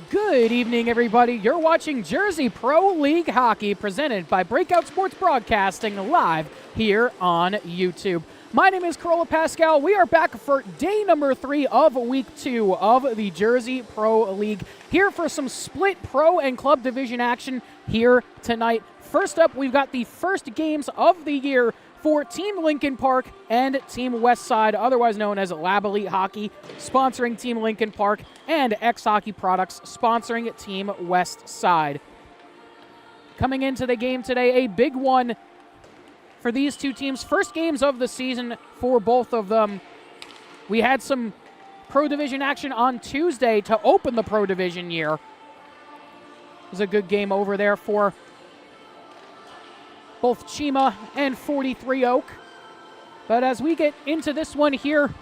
Good evening, everybody. You're watching Jersey Pro League Hockey presented by Breakout Sports Broadcasting live here on YouTube. My name is Corolla Pascal. We are back for day number 3 of week 2 of the Jersey Pro League. Here for some split pro and club division action here tonight. First up, we've got the first games of the year for Team Lincoln Park and Team Westside, otherwise known as Lab Elite Hockey, sponsoring Team Lincoln Park, and XHockey Products, sponsoring Team Westside. Coming into the game today, a big one for these two teams. First games of the season for both of them. We had some Pro Division action on Tuesday to open the Pro Division year. It was a good game over there for both Chima and 43 Oak. But as we get into this one here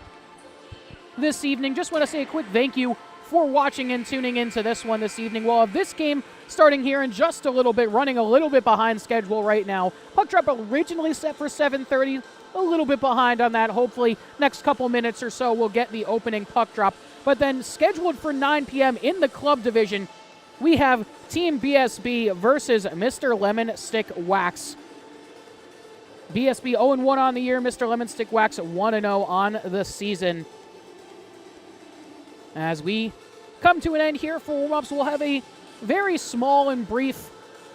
this evening, just want to say a quick thank you for watching and tuning into this one this evening. We'll have this game starting here in just a little bit, running a little bit behind schedule right now. Puck drop originally set for 7:30, a little bit behind on that. Hopefully next couple minutes or so we'll get the opening puck drop. But then scheduled for 9 p.m. in the club division, we have Team BSB versus Mr. Lemon Stick Wax. BSB 0-1 on the year, Mr. Lemon Stick Wax 1-0 on the season. As we come to an end here for warm-ups, we'll have a very small and brief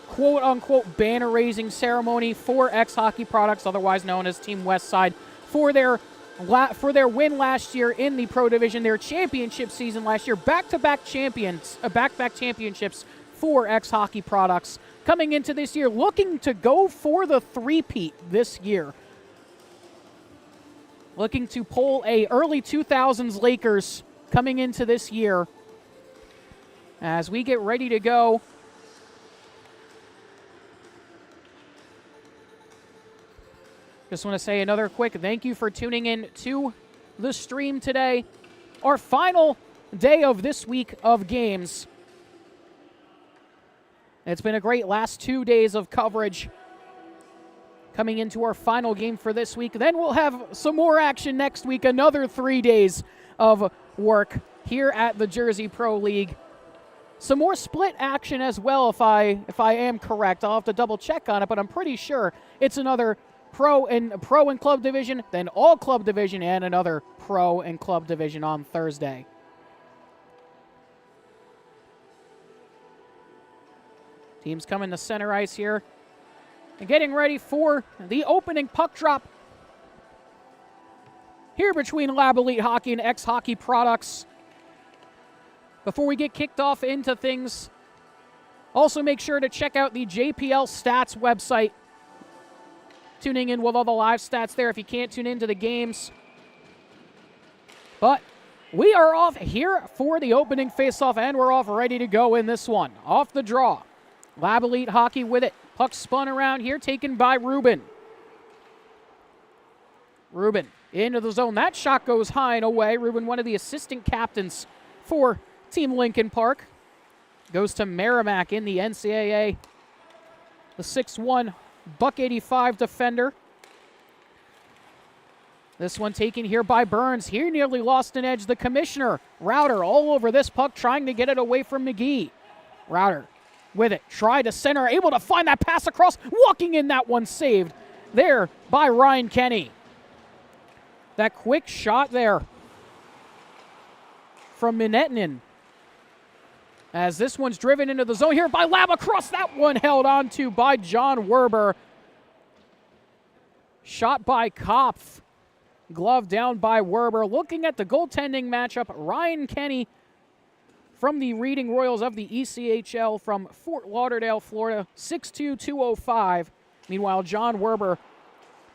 quote-unquote banner-raising ceremony for XHockey Products, otherwise known as Team Westside, for their win last year in the Pro Division, their championship season last year, back-to-back championships for XHockey Products. Coming into this year, looking to go for the three-peat this year. Looking to pull a early 2000s Lakers coming into this year. As we get ready to go, just want to say another quick thank you for tuning in to the stream today. Our final day of this week of games. It's been a great last 2 days of coverage coming into our final game for this week. Then we'll have some more action next week, another 3 days of work here at the Jersey Pro League. Some more split action as well, if I am correct. I'll have to double check on it, but I'm pretty sure it's another pro and club division, then all club division, and another pro and club division on Thursday. Teams coming to center ice here and getting ready for the opening puck drop here between Lab Elite Hockey and XHockey Products. Before we get kicked off into things, also make sure to check out the JPL Stats website. Tuning in with all the live stats there if you can't tune into the games. But we are off here for the opening faceoff, and we're off ready to go in this one. Off the draw. Lab Elite Hockey with it. Puck spun around here, taken by Ruben. Ruben into the zone. That shot goes high and away. Ruben, one of the assistant captains for Team Lincoln Park. Goes to Merrimack in the NCAA. The 6'1", $185 defender. This one taken here by Burns. Here nearly lost an edge. The commissioner, Router, all over this puck, trying to get it away from McGee. Router with it, tried to center, able to find that pass across, walking in, that one saved there by Ryan Kenny. That quick shot there from Minetinen. As this one's driven into the zone here by Lab, across, that one held on to by John Werber. Shot by Kopf. Glove down by Werber. Looking at the goaltending matchup, Ryan Kenny from the Reading Royals of the ECHL from Fort Lauderdale, Florida, 6'2", 205. Meanwhile, John Werber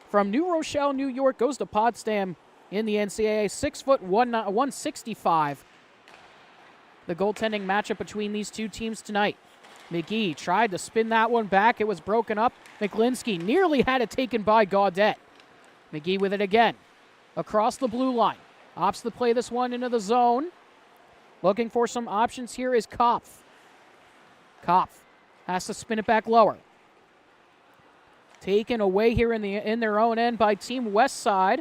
from New Rochelle, New York, goes to Potsdam in the NCAA, 6'1", 165. The goaltending matchup between these two teams tonight. McGee tried to spin that one back. It was broken up. McLinsky nearly had it taken by Gaudette. McGee with it again. Across the blue line. Opts to play this one into the zone. Looking for some options here is Kopf. Kopf has to spin it back lower. Taken away here in their own end by Team Westside.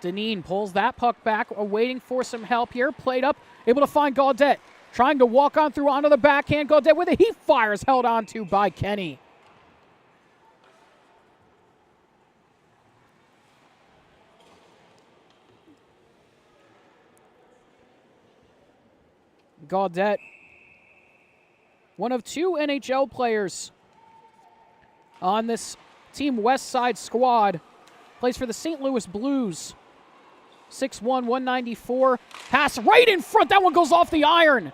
Deneen pulls that puck back, waiting for some help here. Played up, able to find Gaudette. Trying to walk on through onto the backhand. Gaudette with a heat fires, held on to by Kenny. Gaudette, one of 2 NHL players on this Team West Side squad, plays for the St. Louis Blues. 6'1", 194. Pass right in front. That one goes off the iron.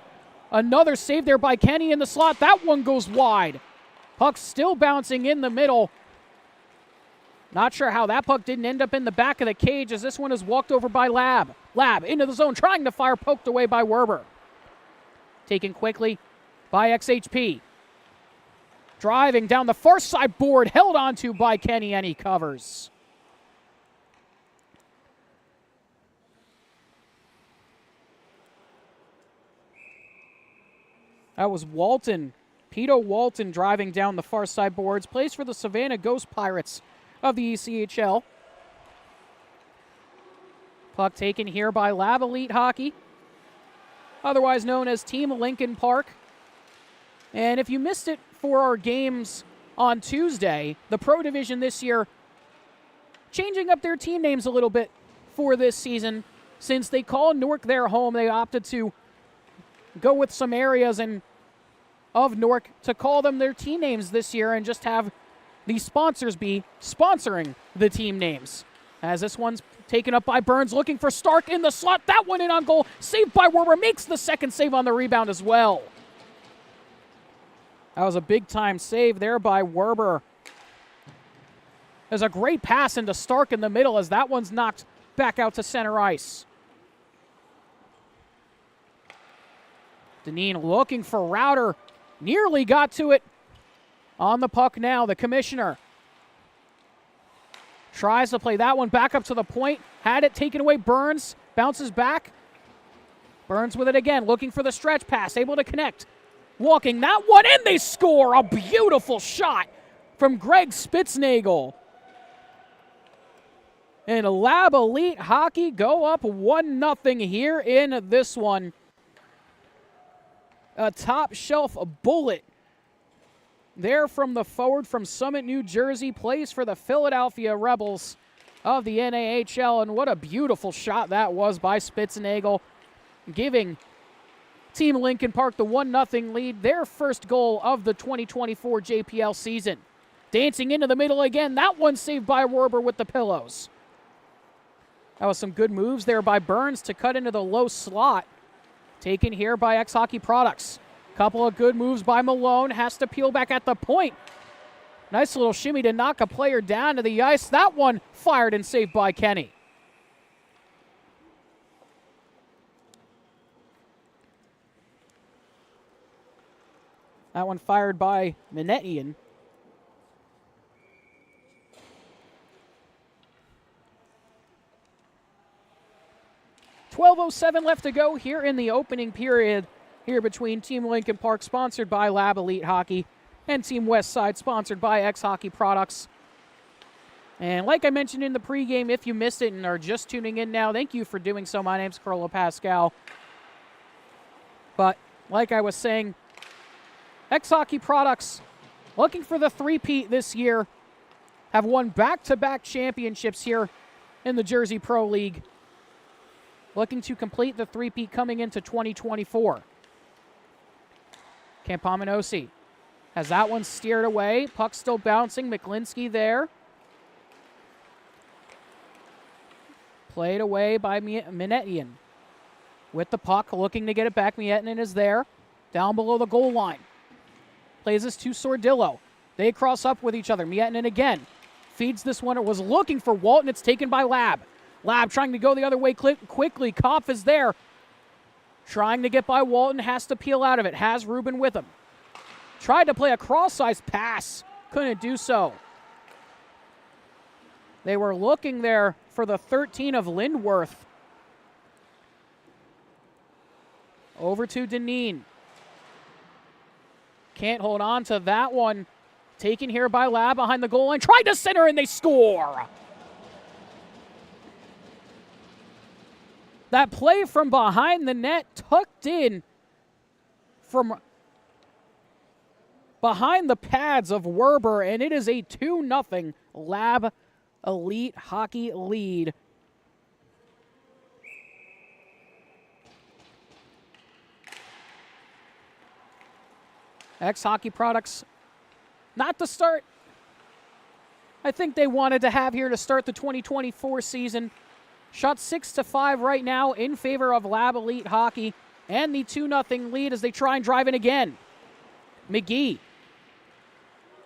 Another save there by Kenny in the slot. That one goes wide. Puck still bouncing in the middle. Not sure how that puck didn't end up in the back of the cage, as this one is walked over by Lab. Lab into the zone, trying to fire, poked away by Werber. Taken quickly by XHP. Driving down the far side board, held onto by Kenny, and he covers. That was Walton. Pito Walton driving down the far side boards. Plays for the Savannah Ghost Pirates of the ECHL. Puck taken here by Lab Elite Hockey, otherwise known as Team Lincoln Park. And if you missed it for our games on Tuesday, the Pro Division this year changing up their team names a little bit for this season. Since they call Newark their home, they opted to go with some areas of Newark to call them their team names this year and just have the sponsors be sponsoring the team names. As this one's taken up by Burns, looking for Stark in the slot. That one in on goal. Saved by Werber. Makes the second save on the rebound as well. That was a big-time save there by Werber. There's a great pass into Stark in the middle as that one's knocked back out to center ice. Deneen looking for Router. Nearly got to it. On the puck now, the commissioner tries to play that one back up to the point. Had it taken away. Burns bounces back. Burns with it again, looking for the stretch pass. Able to connect. Walking that one in, they score. A beautiful shot from Greg Spitznagel. And Lab Elite Hockey go up 1-0 here in this one. A top shelf bullet there from the forward from Summit, New Jersey, plays for the Philadelphia Rebels of the NAHL. And what a beautiful shot that was by Spitznagel, giving Team Lincoln Park the 1-0 lead, their first goal of the 2024 JPL season. Dancing into the middle again. That one saved by Werber with the pillows. That was some good moves there by Burns to cut into the low slot. Taken here by XHockey Products. Couple of good moves by Malone. Has to peel back at the point. Nice little shimmy to knock a player down to the ice. That one fired and saved by Kenny. That one fired by Minetian. .12:07 left to go here in the opening period here between Team Lincoln Park, sponsored by Lab Elite Hockey, and Team West Side, sponsored by XHockey Products. And like I mentioned in the pregame, if you missed it and are just tuning in now, thank you for doing so. My name's Carlo Pascal. But like I was saying, XHockey Products, looking for the three-peat this year, have won back-to-back championships here in the Jersey Pro League. Looking to complete the three-peat coming into 2024. Campominosi has that one steered away. Puck still bouncing. McLinsky there. Played away by Minetian. With the puck, looking to get it back. Miettinen is there. Down below the goal line. Plays this to Sordillo. They cross up with each other. Miettinen again. Feeds this one. It was looking for Walton. It's taken by Lab. Lab trying to go the other way quickly. Kopf is there. Trying to get by Walton. Has to peel out of it. Has Ruben with him. Tried to play a cross-ice pass. Couldn't do so. They were looking there for the 13 of Lindworth. Over to Deneen. Can't hold on to that one. Taken here by Lab behind the goal line. Tried to center and they score. That play from behind the net, tucked in from behind the pads of Werber, and it is a 2-0 Lab Elite Hockey lead. XHockey Products, not the start I think they wanted to have here to start the 2024 season. Shot 6-5 right now in favor of Lab Elite Hockey, and the 2-0 lead as they try and drive in again. McGee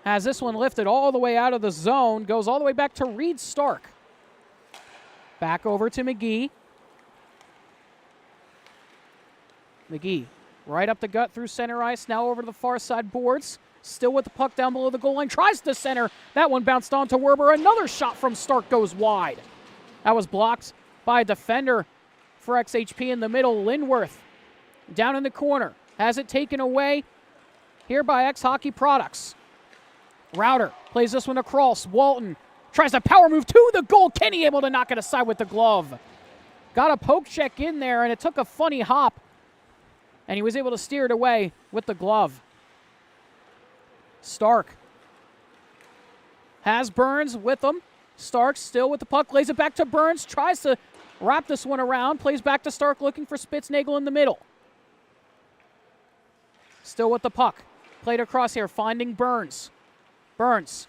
has this one lifted all the way out of the zone, goes all the way back to Reed Stark. Back over to McGee. McGee right up the gut through center ice, now over to the far side boards. Still with the puck down below the goal line, tries to center. That one bounced on to Werber. Another shot from Stark goes wide. That was blocked by a defender for XHP in the middle. Lindworth down in the corner. Has it taken away here by XHockey Products. Router plays this one across. Walton tries a power move to the goal. Kenny able to knock it aside with the glove. Got a poke check in there, and it took a funny hop, and he was able to steer it away with the glove. Stark has Burns with him. Stark still with the puck, lays it back to Burns, tries to wrap this one around, plays back to Stark looking for Spitznagel in the middle. Still with the puck, played across here, finding Burns. Burns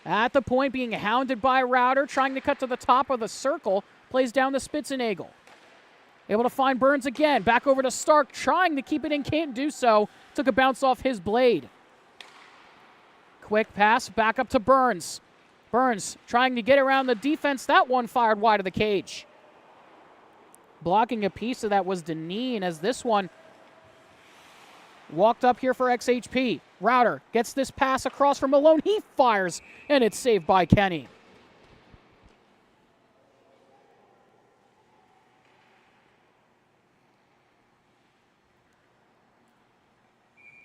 at the point being hounded by Router, trying to cut to the top of the circle, plays down to Spitznagel. Able to find Burns again, back over to Stark, trying to keep it in, can't do so. Took a bounce off his blade. Quick pass, back up to Burns. Burns trying to get around the defense. That one fired wide of the cage. Blocking a piece of that was Deneen, as this one walked up here for XHP. Router gets this pass across from Malone. He fires, and it's saved by Kenny.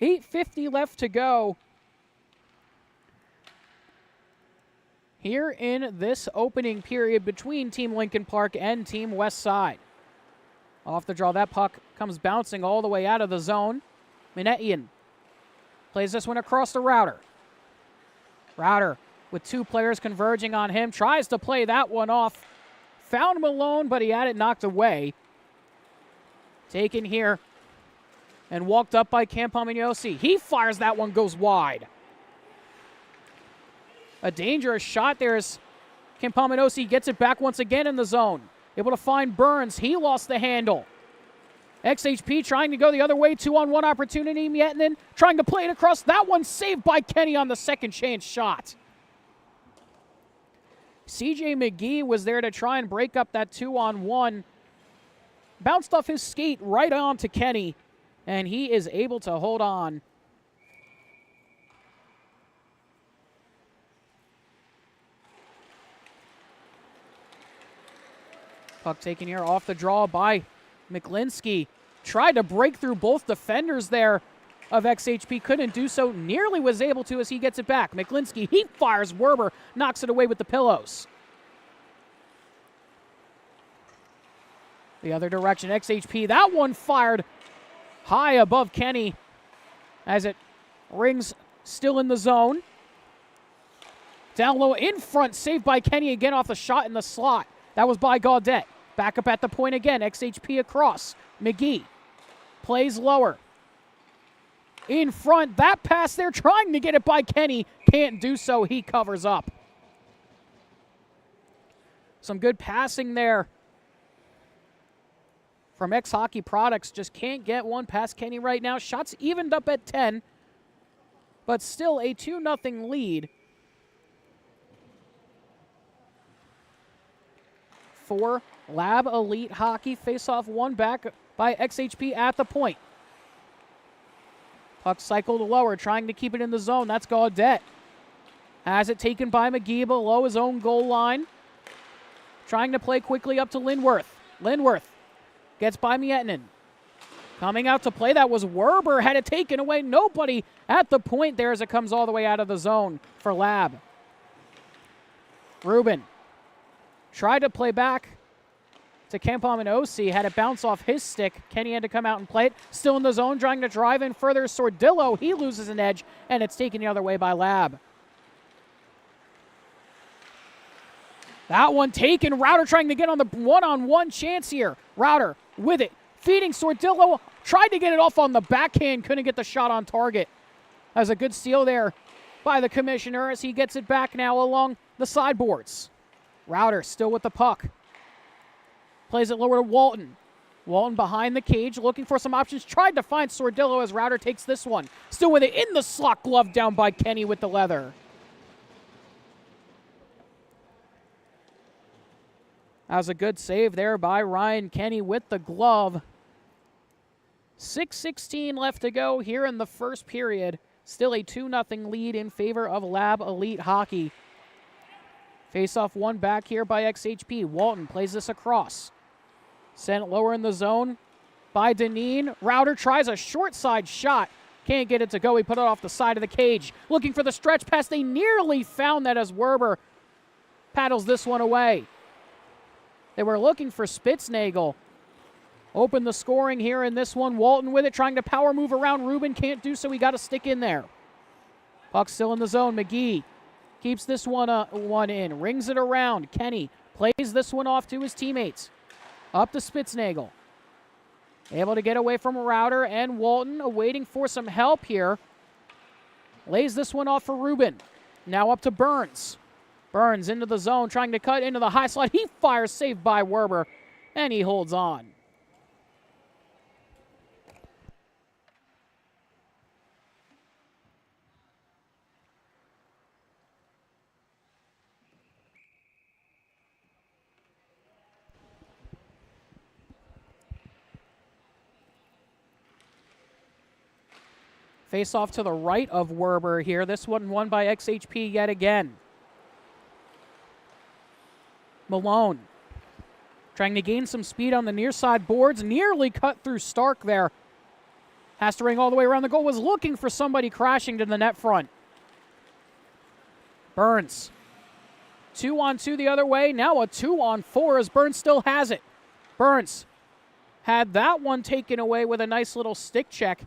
.850 left to go here in this opening period between Team Lincoln Park and Team West Side. Off the draw, that puck comes bouncing all the way out of the zone. Minetian plays this one across the Router. Router with two players converging on him, tries to play that one off. Found Malone, but he had it knocked away. Taken here and walked up by Campomagnosi. He fires, that one goes wide. A dangerous shot there as Campomagnosi gets it back once again in the zone. Able to find Burns. He lost the handle. XHP trying to go the other way. 2-on-1 opportunity. Mietinen trying to play it across. That one saved by Kenny on the second chance shot. CJ McGee was there to try and break up that 2-on-1. Bounced off his skate right on to Kenny, and he is able to hold on. Puck taken here off the draw by McLinsky. Tried to break through both defenders there of XHP. Couldn't do so. Nearly was able to as he gets it back. McLinsky, he fires. Werber knocks it away with the pillows. The other direction, XHP. That one fired high above Kenny as it rings still in the zone. Down low in front, saved by Kenny again off the shot in the slot. That was by Gaudette. Back up at the point again. XHP across. McGee plays lower. In front. That pass there, trying to get it by Kenny. Can't do so. He covers up. Some good passing there from XHockey Products. Just can't get one past Kenny right now. Shots evened up at 10. But still a 2-0 lead for Lab Elite Hockey. Face-off one back by XHP at the point. Puck cycled lower, trying to keep it in the zone. That's Gaudette. Has it taken by McGee below his own goal line. Trying to play quickly up to Lindworth. Lindworth gets by Mietinen. Coming out to play, that was Werber. Had it taken away. Nobody at the point there as it comes all the way out of the zone for Lab. Rubin tried to play back to Kempom and OC. Had it bounce off his stick. Kenny had to come out and play it. Still in the zone, trying to drive in further. Sordillo, he loses an edge, and it's taken the other way by Lab. That one taken. Router trying to get on the one-on-one chance here. Router with it. Feeding Sordillo. Tried to get it off on the backhand. Couldn't get the shot on target. That was a good steal there by the commissioner as he gets it back now along the sideboards. Router still with the puck. Plays it lower to Walton. Walton behind the cage looking for some options. Tried to find Sordillo as Router takes this one. Still with it in the slot glove down by Kenny with the leather. That was a good save there by Ryan Kenny with the glove. 6:16 left to go here in the first period. Still a 2-0 lead in favor of Lab Elite Hockey. Face-off one back here by XHP. Walton plays this across. Sent lower in the zone by Deneen. Router tries a short side shot. Can't get it to go. He put it off the side of the cage. Looking for the stretch pass. They nearly found that as Werber paddles this one away. They were looking for Spitznagel. Open the scoring here in this one. Walton with it, trying to power move around. Ruben can't do so. He got to stick in there. Puck still in the zone. McGee keeps this one in. Rings it around. Kenny plays this one off to his teammates. Up to Spitznagel. Able to get away from Router and Walton, awaiting for some help here. Lays this one off for Ruben. Now up to Burns. Burns into the zone, trying to cut into the high slot. He fires, saved by Werber, and he holds on. Face off to the right of Werber here. This one won by XHP yet again. Malone trying to gain some speed on the near side boards. Nearly cut through Stark there. Has to ring all the way around the goal. Was looking for somebody crashing to the net front. Burns. 2-on-2 the other way. Now a 2-on-4 as Burns still has it. Burns had that one taken away with a nice little stick check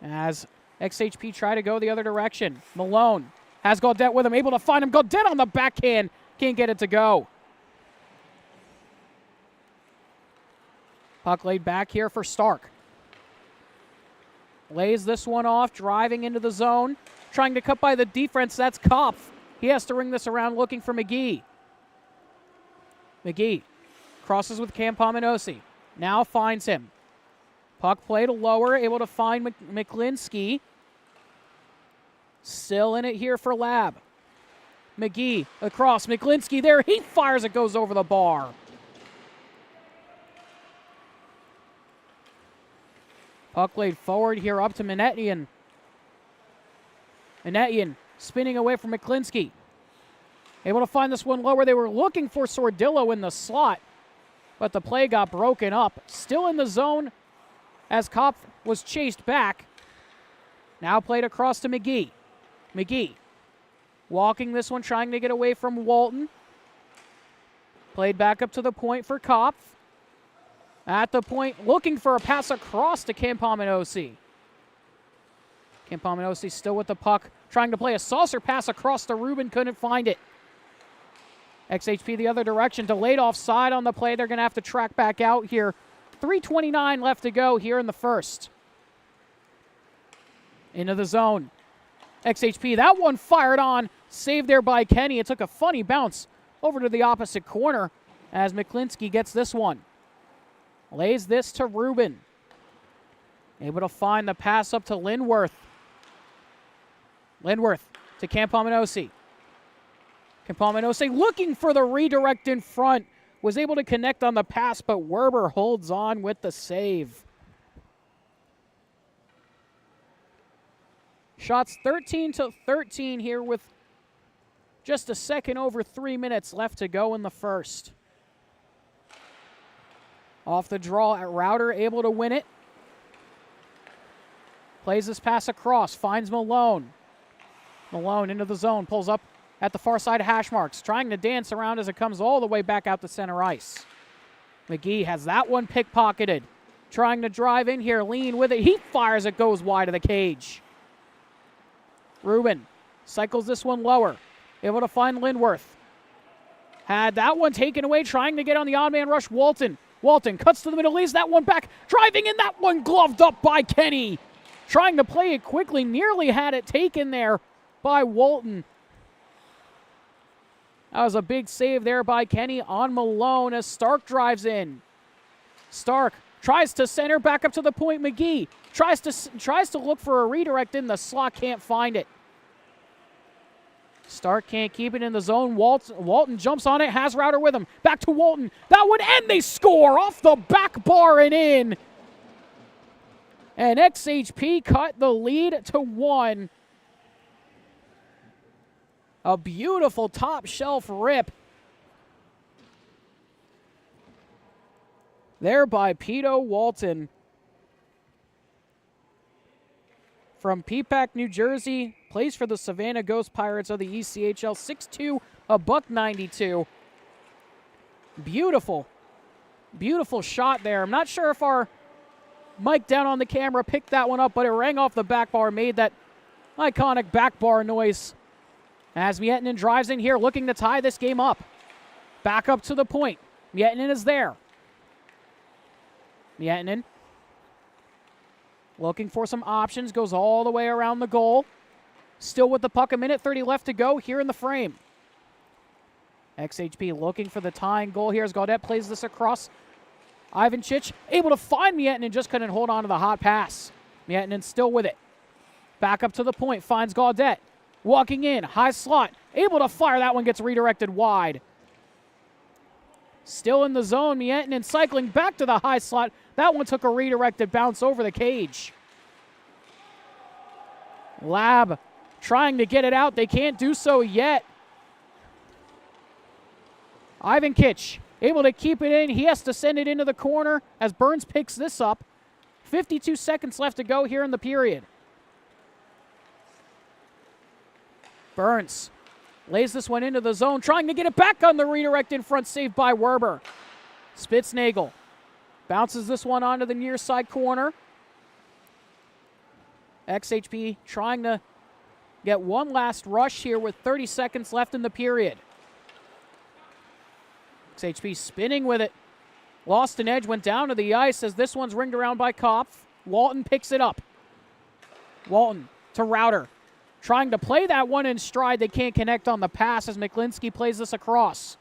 as XHP try to go the other direction. Malone has Gaudette with him, able to find him. Gaudette on the backhand. Can't get it to go. Puck laid back here for Stark. Lays this one off, driving into the zone. Trying to cut by the defense. That's Kopf. He has to ring this around looking for McGee. McGee crosses with Campominosi. Now finds him. Puck played lower, able to find McLinsky. Still in it here for Lab. McGee across. McLinsky there. He fires. It goes over the bar. Puck laid forward here up to Manetian. Manetian spinning away from McLinsky. Able to find this one lower. They were looking for Sordillo in the slot, but the play got broken up. Still in the zone as Kopf was chased back. Now played across to McGee. McGee walking this one, trying to get away from Walton. Played back up to the point for Kopf. At the point, looking for a pass across to Campominosi. Campominosi still with the puck, trying to play a saucer pass across to Ruben, couldn't find it. XHP the other direction, delayed offside on the play. They're going to have to track back out here. 3:29 left to go here in the first. Into the zone. XHP, that one fired on, saved there by Kenny. It took a funny bounce over to the opposite corner as McLinsky gets this one. Lays this to Ruben. Able to find the pass up to Lindworth. Lindworth to Campominosi. Campominosi looking for the redirect in front. Was able to connect on the pass, but Werber holds on with the save. Shots 13-13 here with just a second over 3 minutes left to go in the first. Off the draw at Router, able to win it. Plays this pass across, finds Malone. Malone into the zone, pulls up at the far side of hash marks, trying to dance around as it comes all the way back out to center ice. McGee has that one pickpocketed, trying to drive in here, lean with it. He fires, it goes wide of the cage. Rubin cycles this one lower, able to find Lindworth. Had that one taken away, trying to get on the odd man rush, Walton. Walton cuts to the middle, leaves that one back, driving in, that one gloved up by Kenny. Trying to play it quickly, nearly had it taken there by Walton. That was a big save there by Kenny on Malone as Stark drives in. Stark tries to center, back up to the point. McGee tries to look for a redirect in the slot, can't find it. Stark can't keep it in the zone. Walton jumps on it, has Router with him. Back to Walton. That one, and they score off the back bar and in. And XHP cut the lead to 1. A beautiful top shelf rip there by Pito Walton. From Peapack, New Jersey, plays for the Savannah Ghost Pirates of the ECHL. 6'2", $192. Beautiful, beautiful shot there. I'm not sure if our mic down on the camera picked that one up, but it rang off the back bar, made that iconic back bar noise. As Miettinen drives in here, looking to tie this game up. Back up to the point. Miettinen is there. Miettinen looking for some options, goes all the way around the goal. Still with the puck, 1:30 left to go here in the frame. XHP looking for the tying goal here as Gaudette plays this across. Ivancic able to find Miettinen, just couldn't hold on to the hot pass. Miettinen still with it. Back up to the point, finds Gaudette. Walking in, high slot, able to fire. That one gets redirected wide. Still in the zone, Miettinen cycling back to the high slot. That one took a redirected bounce over the cage. Lab trying to get it out. They can't do so yet. Ivancic able to keep it in. He has to send it into the corner as Burns picks this up. 52 seconds left to go here in the period. Burns lays this one into the zone, trying to get it back on the redirect in front, saved by Werber. Spitznagel bounces this one onto the near side corner. XHP trying to get one last rush here with 30 seconds left in the period. XHP spinning with it. Lost an edge, went down to the ice as this one's ringed around by Kopf. Walton picks it up. Walton to Router. Trying to play that one in stride. They can't connect on the pass as McLinsky plays this across.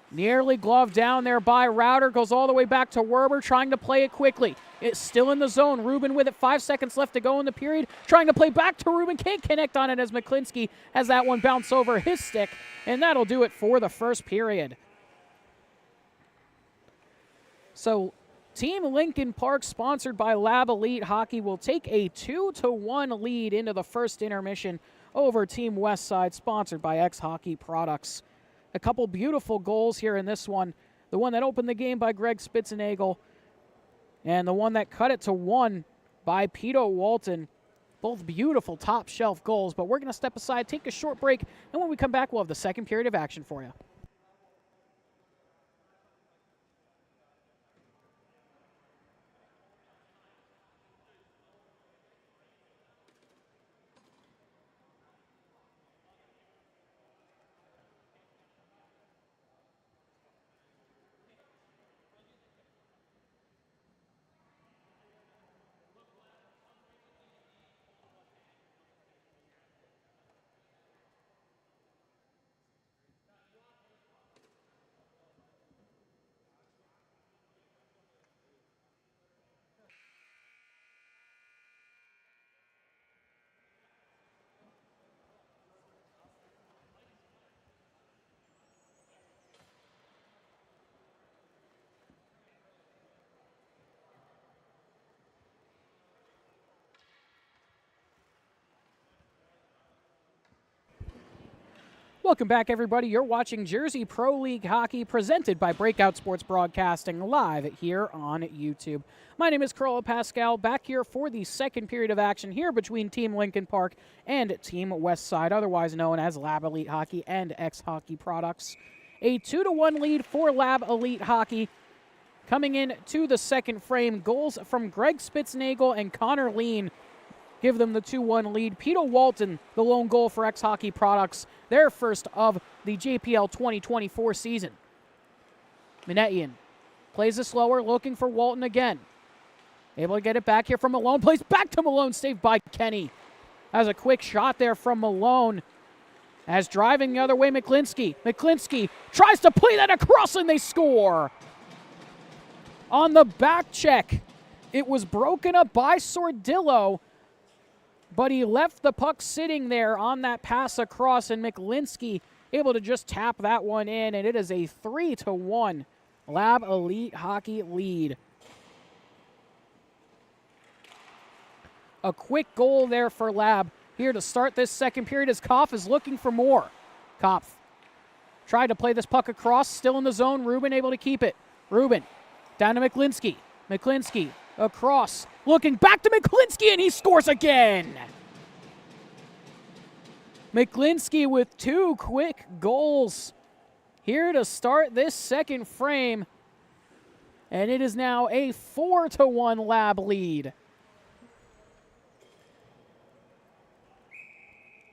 Nearly gloved down there by Router. Goes all the way back to Werber, trying to play it quickly. It's still in the zone. Rubin with it. 5 seconds left to go in the period. Trying to play back to Rubin. Can't connect on it as McLinsky has that one bounce over his stick. And that'll do it for the first period. So Team Lincoln Park, sponsored by Lab Elite Hockey, will take a 2-1 lead into the first intermission over Team Westside, sponsored by XHockey Products. A couple beautiful goals here in this one. The one that opened the game by Greg Spitznagel, and the one that cut it to 1 by Pito Walton. Both beautiful top shelf goals, but we're going to step aside, take a short break, and when we come back, we'll have the second period of action for you. Welcome back, everybody. You're watching Jersey Pro League Hockey presented by Breakout Sports Broadcasting live here on YouTube. My name is Carlo Pascal, back here for the second period of action here between Team Lincoln Park and Team Westside, otherwise known as Lab Elite Hockey and XHockey Products. A 2-1 lead for Lab Elite Hockey. Coming in to the second frame, goals from Greg Spitznagel and Connor Lean give them the 2-1 lead. Peter Walton, the lone goal for XHockey Products, their first of the JPL 2024 season. Minetian plays it slower, looking for Walton again. Able to get it back here from Malone. Plays back to Malone, saved by Kenny. That was a quick shot there from Malone. As driving the other way, McClinsky. McClinsky tries to play that across, and they score. On the back check, it was broken up by Sordillo, but he left the puck sitting there on that pass across, and McClinsky able to just tap that one in, and it is a 3-1 Lab Elite Hockey lead. A quick goal there for Lab here to start this second period as Kopf is looking for more. Kopf tried to play this puck across, still in the zone. Rubin able to keep it. Rubin down to McClinsky. McClinsky across, looking back to McClinsky, and he scores again. McClinsky with two quick goals here to start this second frame, and it is now a 4-1 Lab lead.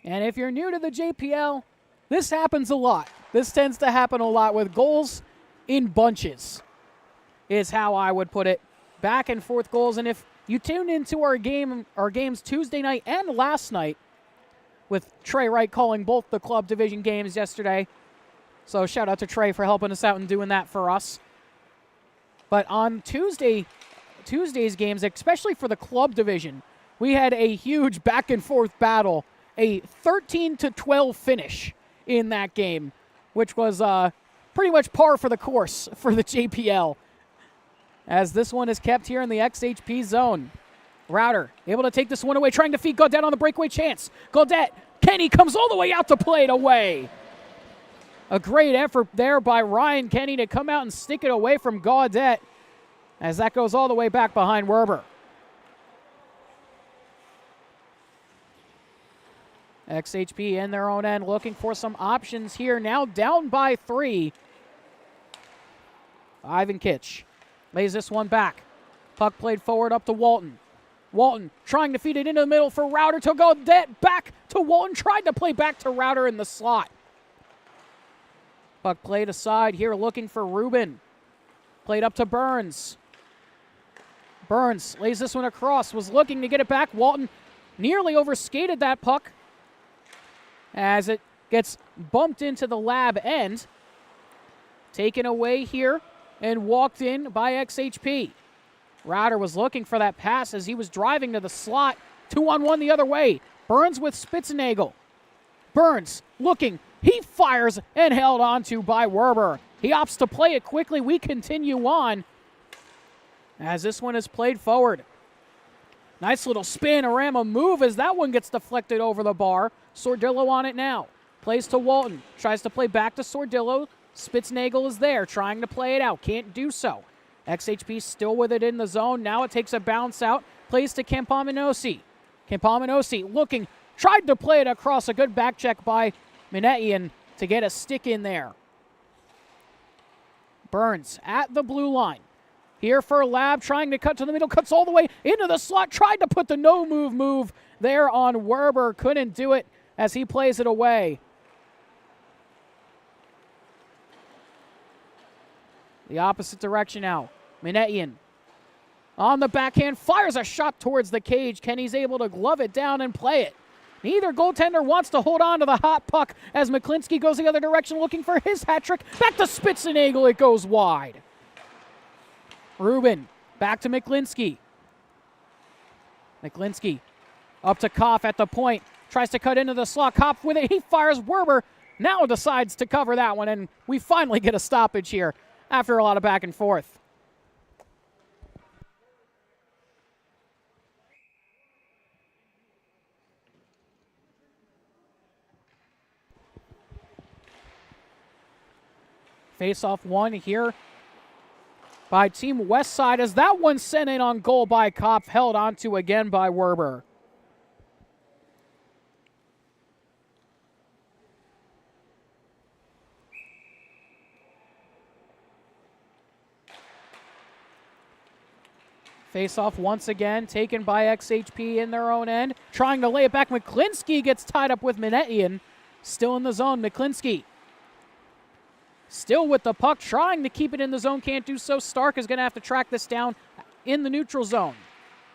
And if you're new to the JPL, this happens a lot. This tends to happen a lot with goals in bunches, is how I would put it. Back and forth goals. And if you tuned into our games Tuesday night and last night, with Trey Wright calling both the club division games yesterday, so shout out to Trey for helping us out and doing that for us. But on Tuesday's games, especially for the club division, we had a huge back and forth battle, a 13-12 finish in that game, which was pretty much par for the course for the JPL, as this one is kept here in the XHP zone. Router able to take this one away, trying to feed Gaudette on the breakaway chance. Gaudette, Kenny comes all the way out to play it away. A great effort there by Ryan Kenny to come out and stick it away from Gaudette, as that goes all the way back behind Werber. XHP in their own end looking for some options here. Now down by 3. Ivan Kitch lays this one back. Puck played forward up to Walton. Walton trying to feed it into the middle for Router to go. Back to Walton. Tried to play back to Router in the slot. Puck played aside here looking for Rubin. Played up to Burns. Burns lays this one across. Was looking to get it back. Walton nearly overskated that puck as it gets bumped into the Lab end. Taken away here and walked in by XHP. Router was looking for that pass as he was driving to the slot. 2-on-1 the other way. Burns with Spitznagel. Burns looking. He fires and held onto by Werber. He opts to play it quickly. We continue on as this one is played forward. Nice little spinorama move as that one gets deflected over the bar. Sordillo on it now. Plays to Walton. Tries to play back to Sordillo. Spitznagel is there, trying to play it out. Can't do so. XHP still with it in the zone. Now it takes a bounce out. Plays to Campominosi. Campominosi looking. Tried to play it across. A good back check by Minetian to get a stick in there. Burns at the blue line. Here for Lab, trying to cut to the middle. Cuts all the way into the slot. Tried to put the no-move move there on Werber. Couldn't do it as he plays it away. The opposite direction now. Minetian on the backhand, fires a shot towards the cage. Kenny's able to glove it down and play it. Neither goaltender wants to hold on to the hot puck as McClinsky goes the other direction looking for his hat trick. Back to Spitznagel, it goes wide. Rubin back to McClinsky. McClinsky up to Kopf at the point. Tries to cut into the slot. Kopf with it. He fires. Werber now decides to cover that one, and we finally get a stoppage here after a lot of back and forth. Face-off one here by Team Westside as that one sent in on goal by Kopf, held onto again by Werber. Face-off once again, taken by XHP in their own end. Trying to lay it back. McClinsky gets tied up with Minetian. Still in the zone. McClinsky still with the puck, trying to keep it in the zone. Can't do so. Stark is going to have to track this down in the neutral zone.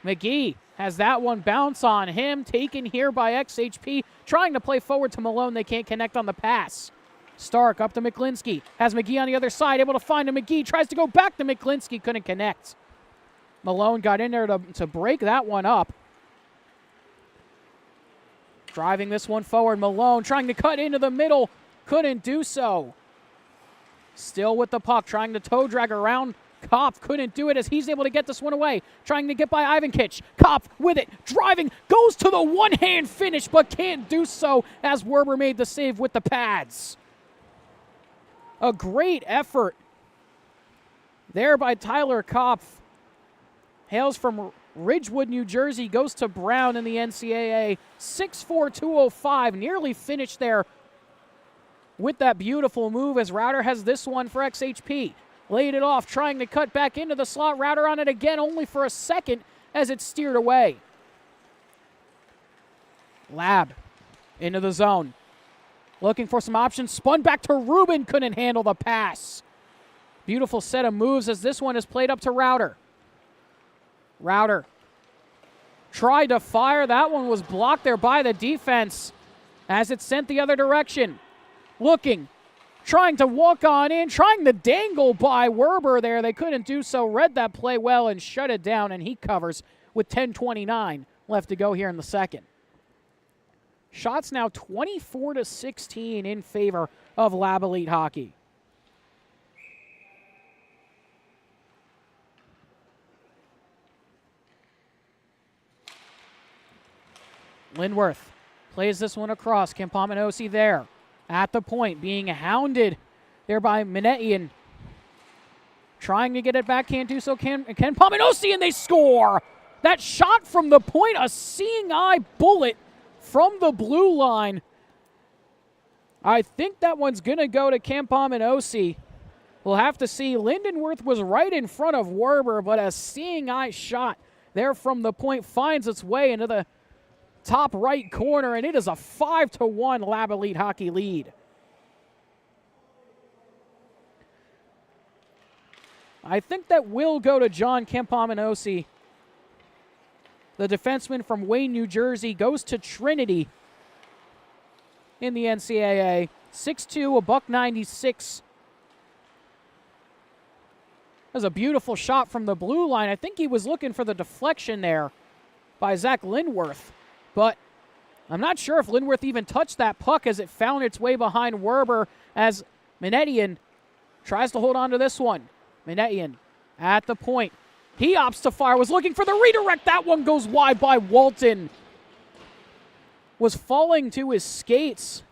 McGee has that one bounce on him. Taken here by XHP. Trying to play forward to Malone. They can't connect on the pass. Stark up to McClinsky. Has McGee on the other side. Able to find him. McGee tries to go back to McClinsky. Couldn't connect. Malone got in there to break that one up. Driving this one forward. Malone trying to cut into the middle. Couldn't do so. Still with the puck. Trying to toe drag around. Kopf couldn't do it as he's able to get this one away. Trying to get by Ivankich. Kopf with it. Driving. Goes to the one-hand finish but can't do so as Werber made the save with the pads. A great effort there by Tyler Kopf. Hails from Ridgewood, New Jersey, goes to Brown in the NCAA. 6'4", 205, nearly finished there with that beautiful move as Router has this one for XHP. Laid it off, trying to cut back into the slot. Router on it again, only for a second as it's steered away. Lab into the zone. Looking for some options. Spun back to Rubin, couldn't handle the pass. Beautiful set of moves as this one is played up to Router. Router tried to fire. That one was blocked there by the defense as it sent the other direction. Looking, trying to walk on in, trying to dangle by Werber there. They couldn't do so. Read that play well and shut it down, and he covers with 10:29 left to go here in the second. Shots now 24-16 in favor of Lab Elite Hockey. Lindworth plays this one across. Kempomenosi there at the point, being hounded there by Minetian. Trying to get it back, can't do so. Kempomenosi, and they score! That shot from the point, a seeing eye bullet from the blue line. I think that one's going to go to Kempomenosi. We'll have to see. Lindenworth was right in front of Werber, but a seeing eye shot there from the point finds its way into the top right corner, and it is a 5-1 Lab Elite Hockey lead. I think that will go to John Kempomenosi. The defenseman from Wayne, New Jersey, goes to Trinity in the NCAA. 6'2", $196. That was a beautiful shot from the blue line. I think he was looking for the deflection there by Zach Lindworth. But I'm not sure if Lindworth even touched that puck as it found its way behind Werber as Minetian tries to hold on to this one. Minetian at the point. He opts to fire, was looking for the redirect. That one goes wide by Walton. Was falling to his skates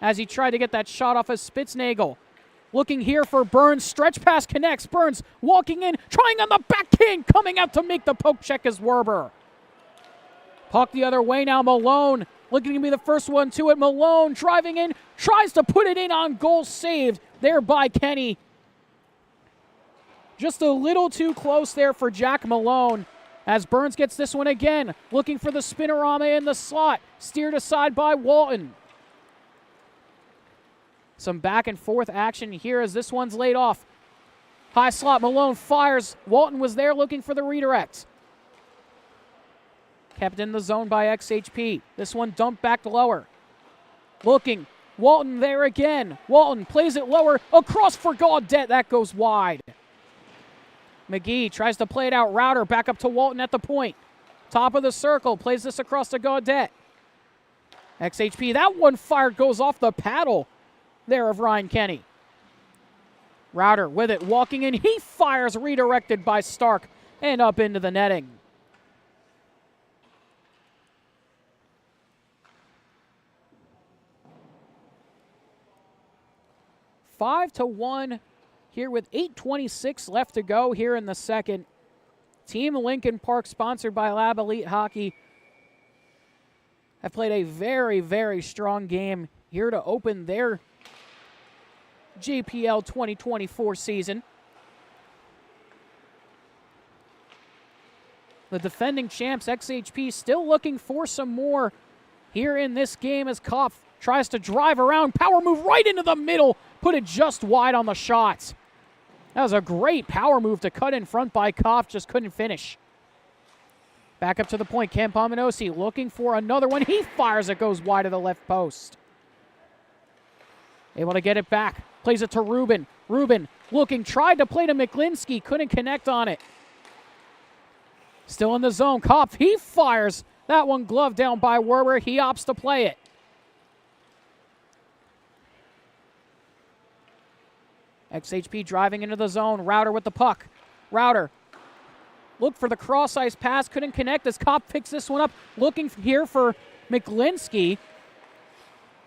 as he tried to get that shot off of Spitznagel. Looking here for Burns. Stretch pass connects. Burns walking in, trying on the backhand, coming out to make the poke check as Werber. Puck the other way now. Malone looking to be the first one to it. Malone driving in, tries to put it in on goal, saved there by Kenny. Just a little too close there for Jack Malone as Burns gets this one again. Looking for the spinorama in the slot. Steered aside by Walton. Some back and forth action here as this one's laid off. High slot, Malone fires. Walton was there looking for the redirect. Kept in the zone by XHP. This one dumped back lower. Looking. Walton there again. Walton plays it lower. Across for Gaudette. That goes wide. McGee tries to play it out. Router back up to Walton at the point. Top of the circle. Plays this across to Gaudette. XHP. That one fired goes off the paddle there of Ryan Kenny. Router with it. Walking in. He fires. Redirected by Stark. And up into the netting. 5-1 here with 8:26 left to go here in the second. Team Lincoln Park, sponsored by Lab Elite Hockey, have played a very, very strong game here to open their JPL 2024 season. The defending champs, XHP, still looking for some more here in this game as Kopf tries to drive around. Power move right into the middle. Put it just wide on the shot. That was a great power move to cut in front by Kopf. Just couldn't finish. Back up to the point. Cam Pominosi looking for another one. He fires. It goes wide of the left post. Able to get it back. Plays it to Rubin. Rubin looking. Tried to play to McGlinski. Couldn't connect on it. Still in the zone. Kopf. He fires. That one gloved down by Werber. He opts to play it. XHP driving into the zone. Router with the puck. Router looked for the cross-ice pass. Couldn't connect as Kopf picks this one up. Looking here for McGlinski.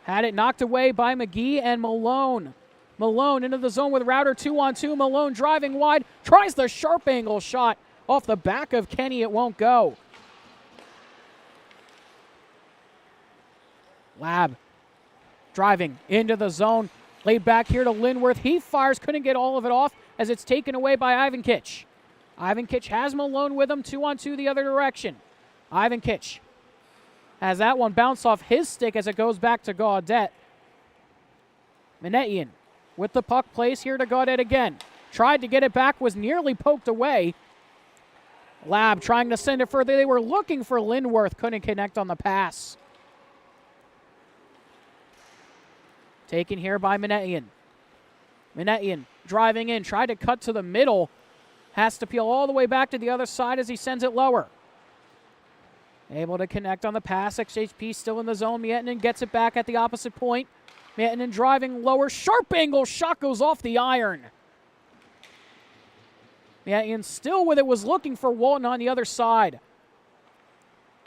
Had it knocked away by McGee and Malone. Malone into the zone with Router 2-on-2. Malone driving wide. Tries the sharp angle shot off the back of Kenny. It won't go. Lab driving into the zone. Laid back here to Lindworth. He fires. Couldn't get all of it off as it's taken away by Ivankich. Ivankich has Malone with him. 2-on-2 the other direction. Ivankich has that one bounce off his stick as it goes back to Gaudet. Minetian with the puck, plays here to Gaudet again. Tried to get it back, was nearly poked away. Lab trying to send it further. They were looking for Lindworth. Couldn't connect on the pass. Taken here by Minetian. Minetian driving in. Tried to cut to the middle. Has to peel all the way back to the other side as he sends it lower. Able to connect on the pass. XHP still in the zone. Miettinen gets it back at the opposite point. Miettinen driving lower. Sharp angle shot goes off the iron. Miettinen still with it. Was looking for Walton on the other side.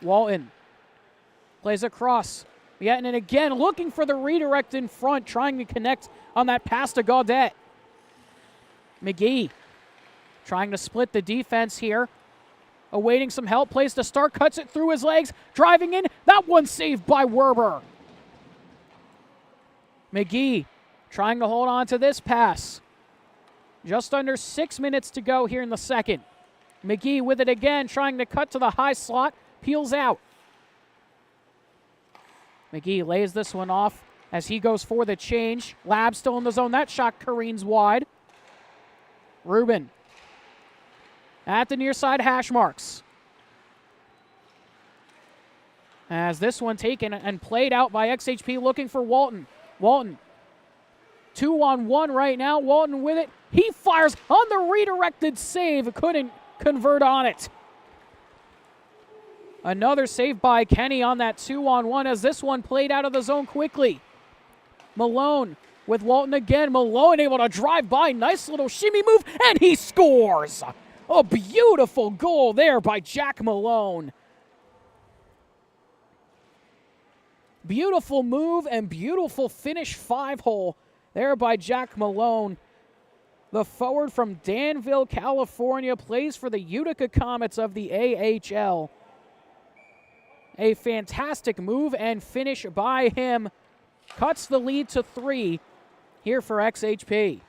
Walton plays across. Miettinen again looking for the redirect in front. Trying to connect on that pass to Gaudet. McGee trying to split the defense here. Awaiting some help. Plays to start. Cuts it through his legs. Driving in. That one saved by Werber. McGee trying to hold on to this pass. Just under 6 minutes to go here in the second. McGee with it again. Trying to cut to the high slot. Peels out. McGee lays this one off as he goes for the change. Lab still in the zone. That shot careens wide. Rubin at the near side hash marks. As this one taken and played out by XHP looking for Walton. Walton 2-on-1 right now. Walton with it. He fires on the redirected save. Couldn't convert on it. Another save by Kenny on that 2-on-1 as this one played out of the zone quickly. Malone with Walton again. Malone able to drive by. Nice little shimmy move, and he scores. A beautiful goal there by Jack Malone. Beautiful move and beautiful finish 5-hole there by Jack Malone. The forward from Danville, California, plays for the Utica Comets of the AHL. A fantastic move and finish by him. Cuts the lead to 3 here for XHP.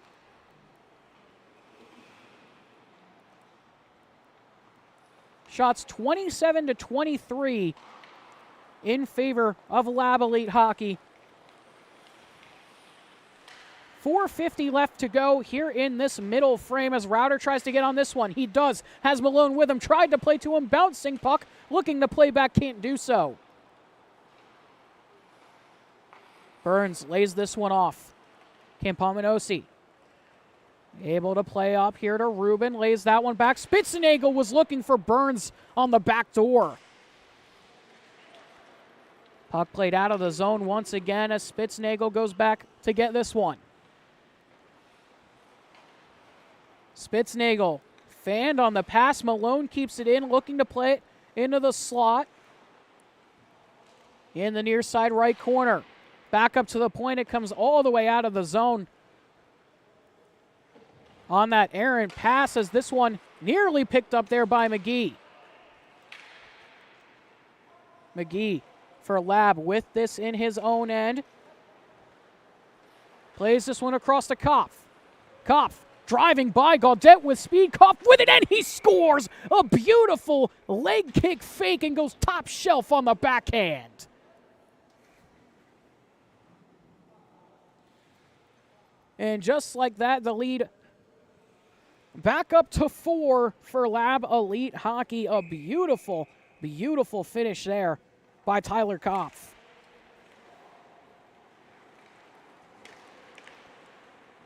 Shots 27-23 in favor of Lab Elite Hockey. 4:50 left to go here in this middle frame as Router tries to get on this one. He does. Has Malone with him. Tried to play to him. Bouncing puck. Looking to play back. Can't do so. Burns lays this one off. Campominosi able to play up here to Rubin. Lays that one back. Spitzenagel was looking for Burns on the back door. Puck played out of the zone once again as Spitznagel goes back to get this one. Spitznagel fanned on the pass. Malone keeps it in, looking to play it into the slot. In the near side right corner. Back up to the point. It comes all the way out of the zone. on that errant pass as this one nearly picked up there by McGee. McGee for Lab with this in his own end. Plays this one across to Kopf. Kopf driving by Gaudette with speed. Kopf with it, and he scores! A beautiful leg kick fake and goes top shelf on the backhand. And just like that, the lead back up to 4 for Lab Elite Hockey. A beautiful, beautiful finish there by Tyler Kopf.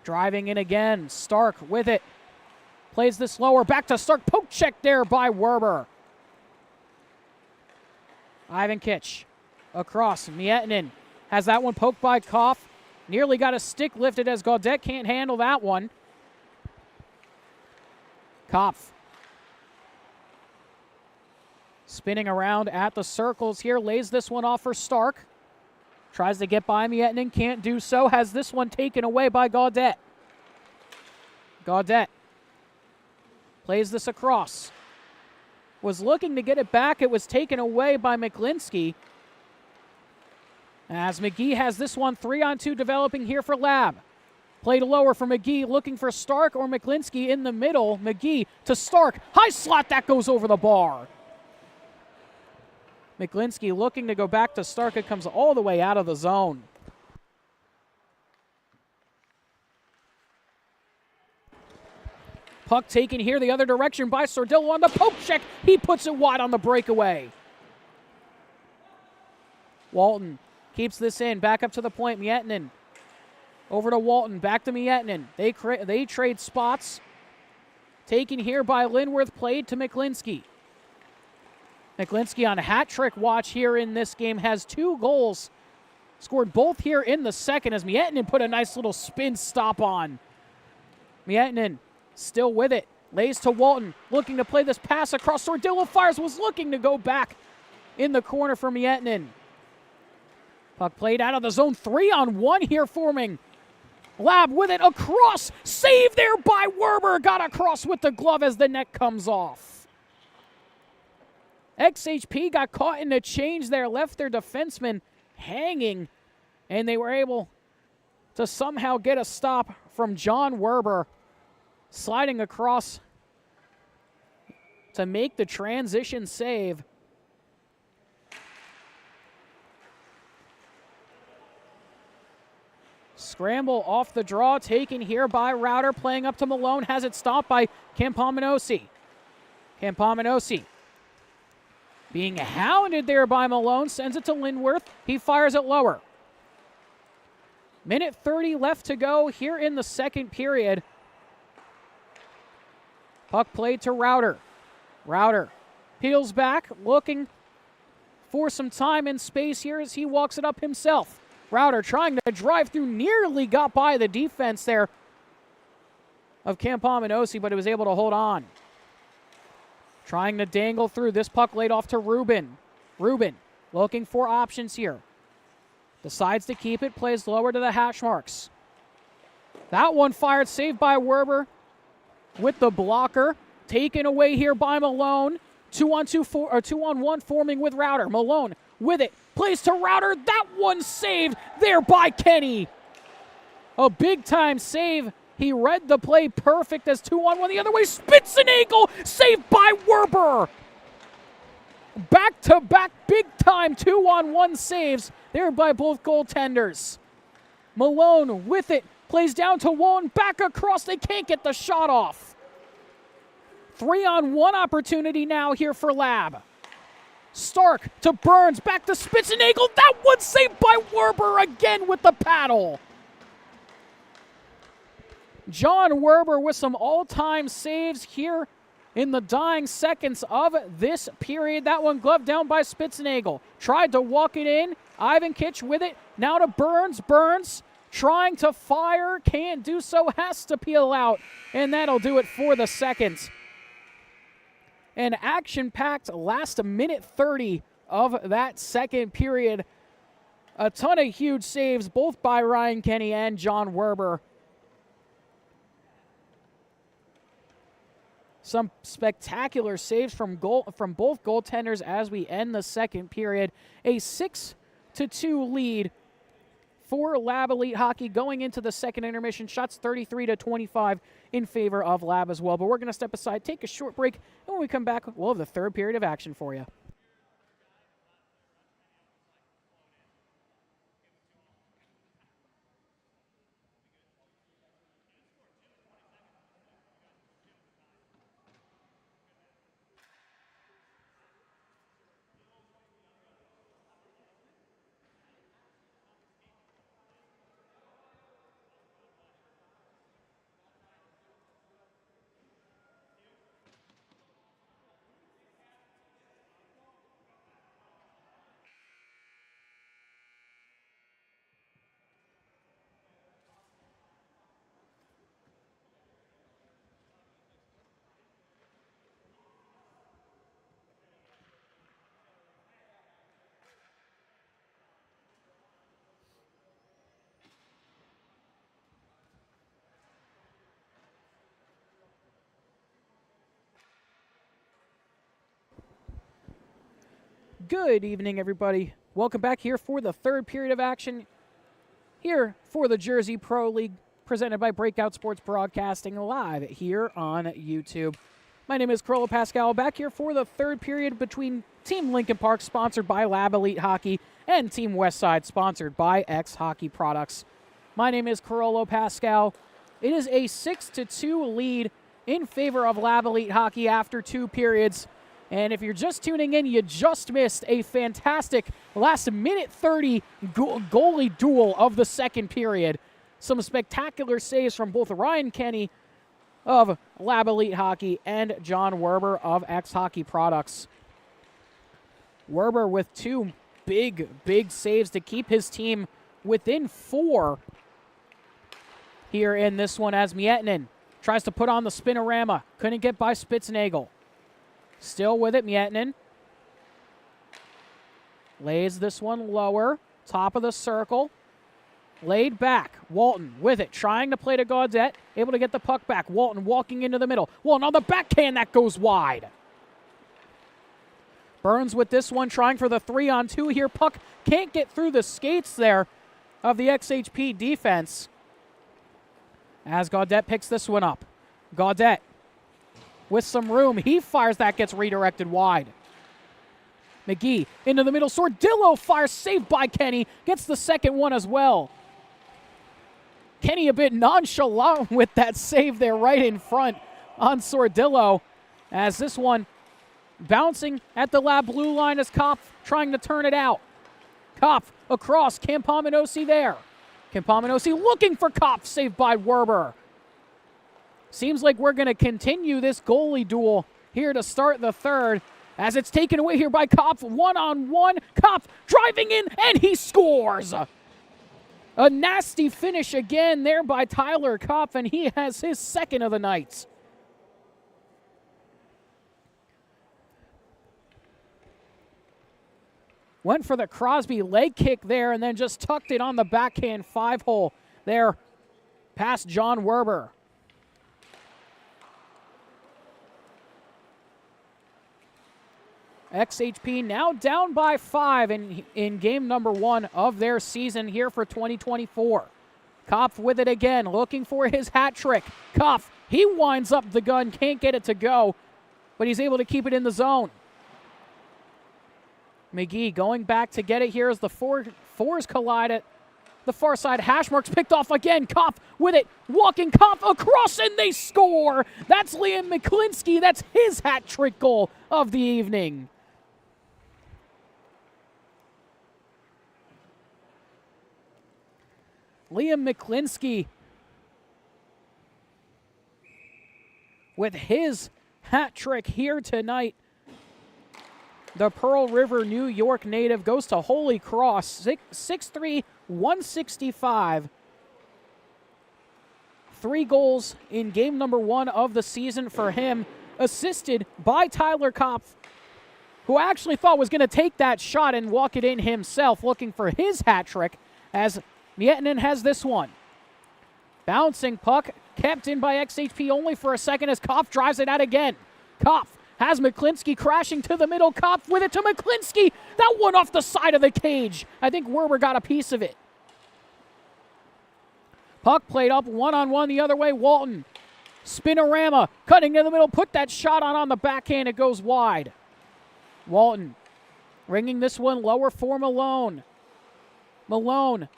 Driving in again, Stark with it. Plays this lower, back to Stark. Poke check there by Werber. Ivan Kitch across. Miettinen has that one poked by Kopf. Nearly got a stick lifted as Gaudette can't handle that one. Kopf spinning around at the circles here. Lays this one off for Stark. Tries to get by Miettinen, can't do so. Has this one taken away by Gaudette. Gaudette plays this across. Was looking to get it back. It was taken away by McGlinskey. As McGee has this one 3-on-2 developing here for Lab. Played lower for McGee, looking for Stark or McGlinskey in the middle. McGee to Stark. High slot, that goes over the bar. McGlinskey looking to go back to Stark. It comes all the way out of the zone. Puck taken here the other direction by Sordillo on the poke check. He puts it wide on the breakaway. Walton keeps this in. Back up to the point. Miettinen over to Walton. Back to Miettinen. They trade spots. Taken here by Lindworth. Played to McGlinskey. McGlinskey on hat trick watch here in this game. Has 2 goals. Scored both here in the second as Miettinen put a nice little spin stop on. Miettinen still with it. Lays to Walton. Looking to play this pass across. Sordillo fires. Was looking to go back in the corner for Miettinen. Puck played out of the zone. 3-on-1 here forming. Lab with it across. Save there by Werber. Got across with the glove as the net comes off. XHP got caught in the change there, left their defenseman hanging, and they were able to somehow get a stop from John Werber, sliding across to make the transition save. Scramble off the draw, taken here by Router, playing up to Malone, has it stopped by Campomenosi. Campomenosi being hounded there by Malone, sends it to Lindworth. He fires it lower. Minute 30 left to go here in the second period. Puck played to Router. Router peels back, looking for some time and space here as he walks it up himself. Router trying to drive through, nearly got by the defense there of Campomenosi, but he was able to hold on. Trying to dangle through. This puck laid off to Rubin. Rubin looking for options here. Decides to keep it. Plays lower to the hash marks. That one fired. Saved by Werber with the blocker. Taken away here by Malone. 2-on-1 forming with Router. Malone with it. Plays to Router. That one saved there by Kenny. A big-time save. He read the play perfect as 2-on-1 the other way. Spitzenagel saved by Werber. Back-to-back big-time 2-on-1 saves there by both goaltenders. Malone with it. Plays down to Walton. Back across. They can't get the shot off. 3-on-1 opportunity now here for Lab. Stark to Burns. Back to Spitzenagel. That one saved by Werber again with the paddle. John Werber with some all-time saves here in the dying seconds of this period. That one gloved down by Spitzenagel. Tried to walk it in. Ivan Kitch with it. Now to Burns. Burns trying to fire. Can't do so. Has to peel out. And that'll do it for the second. An action-packed last minute 30 of that second period. A ton of huge saves, both by Ryan Kenny and John Werber. Some spectacular saves from both goaltenders as we end the second period. A 6-2 lead for Lab Elite Hockey going into the second intermission. Shots 33-25 in favor of Lab as well. But we're going to step aside, take a short break, and when we come back, we'll have the third period of action for you. Good evening, everybody. Welcome back here for the third period of action here for the Jersey Pro League, presented by Breakout Sports Broadcasting, live here on YouTube. My name is Corolla Pascal, back here for the third period between Team Lincoln Park, sponsored by Lab Elite Hockey, and Team Westside, sponsored by XHockey Products. My name is Corolla Pascal. It is a 6-2 lead in favor of Lab Elite Hockey after two periods. And if you're just tuning in, you just missed a fantastic last minute 30 goalie duel of the second period. Some spectacular saves from both Ryan Kenny of Lab Elite Hockey and John Werber of XHockey Products. Werber with two big saves to keep his team within 4 here in this one, as Miettinen tries to put on the spinorama. Couldn't get by Spitznagel. Still with it, Miettinen. Lays this one lower. Top of the circle. Laid back. Walton with it. Trying to play to Gaudette. Able to get the puck back. Walton walking into the middle. Walton on the backhand. That goes wide. Burns with this one. Trying for the 3-on-2 here. Puck can't get through the skates there of the XHP defense. As Gaudette picks this one up. Gaudette with some room. He fires. That gets redirected wide. McGee into the middle. Sordillo fires. Saved by Kenny. Gets the second one as well. Kenny a bit nonchalant with that save there right in front on Sordillo. As this one bouncing at the Lab blue line as Kopf trying to turn it out. Kopf across. Campominosi there. Campominosi looking for Kopf. Saved by Werber. Seems like we're going to continue this goalie duel here to start the third, as it's taken away here by Kopf. 1-on-1. Kopf driving in, and he scores. A nasty finish again there by Tyler Kopf, and he has his second of the night. Went for the Crosby leg kick there, and then just tucked it on the backhand 5-hole there past John Werber. XHP now down by 5 in game number 1 of their season here for 2024. Kopf with it again, looking for his hat trick. Kopf, he winds up the gun, can't get it to go, but he's able to keep it in the zone. McGee going back to get it here as the fours collide at the far side. Hash marks picked off again. Kopf with it, walking Kopf across, and they score. That's Liam McClinsky. That's his hat trick goal of the evening. Liam McClinsky with his hat trick here tonight. The Pearl River, New York native goes to Holy Cross, 6'3", 165. 3 goals in game number 1 of the season for him, assisted by Tyler Kopf, who I actually thought was going to take that shot and walk it in himself, looking for his hat trick, as Miettinen has this one. Bouncing puck, kept in by XHP only for a second as Kopf drives it out again. Kopf has McClinsky crashing to the middle. Kopf with it to McClinsky. That one off the side of the cage. I think Werber got a piece of it. Puck played up one-on-one the other way. Walton, spinorama, cutting to the middle. Put that shot on the backhand. It goes wide. Walton ringing this one lower for Malone. Malone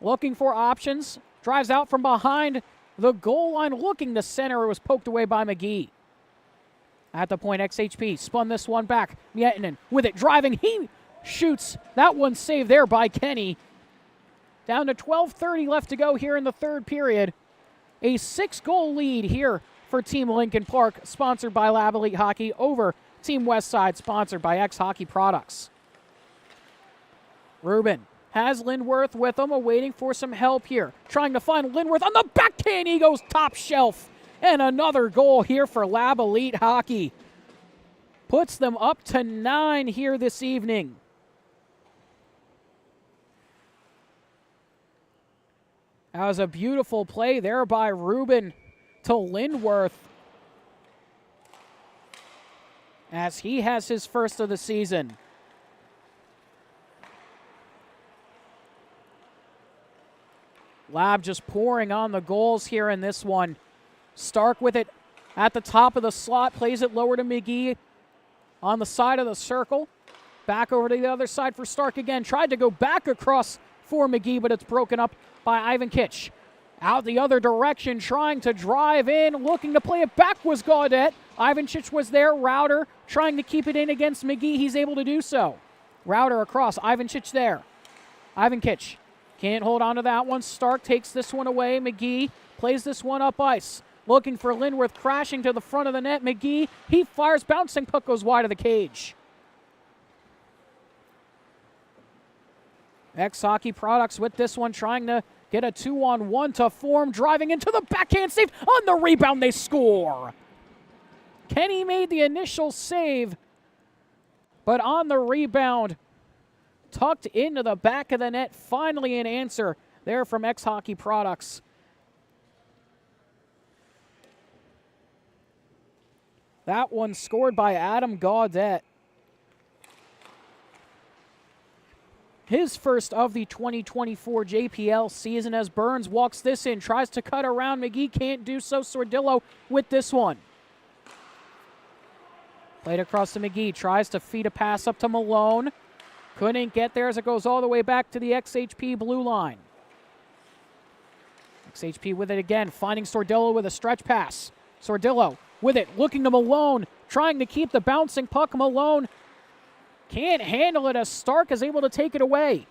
looking for options. Drives out from behind the goal line, looking to center. It was poked away by McGee. At the point, XHP spun this one back. Miettinen with it, driving. He shoots. That one saved there by Kenny. Down to 12:30 left to go here in the third period. A 6-goal lead here for Team Lincoln Park, sponsored by Lab Elite Hockey, over Team Westside, sponsored by XHockey Products. Rubin has Lindworth with him, awaiting for some help here. Trying to find Lindworth on the backhand. He goes top shelf. And another goal here for Lab Elite Hockey. Puts them up to 9 here this evening. That was a beautiful play there by Rubin to Lindworth, as he has his first of the season. Lab just pouring on the goals here in this one. Stark with it at the top of the slot, plays it lower to McGee on the side of the circle. Back over to the other side for Stark again. Tried to go back across for McGee, but it's broken up by Ivan Kitch. Out the other direction, trying to drive in, looking to play it back was Gaudette. Ivan Kitch was there. Router trying to keep it in against McGee. He's able to do so. Router across. Ivan Kitch there. Ivan Kitch can't hold on to that one. Stark takes this one away. McGee plays this one up ice. Looking for Lindworth, crashing to the front of the net. McGee, he fires, bouncing puck goes wide of the cage. XHockey Products with this one, trying to get a 2-on-1 to form, driving into the backhand save. On the rebound, they score. Kenny made the initial save, but on the rebound, tucked into the back of the net. Finally an answer there from XHockey Products. That one scored by Adam Gaudette. His first of the 2024 JPL season, as Burns walks this in, tries to cut around McGee, can't do so. Sordillo with this one. Played across to McGee, tries to feed a pass up to Malone. Couldn't get there as it goes all the way back to the XHP blue line. XHP with it again, finding Sordillo with a stretch pass. Sordillo with it, looking to Malone, trying to keep the bouncing puck. Malone can't handle it as Stark is able to take it away.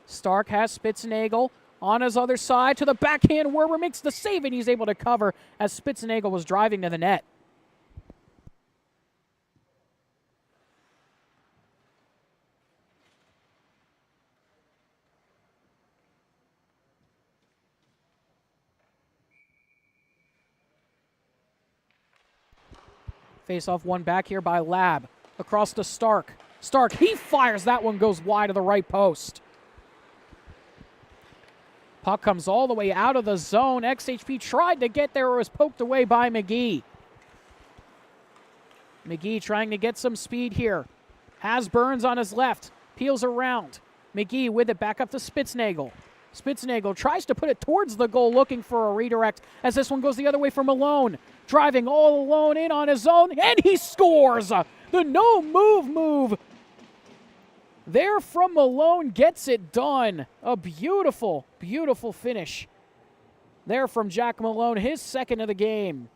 Stark has Spitznagel on his other side to the backhand. Werber makes the save, and he's able to cover as Spitznagel was driving to the net. Face off one back here by Lab. Across to Stark. Stark, he fires. That one goes wide of the right post. Puck comes all the way out of the zone. XHP tried to get there. It was poked away by McGee. McGee trying to get some speed here. Has Burns on his left. Peels around. McGee with it back up to Spitznagel. Spitznagel tries to put it towards the goal, looking for a redirect as this one goes the other way for Malone. Driving all alone in on his own, and he scores! The no-move move there from Malone gets it done. A beautiful, beautiful finish there from Jack Malone, his second of the game.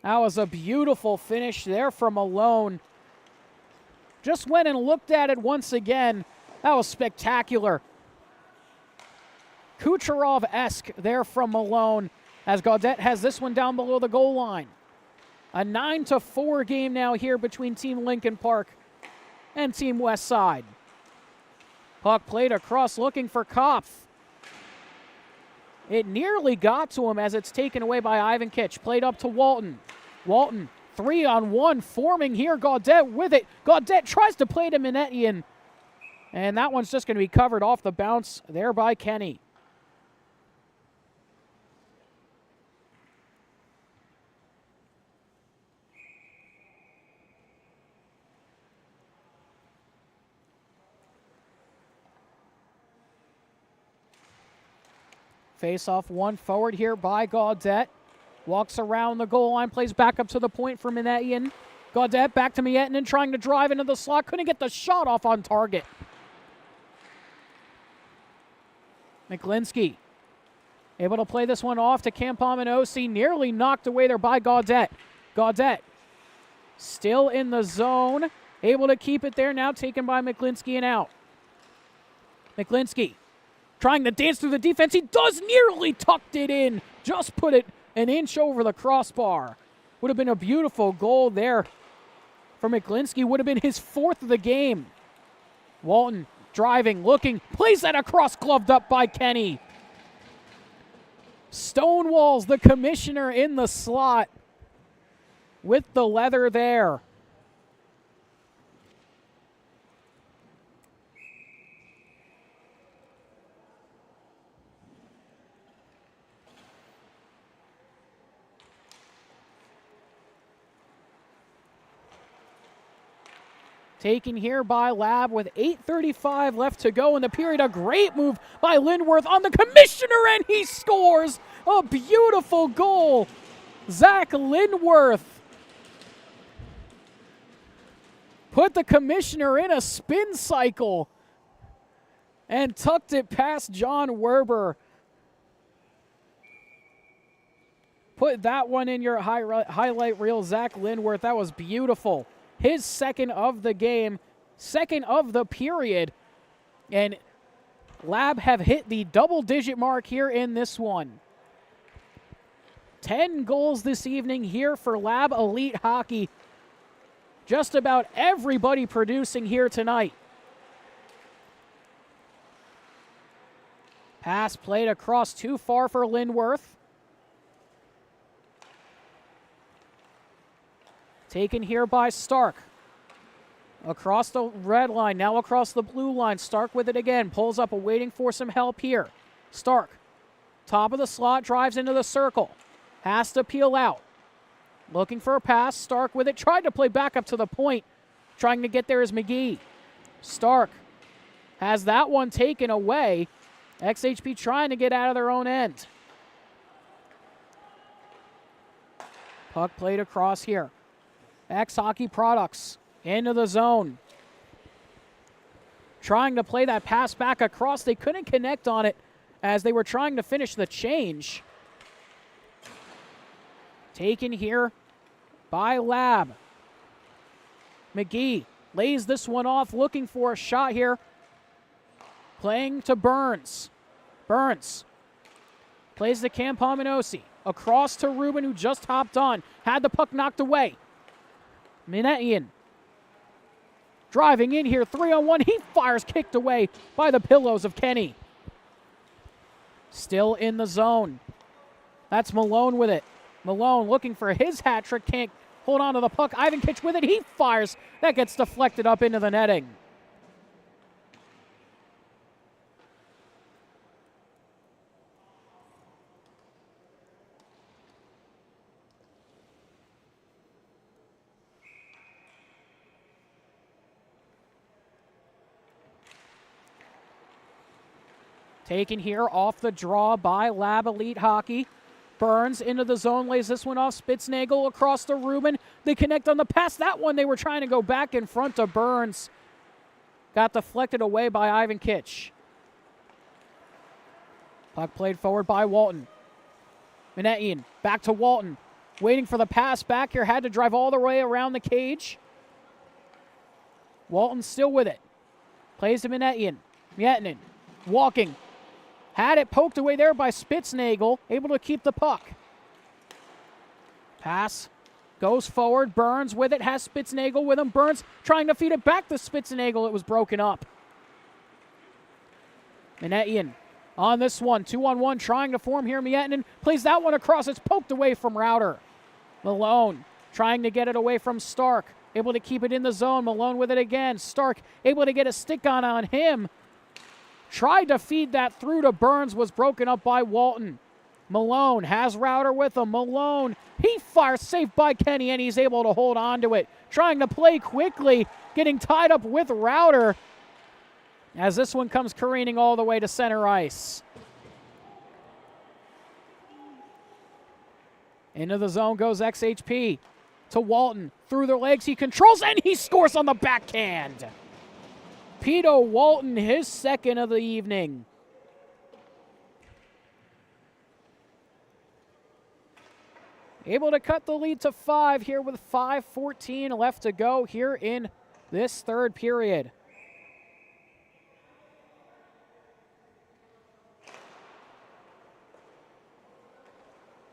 That was a beautiful finish there from Malone. Just went and looked at it once again. That was spectacular. Kucherov-esque there from Malone, as Gaudette has this one down below the goal line. A 9-4 game now here between Team Lincoln Park and Team Westside. Puck played across, looking for Kopf. It nearly got to him as it's taken away by Ivan Kitch. Played up to Walton. Walton 3-on-1 forming here. Gaudette with it. Gaudette tries to play to Minetian. And that one's just going to be covered off the bounce there by Kenny. Face off one forward here by Gaudette. Walks around the goal line, plays back up to the point for Minetian. Gaudette back to Miettinen, trying to drive into the slot. Couldn't get the shot off on target. McGlinskey able to play this one off to Campominosi. Nearly knocked away there by Gaudette. Gaudette still in the zone. Able to keep it there. Now taken by McGlinskey and out. McGlinskey trying to dance through the defense. He does, nearly tucked it in. Just put it an inch over the crossbar. Would have been a beautiful goal there for McGlinskey. Would have been his 4th of the game. Walton driving, looking, plays that across, gloved up by Kenny. Stonewalls the commissioner in the slot with the leather there. Taken here by Lab with 8:35 left to go in the period. A great move by Lindworth on the commissioner, and he scores a beautiful goal. Zach Lindworth put the commissioner in a spin cycle and tucked it past John Werber. Put that one in your highlight reel, Zach Lindworth. That was beautiful. His 2nd of the game, 2nd of the period. And Lab have hit the double-digit mark here in this one. 10 goals this evening here for Lab Elite Hockey. Just about everybody producing here tonight. Pass played across too far for Lindworth. Taken here by Stark. Across the red line, now across the blue line. Stark with it again. Pulls up, waiting for some help here. Stark, top of the slot, drives into the circle. Has to peel out. Looking for a pass. Stark with it. Tried to play back up to the point. Trying to get there is McGee. Stark has that one taken away. XHP trying to get out of their own end. Puck played across here. XHockey Products into the zone. Trying to play that pass back across. They couldn't connect on it as they were trying to finish the change. Taken here by Lab. McGee lays this one off, looking for a shot here. Playing to Burns. Burns plays to Campominosi. Across to Ruben, who just hopped on. Had the puck knocked away. Minetian driving in here, 3-on-1. He fires, kicked away by the pillows of Kenny. Still in the zone. That's Malone with it. Malone looking for his hat trick, can't hold on to the puck. Ivankich with it, he fires. That gets deflected up into the netting. Taken here off the draw by Lab Elite Hockey. Burns into the zone, lays this one off. Spitznagel across to Ruben. They connect on the pass. That one they were trying to go back in front of Burns. Got deflected away by Ivankich. Puck played forward by Walton. Minetian back to Walton. Waiting for the pass back here. Had to drive all the way around the cage. Walton still with it. Plays to Minetian. Miettinen walking. Had it poked away there by Spitznagel, able to keep the puck. Pass goes forward. Burns with it, has Spitznagel with him. Burns trying to feed it back to Spitznagel. It was broken up. Minetian on this one, 2-on-1, trying to form here. Miettinen plays that one across. It's poked away from Router. Malone trying to get it away from Stark. Able to keep it in the zone. Malone with it again. Stark able to get a stick on him. Tried to feed that through to Burns, was broken up by Walton. Malone has Router with him. Malone, he fires, safe by Kenny, and he's able to hold on to it. Trying to play quickly, getting tied up with Router as this one comes careening all the way to center ice. Into the zone goes XHP to Walton. Through their legs, he controls, and he scores on the backhand. Peter Walton, his second of the evening. Able to cut the lead to 5 here with 5:14 left to go here in this third period.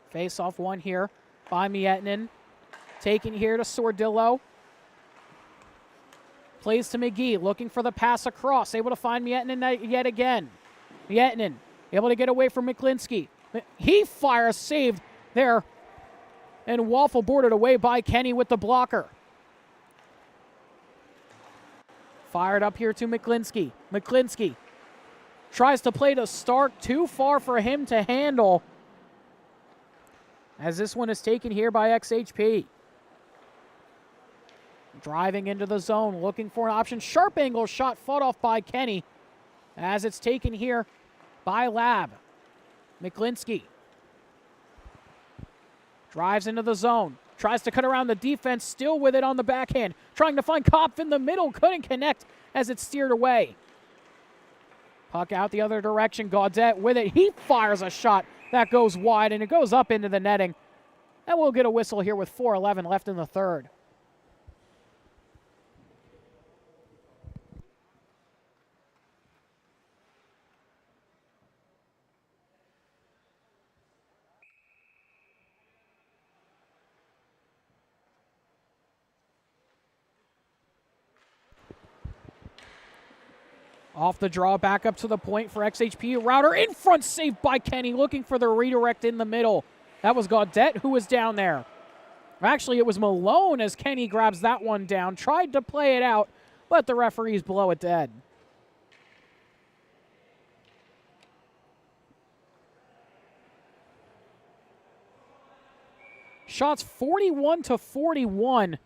Face-off one here by Miettinen. Taken here to Sordillo. Plays to McGee, looking for the pass across. Able to find Miettinen yet again. Miettinen able to get away from McClinsky. He fires, saved there. And waffle boarded away by Kenny with the blocker. Fired up here to McClinsky. McClinsky tries to play to Stark. Too far for him to handle. As this one is taken here by XHP. Driving into the zone, looking for an option. Sharp angle shot fought off by Kenny. As it's taken here by Lab. McClinsky drives into the zone. Tries to cut around the defense, still with it on the backhand. Trying to find Kopf in the middle. Couldn't connect as it steered away. Puck out the other direction. Gaudette with it. He fires a shot that goes wide, and it goes up into the netting. And we'll get a whistle here with 4:11 left in the third. Off the draw, back up to the point for XHP. Router in front, saved by Kenny, looking for the redirect in the middle. That was Gaudette who was down there. Actually, it was Malone as Kenny grabs that one down. Tried to play it out, but the referees blow it dead. Shots 41-41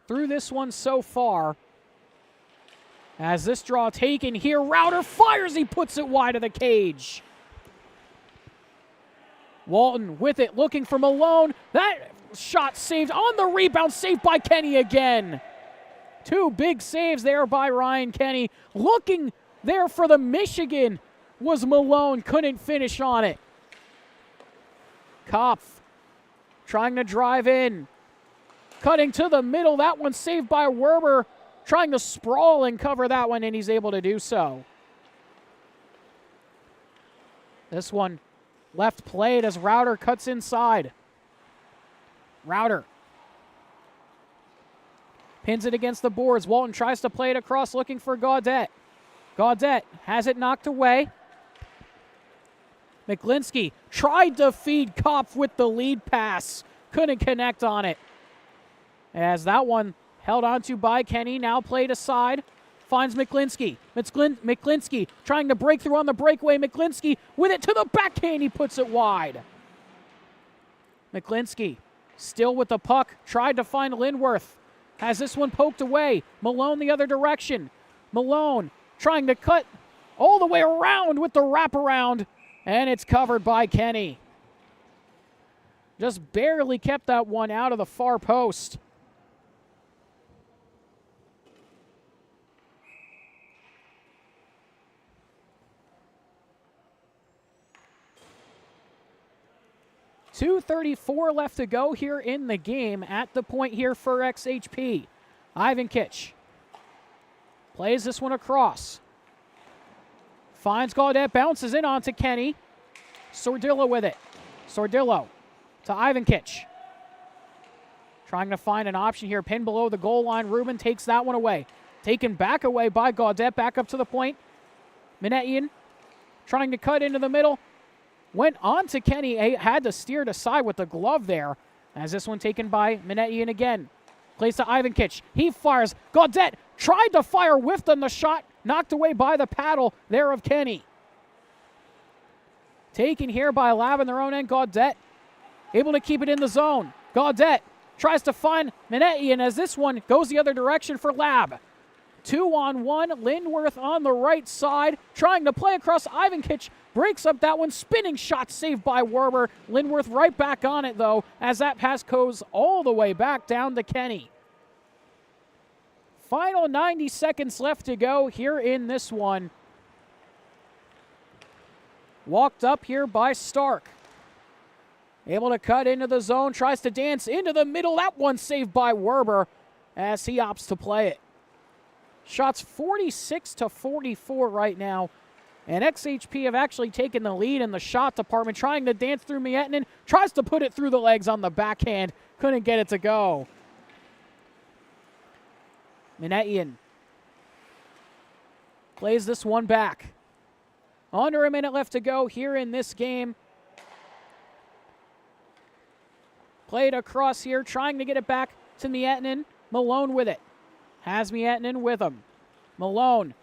through this one so far. As this draw taken here, Router fires, he puts it wide of the cage. Walton with it, looking for Malone. That shot saved on the rebound, saved by Kenny again. Two big saves there by Ryan Kenny. Looking there for the Michigan was Malone, couldn't finish on it. Kopf trying to drive in. Cutting to the middle, that one saved by Werber. Trying to sprawl and cover that one, and he's able to do so. This one left played as Router cuts inside. Router pins it against the boards. Walton tries to play it across, looking for Gaudette. Gaudette has it knocked away. McClinsky tried to feed Kopf with the lead pass. Couldn't connect on it. As that one held onto by Kenny, now played aside. Finds McClinsky. McClinsky trying to break through on the breakaway. McClinsky with it to the backhand. He puts it wide. McClinsky still with the puck. Tried to find Lindworth. Has this one poked away. Malone the other direction. Malone trying to cut all the way around with the wraparound. And it's covered by Kenny. Just barely kept that one out of the far post. .234 left to go here in the game. At the point here for XHP. Ivan Kitch plays this one across. Finds Gaudette, bounces in onto Kenny. Sordillo with it. Sordillo to Ivan Kitch. Trying to find an option here. Pinned below the goal line. Rubin takes that one away. Taken back away by Gaudette. Back up to the point. Minetian trying to cut into the middle. Went on to Kenny, had to steer it aside with the glove there. As this one taken by Minetian again. Plays to Ivankich. He fires. Gaudette tried to fire, whiffed on the shot. Knocked away by the paddle there of Kenny. Taken here by Lab in their own end. Gaudette able to keep it in the zone. Gaudette tries to find Minetian as this one goes the other direction for Lab. 2-on-1. Lindworth on the right side. Trying to play across. Ivankich breaks up that one. Spinning shot saved by Werber. Lindworth right back on it, though, as that pass goes all the way back down to Kenny. Final 90 seconds left to go here in this one. Walked up here by Stark. Able to cut into the zone. Tries to dance into the middle. That one saved by Werber as he opts to play it. Shots 46-44 right now. And XHP have actually taken the lead in the shot department, trying to dance through Miettinen. Tries to put it through the legs on the backhand. Couldn't get it to go. Minetian plays this one back. Under a minute left to go here in this game. Played across here, trying to get it back to Miettinen. Malone with it. Has Miettinen with him. Malone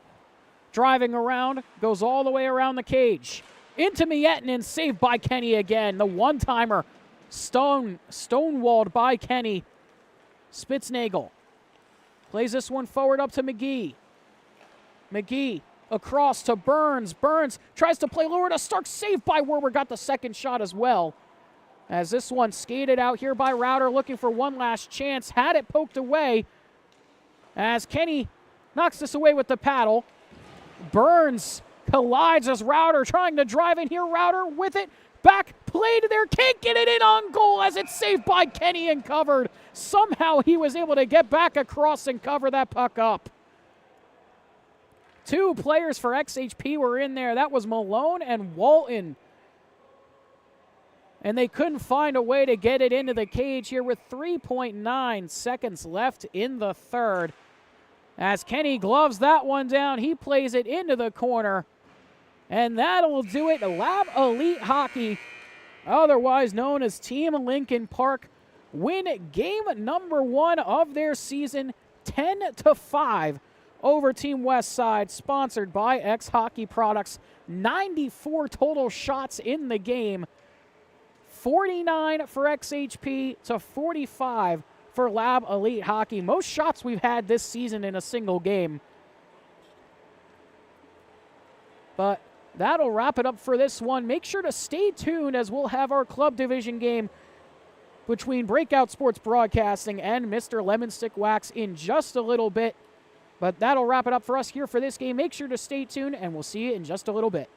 driving around, goes all the way around the cage. Into Miettinen, saved by Kenny again. The one-timer stonewalled by Kenny. Spitznagel plays this one forward up to McGee. McGee across to Burns. Burns tries to play lower to Stark, saved by Werber, got the second shot as well. As this one skated out here by Router, looking for one last chance. Had it poked away as Kenny knocks this away with the paddle. Burns collides as Router trying to drive in here. Router with it. Back play to there. Can't get it in on goal as it's saved by Kenny and covered. Somehow he was able to get back across and cover that puck up. Two players for XHP were in there. That was Malone and Walton. And they couldn't find a way to get it into the cage here with 3.9 seconds left in the third. As Kenny gloves that one down, he plays it into the corner. And that'll do it. Lab Elite Hockey, otherwise known as Team Lincoln Park, win game number 1 of their season, 10-5 over Team Westside, sponsored by XHockey Products. 94 total shots in the game. 49 for XHP to 45 for Lab Elite Hockey. Most shots we've had this season in a single game. But that'll wrap it up for this one. Make sure to stay tuned as we'll have our club division game between Breakout Sports Broadcasting and Mr. Lemon Stick Wax in just a little bit. But that'll wrap it up for us here for this game. Make sure to stay tuned, and we'll see you in just a little bit.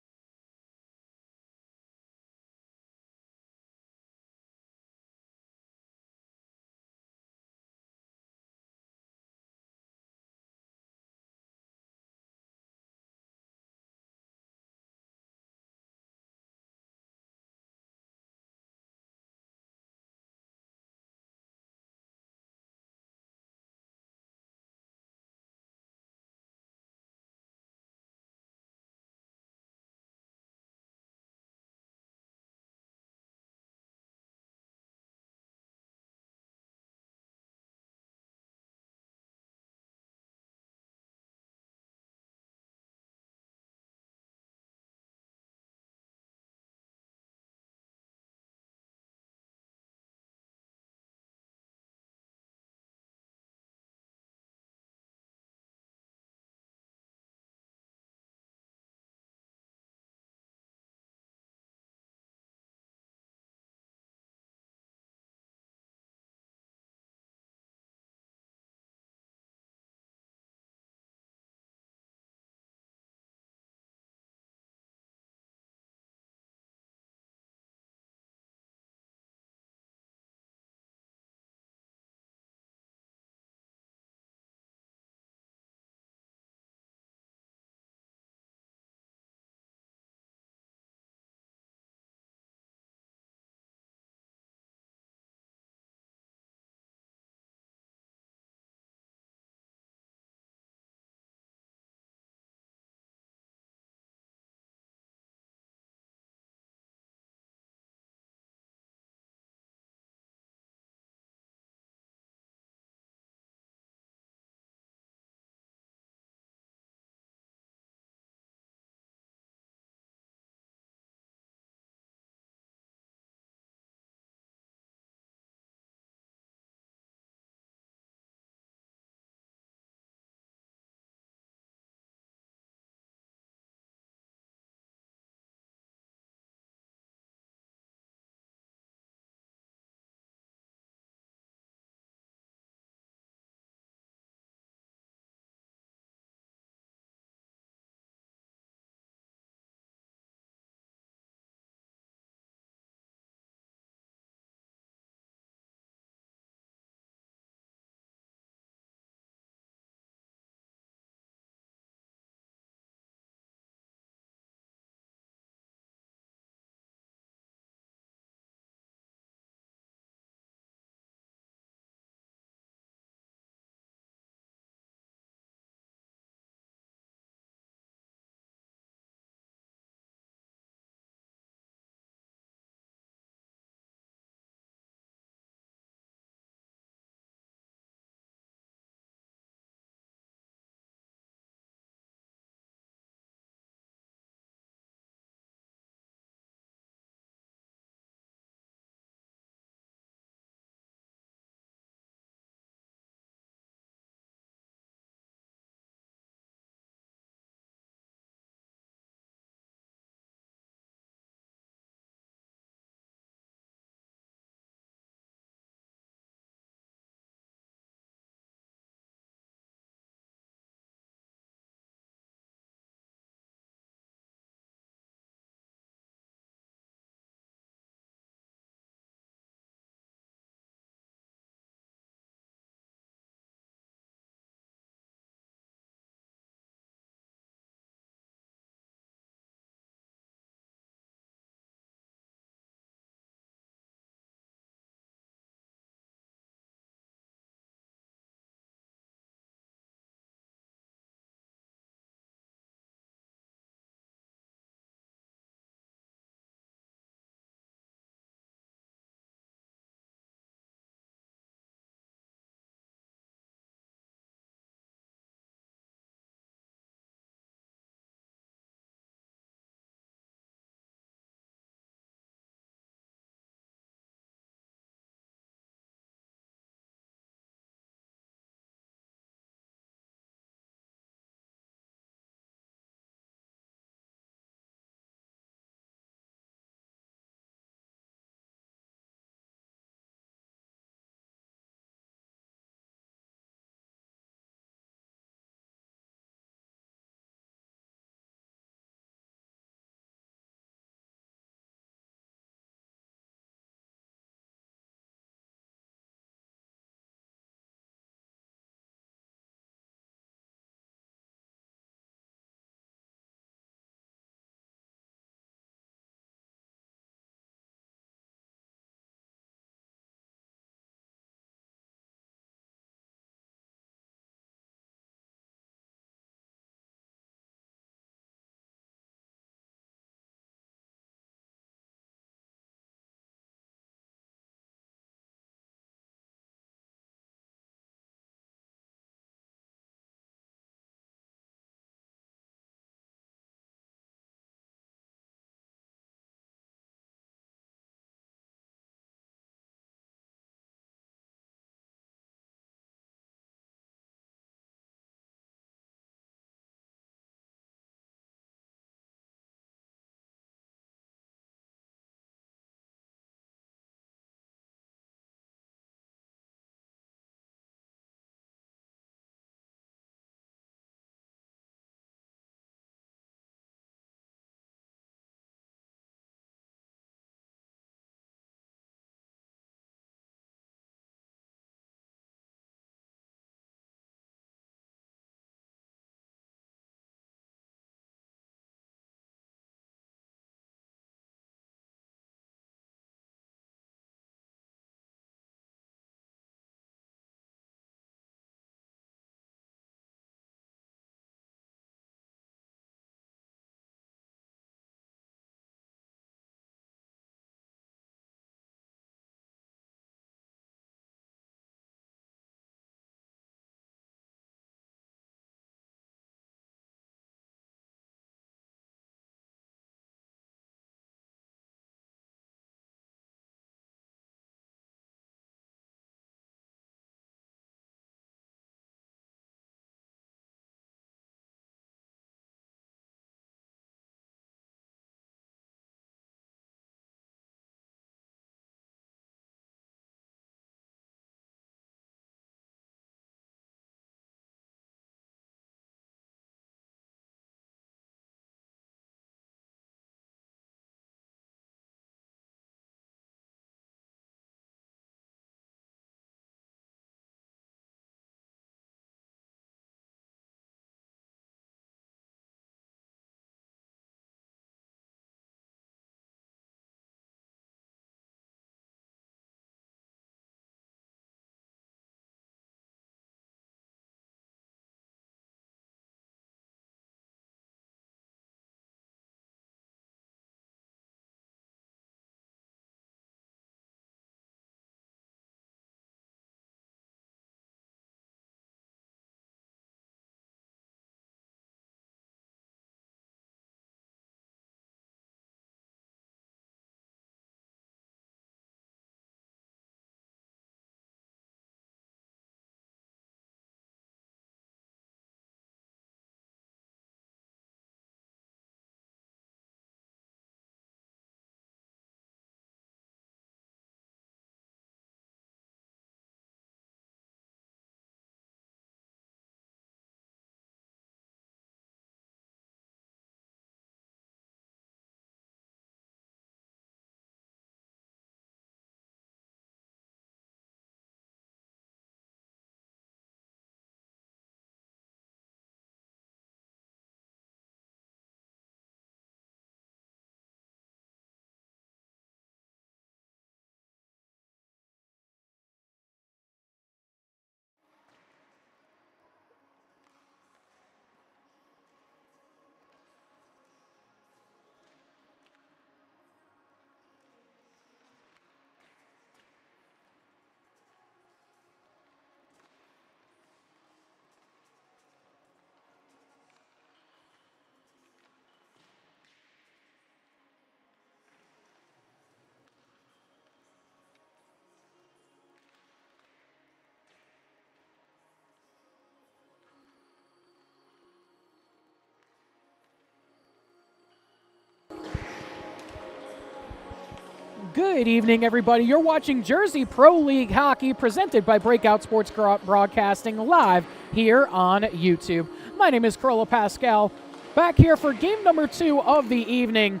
Good evening, everybody. You're watching Jersey Pro League Hockey presented by Breakout Sports Broadcasting live here on YouTube. My name is Carla Pascal, back here for game number 2 of the evening.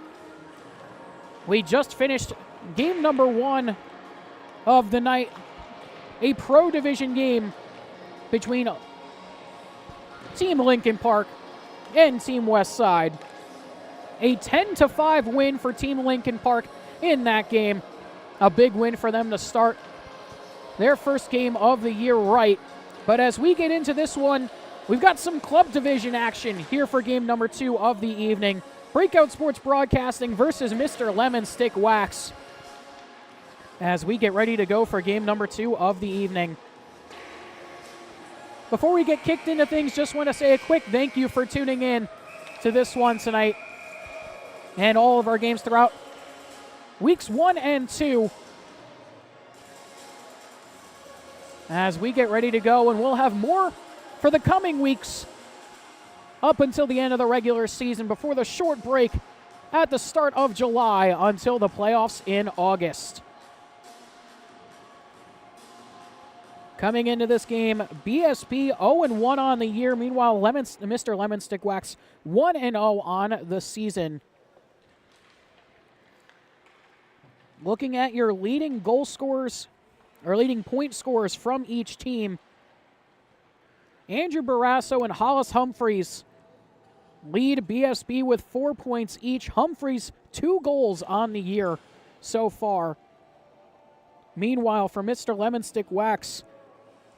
We just finished game number 1 of the night, a Pro Division game between Team Lincoln Park and Team Westside. A 10-5 win for Team Lincoln Park in that game. A big win for them to start their first game of the year right. But as we get into this one, we've got some club division action here for game number 2 of the evening. Breakout Sports Broadcasting versus Mr. Lemon Stick Wax as we get ready to go for game number 2 of the evening. Before we get kicked into things, just want to say a quick thank you for tuning in to this one tonight and all of our games throughout weeks 1 and 2 as we get ready to go, and we'll have more for the coming weeks up until the end of the regular season before the short break at the start of July until the playoffs in August. Coming into this game, BSB 0-1 on the year. Meanwhile, Mr. Lemon Stick Wax 1-0 on the season. Looking at your leading goal scorers, or leading point scorers from each team, Andrew Barrasso and Hollis Humphreys lead BSB with 4 points each. Humphreys 2 goals on the year so far. Meanwhile, for Mr. Lemon Stick Wax,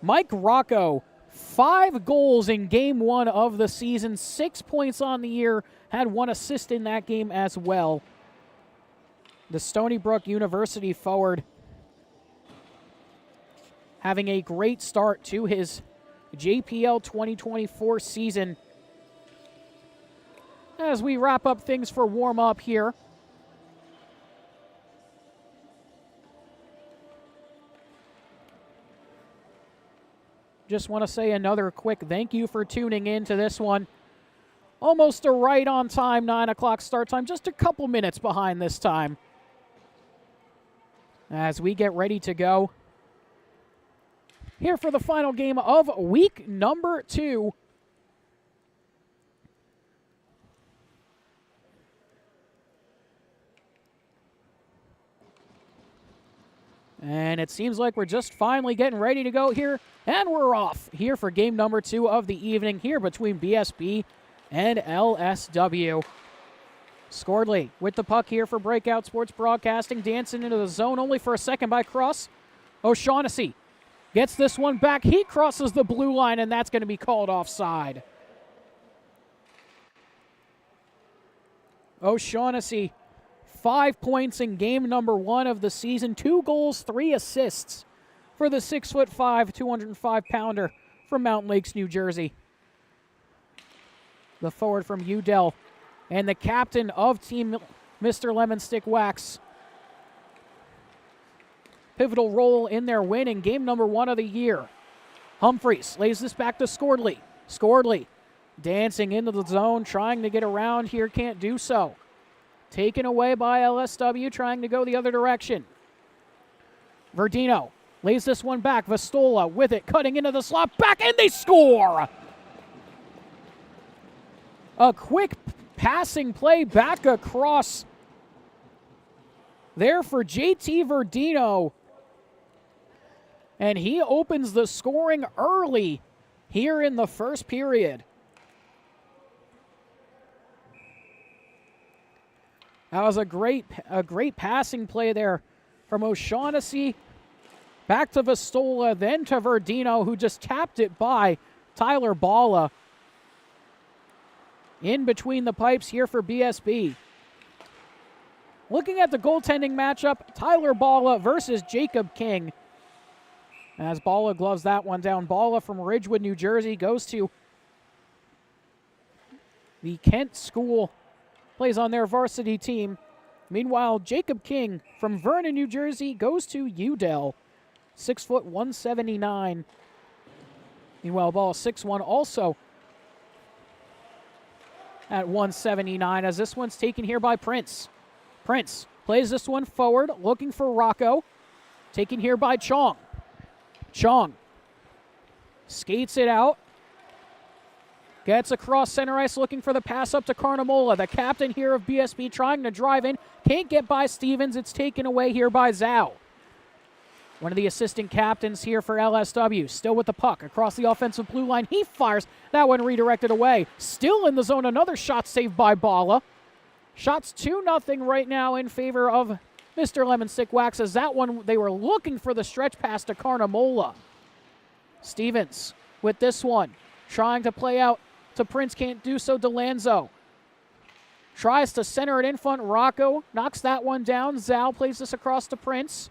Mike Rocco, 5 goals in game 1 of the season, 6 points on the year, had 1 assist in that game as well. The Stony Brook University forward having a great start to his JPL 2024 season. As we wrap up things for warm-up here, just want to say another quick thank you for tuning in to this one. Almost a right on time, 9 o'clock start time, just a couple minutes behind this time. As we get ready to go here for the final game of week number 2. And it seems like we're just finally getting ready to go here, and we're off here for game number 2 of the evening here between BSB and LSW. Scordley with the puck here for Breakout Sports Broadcasting, dancing into the zone only for a second by Cross. O'Shaughnessy gets this one back. He crosses the blue line, and that's going to be called offside. O'Shaughnessy, 5 points in game number 1 of the season, 2 goals, 3 assists for the 6'5", 205-pounder from Mountain Lakes, New Jersey. The forward from Udell and the captain of Team Mr. Lemon Stick Wax. Pivotal role in their win in game number 1 of the year. Humphreys lays this back to Scordley. Scordley dancing into the zone, trying to get around here, can't do so. Taken away by LSW, trying to go the other direction. Verdino lays this one back. Vastola with it, cutting into the slot, back, and they score! A quick passing play back across there for JT Verdino. And he opens the scoring early here in the first period. That was a great passing play there from O'Shaughnessy back to Vastola, then to Verdino, who just tapped it by Tyler Balla. In between the pipes here for BSB. Looking at the goaltending matchup, Tyler Balla versus Jacob King. As Balla gloves that one down. Balla from Ridgewood, New Jersey, goes to the Kent School, plays on their varsity team. Meanwhile, Jacob King from Vernon, New Jersey, goes to Udell, 6', 179. Meanwhile, Balla 6'1", also at 179, as this one's taken here by Prince. Prince plays this one forward, looking for Rocco. Taken here by Chong. Chong skates it out. Gets across center ice, looking for the pass up to Carnamola. The captain here of BSB trying to drive in. Can't get by Stevens. It's taken away here by Zhao. One of the assistant captains here for LSW. Still with the puck across the offensive blue line. He fires. That one redirected away. Still in the zone. Another shot saved by Bala. Shots 2-0 right now in favor of Mr. Lemon Stick Wax. As that one, they were looking for the stretch pass to Carnamola. Stevens with this one. Trying to play out to Prince. Can't do so. DeLanzo tries to center it in front. Rocco knocks that one down. Zhao plays this across to Prince.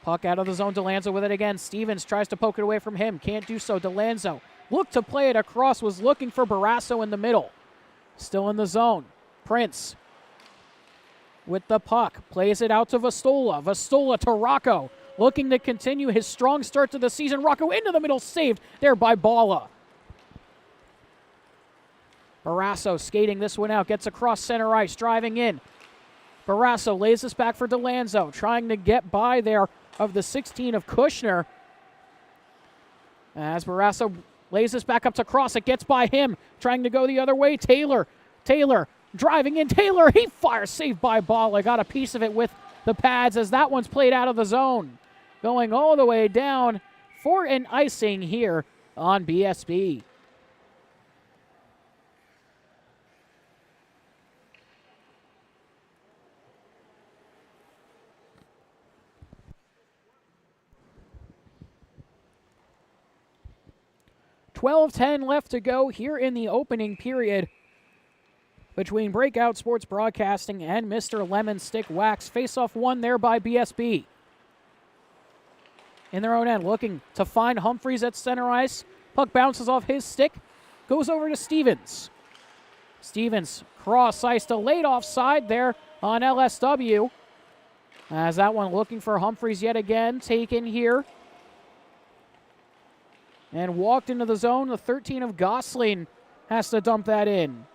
Puck out of the zone. DeLanzo with it again. Stevens tries to poke it away from him. Can't do so. DeLanzo looked to play it across. Was looking for Barrasso in the middle. Still in the zone. Prince with the puck. Plays it out to Vastola. Vastola to Rocco. Looking to continue his strong start to the season. Rocco into the middle. Saved there by Bala. Barrasso skating this one out. Gets across center ice. Driving in. Barrasso lays this back for DeLanzo. Trying to get by there of the 16 of Kushner. As Barrasso lays this back up to Cross, it gets by him. Trying to go the other way. Taylor driving in. Taylor, he fires. Saved by Bala. Got a piece of it with the pads as that one's played out of the zone. Going all the way down for an icing here on BSB. $12:10 left to go here in the opening period between Breakout Sports Broadcasting and Mr. Lemon Stick Wax. Face-off won there by BSB. In their own end, looking to find Humphreys at center ice. Puck bounces off his stick, goes over to Stevens. Stevens cross ice, delayed offside there on LSW. As that one looking for Humphreys yet again, taken here. And walked into the zone. The 13 of Gosling has to dump that in.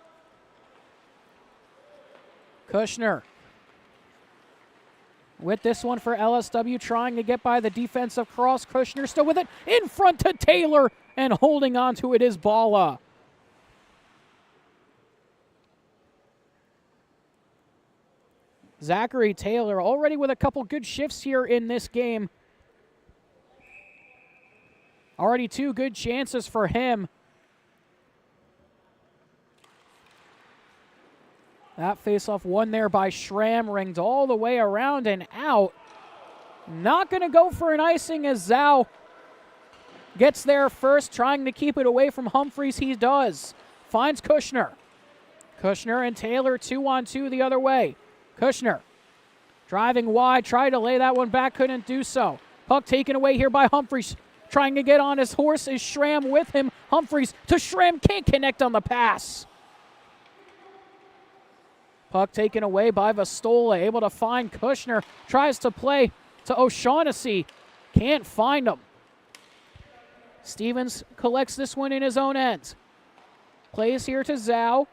Kushner with this one for LSW, trying to get by the defensive cross. Kushner still with it in front to Taylor, and holding on to it is Bala. Zachary Taylor already with a couple good shifts here in this game. Already 2 good chances for him. That faceoff won there by Schramm, ringed all the way around and out. Not going to go for an icing as Zhao gets there first, trying to keep it away from Humphreys. He does. Finds Kushner. Kushner and Taylor 2-on-2 the other way. Kushner driving wide, tried to lay that one back, couldn't do so. Puck taken away here by Humphreys. Trying to get on his horse is Schramm with him. Humphreys to Schramm, can't connect on the pass. Puck taken away by Vastola, able to find Kushner. Tries to play to O'Shaughnessy, can't find him. Stevens collects this one in his own end. Plays here to Zhao.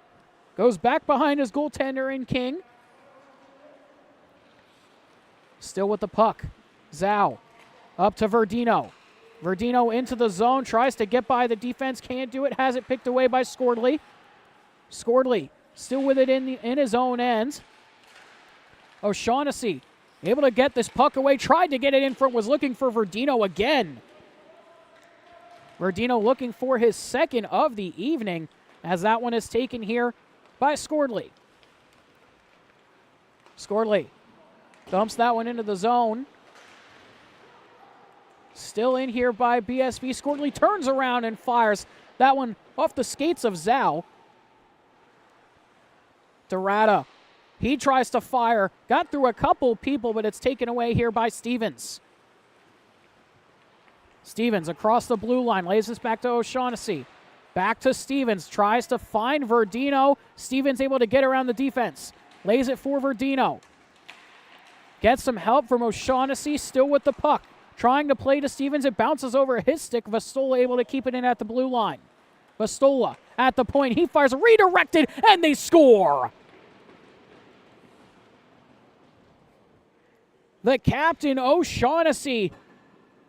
Goes back behind his goaltender in King. Still with the puck. Zhao up to Verdino. Verdino into the zone, tries to get by the defense, can't do it, has it picked away by Scordley. Scordley still with it in his own end. O'Shaughnessy able to get this puck away, tried to get it in front, was looking for Verdino again. Verdino looking for his second of the evening, as that one is taken here by Scordley. Scordley dumps that one into the zone. Still in here by BSB. Scordley turns around and fires that one off the skates of Zhao. Dorada, he tries to fire. Got through a couple people, but it's taken away here by Stevens. Stevens across the blue line, lays this back to O'Shaughnessy. Back to Stevens, tries to find Verdino. Stevens able to get around the defense. Lays it for Verdino. Gets some help from O'Shaughnessy, still with the puck. Trying to play to Stevens, it bounces over his stick. Vastola able to keep it in at the blue line. Vastola at the point, he fires, redirected, and they score. The captain, O'Shaughnessy,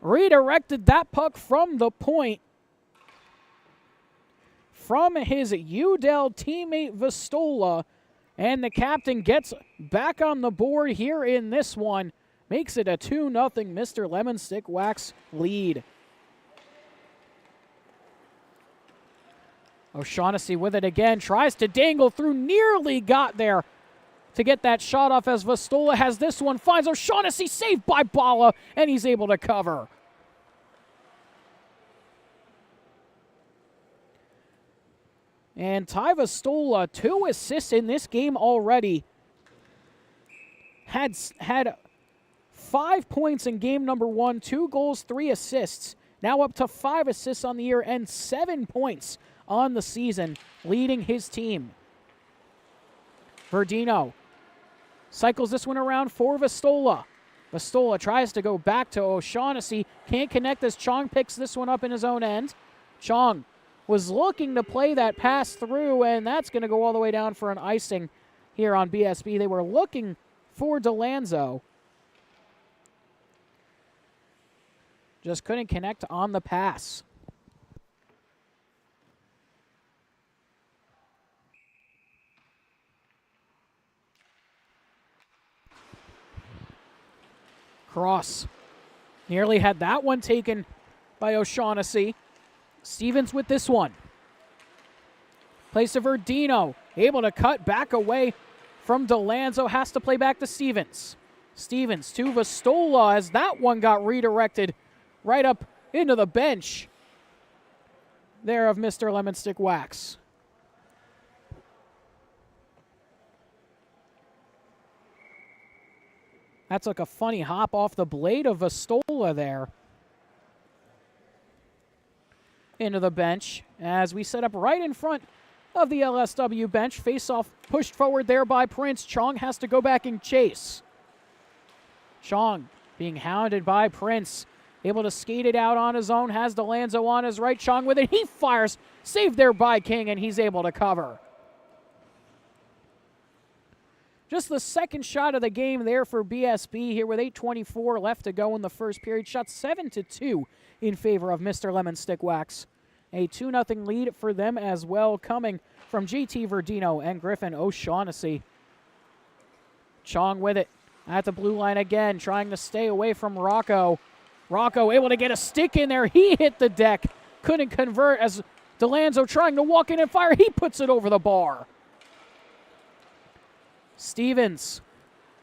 redirected that puck from the point from his Udell teammate Vistola, and the captain gets back on the board here in this one. Makes it a 2-0 Mr. Lemon Stick Wax lead. O'Shaughnessy with it again, tries to dangle through, nearly got there to get that shot off as Vistola has this one, finds O'Shaughnessy, saved by Bala, and he's able to cover. And Ty Vistola, 2 assists in this game already. Had 5 points in game number 1, 2 goals, 3 assists. Now up to 5 assists on the year and 7 points on the season, leading his team. Verdino cycles this one around for Vistola. Vistola tries to go back to O'Shaughnessy. Can't connect as Chong picks this one up in his own end. Chong was looking to play that pass through, and that's going to go all the way down for an icing here on BSB. They were looking for DeLanzo. Just couldn't connect on the pass. Cross nearly had that one taken by O'Shaughnessy. Stevens with this one. Plays to Verdino. Able to cut back away from DeLanzo. Has to play back to Stevens. Stevens to Vistola as that one got redirected right up into the bench there of Mr. Lemon Stick Wax. That's like a funny hop off the blade of Vistola there. Into the bench as we set up right in front of the LSW bench. Face-off pushed forward there by Prince. Chong has to go back and chase. Chong being hounded by Prince. Able to skate it out on his own. Has DeLanzo on his right. Chong with it. He fires. Saved there by King, and he's able to cover. Just the second shot of the game there for BSB here with 8:24 left to go in the first period. Shot 7-2 in favor of Mr. Lemon Stick Wax. A 2-0 lead for them as well, coming from JT Verdino and Griffin O'Shaughnessy. Chong with it at the blue line again, trying to stay away from Rocco. Rocco able to get a stick in there. He hit the deck. Couldn't convert as DeLanzo trying to walk in and fire. He puts it over the bar. Stevens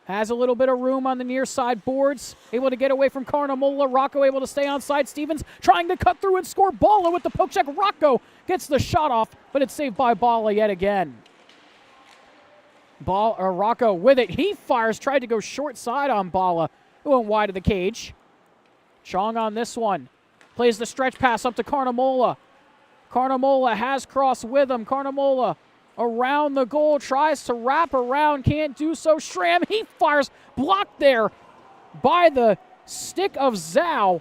has a little bit of room on the near side boards. Able to get away from Carnamola. Rocco able to stay on side. Stevens trying to cut through and score. Bala with the poke check. Rocco gets the shot off, but it's saved by Bala yet again. Rocco with it. He fires. Tried to go short side on Bala. It went wide of the cage. Chong on this one. Plays the stretch pass up to Carnamola. Carnamola has cross with him. Carnamola around the goal, tries to wrap around, can't do so. Schramm, he fires, blocked there by the stick of Zhao.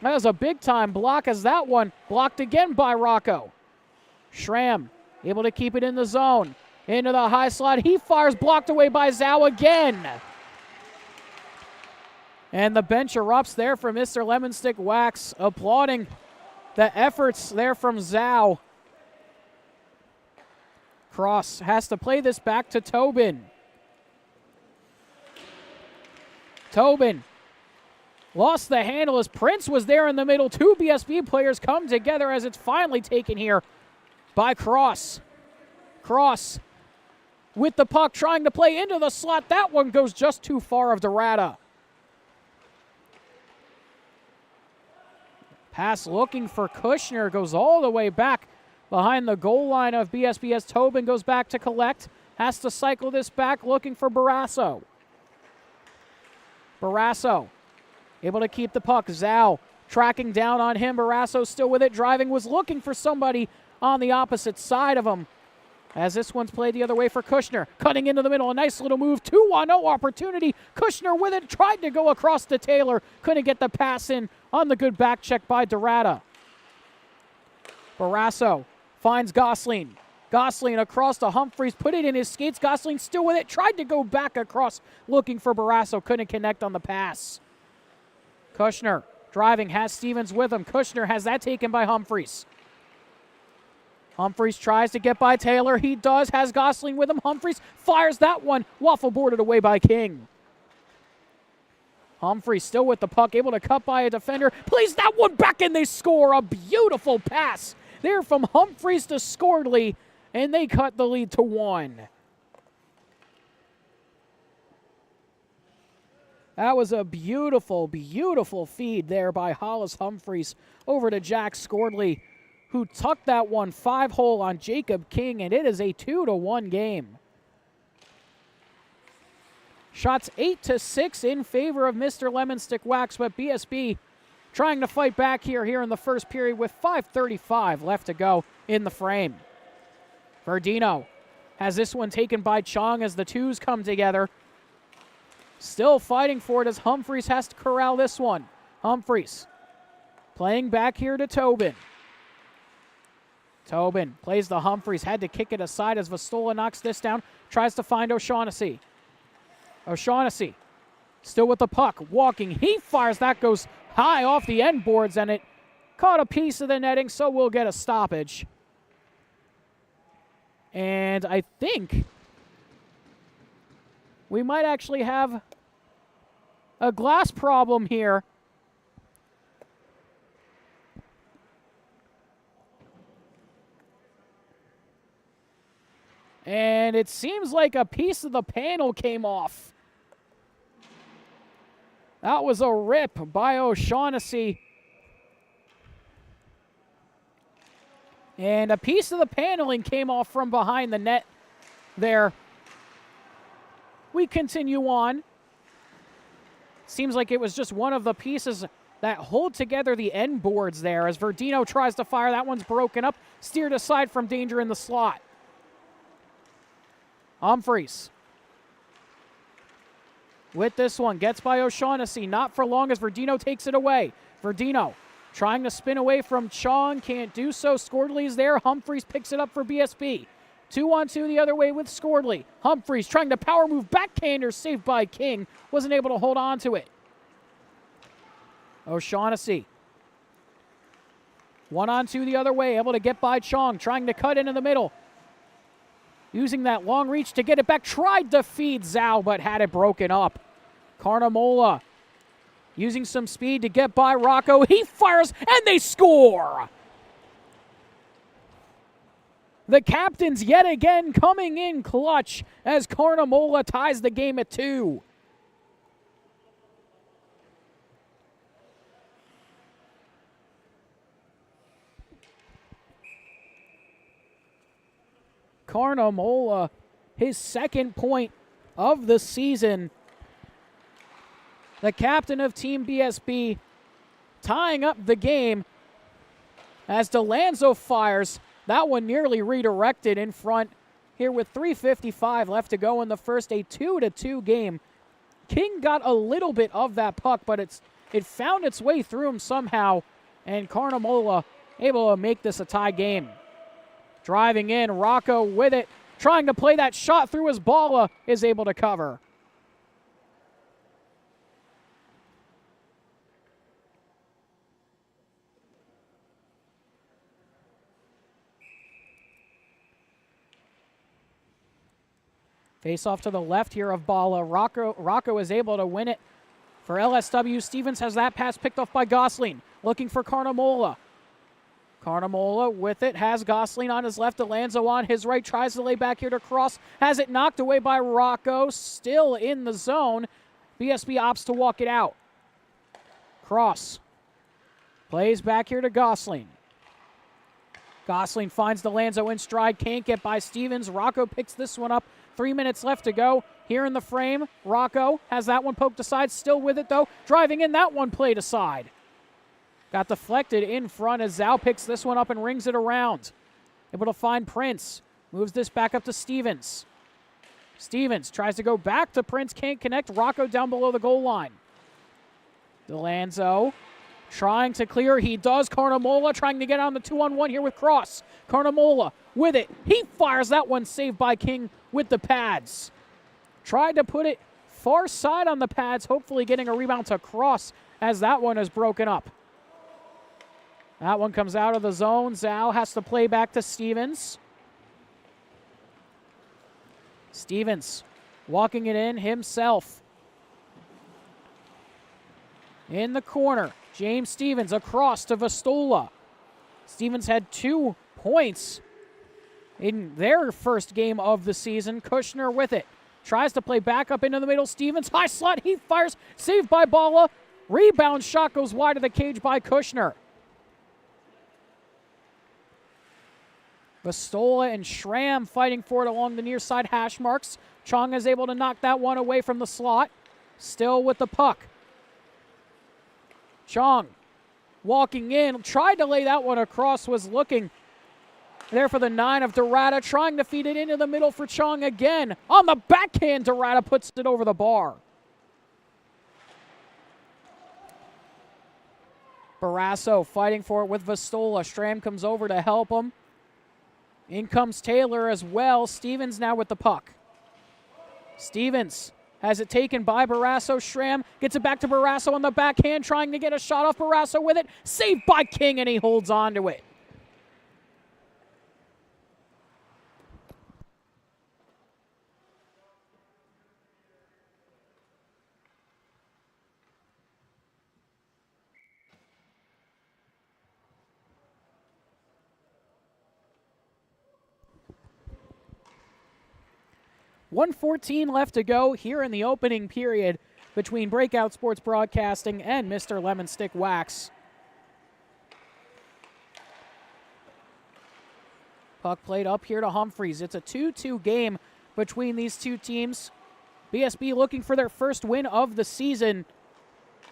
That was a big-time block as that one blocked again by Rocco. Schramm able to keep it in the zone. Into the high slot, he fires, blocked away by Zhao again. And the bench erupts there for Mr. Lemon Stick Wax, applauding the efforts there from Zhao. Cross has to play this back to Tobin. Tobin lost the handle as Prince was there in the middle. 2 BSB players come together as it's finally taken here by Cross. Cross with the puck trying to play into the slot. That one goes just too far of Dorada. Pass looking for Kushner, goes all the way back behind the goal line of BSB as Tobin goes back to collect. Has to cycle this back, looking for Barrasso. Barrasso able to keep the puck. Zhao tracking down on him. Barrasso still with it, driving, was looking for somebody on the opposite side of him. As this one's played the other way for Kushner. Cutting into the middle, a nice little move. 2-1-0 opportunity. Kushner with it, tried to go across to Taylor. Couldn't get the pass in on the good back check by Dorada. Barrasso finds Gosling. Gosling across to Humphreys, put it in his skates. Gosling still with it, tried to go back across looking for Barrasso, couldn't connect on the pass. Kushner driving, has Stevens with him. Kushner has that taken by Humphreys. Humphreys tries to get by Taylor. He does, has Gosling with him. Humphreys fires that one, waffle boarded away by King. Humphreys still with the puck, able to cut by a defender. Plays that one back and they score. A beautiful pass there from Humphreys to Scordley, and they cut the lead to 1. That was a beautiful, beautiful feed there by Hollis Humphreys over to Jack Scordley, who tucked that one 5-hole on Jacob King, and it is a 2-1 game. Shots 8-6 in favor of Mr. Lemon Stick Wax, but BSB trying to fight back here in the first period with 5:35 left to go in the frame. Verdino has this one taken by Chong as the twos come together. Still fighting for it as Humphreys has to corral this one. Humphreys playing back here to Tobin. Tobin plays the Humphreys, had to kick it aside as Vastola knocks this down, tries to find O'Shaughnessy. O'Shaughnessy still with the puck, walking, he fires, that goes high off the end boards, and it caught a piece of the netting, so we'll get a stoppage. And I think we might actually have a glass problem here. And it seems like a piece of the panel came off. That was a rip by O'Shaughnessy. And a piece of the paneling came off from behind the net there. We continue on. Seems like it was just one of the pieces that hold together the end boards there as Verdino tries to fire. That one's broken up, steered aside from danger in the slot. Humphreys with this one, gets by O'Shaughnessy, not for long as Verdino takes it away. Verdino trying to spin away from Chong, can't do so. Scordley's there, Humphreys picks it up for BSB. 2-on-2 the other way with Scordley. Humphreys trying to power move, backhander saved by King, wasn't able to hold on to it. O'Shaughnessy 1-on-2 the other way, able to get by Chong, trying to cut into the middle. Using that long reach to get it back, tried to feed Zhao, but had it broken up. Carnamola using some speed to get by Rocco. He fires, and they score! The captains yet again coming in clutch as Carnamola ties the game at 2. Carnamola, his second point of the season. The captain of Team BSB tying up the game as DeLanzo fires. That one nearly redirected in front here with 3:55 left to go in the first, a 2-2 game. King got a little bit of that puck, but it found its way through him somehow, and Carnamola able to make this a tie game. Driving in, Rocco with it, trying to play that shot through his ball, is able to cover. Face off to the left here of Bala. Rocco is able to win it for LSW. Stevens has that pass picked off by Gosling. Looking for Carnamola. Carnamola with it, has Gosling on his left, DeLanzo on his right, tries to lay back here to cross, has it knocked away by Rocco, still in the zone. BSB opts to walk it out. Cross. Plays back here to Gosling. Gosling finds DeLanzo in stride, can't get by Stevens. Rocco picks this one up. 3 minutes left to go here in the frame. Rocco has that one poked aside, still with it though. Driving in, that one played aside. Got deflected in front as Zhao picks this one up and rings it around. Able to find Prince. Moves this back up to Stevens. Stevens tries to go back to Prince, can't connect. Rocco down below the goal line. DeLanzo trying to clear. He does. Carnamola trying to get on the 2-on-1 here with Cross. Carnamola with it. He fires that one, saved by King with the pads. Tried to put it far side on the pads, hopefully getting a rebound to Cross as that one is broken up. That one comes out of the zone. Zhao has to play back to Stevens. Stevens walking it in himself. In the corner, James Stevens across to Vastola. Stevens had 2 points in their first game of the season. Kushner with it. Tries to play back up into the middle. Stevens, high slot, he fires. Saved by Balla. Rebound shot goes wide of the cage by Kushner. Vastola and Schramm fighting for it along the near side hash marks. Chong is able to knock that one away from the slot. Still with the puck. Chong walking in, tried to lay that one across, was looking there for the 9 of Dorada, trying to feed it into the middle for Chong again. On the backhand, Dorada puts it over the bar. Barrasso fighting for it with Vastola. Stram comes over to help him. In comes Taylor as well. Stevens now with the puck. Stevens has it taken by Barrasso. Schramm gets it back to Barrasso on the backhand, trying to get a shot off Barrasso with it. Saved by King, and he holds on to it. .114 left to go here in the opening period between Breakout Sports Broadcasting and Mr. Lemon Stick Wax. Puck played up here to Humphreys. It's a 2-2 game between these two teams. BSB looking for their first win of the season.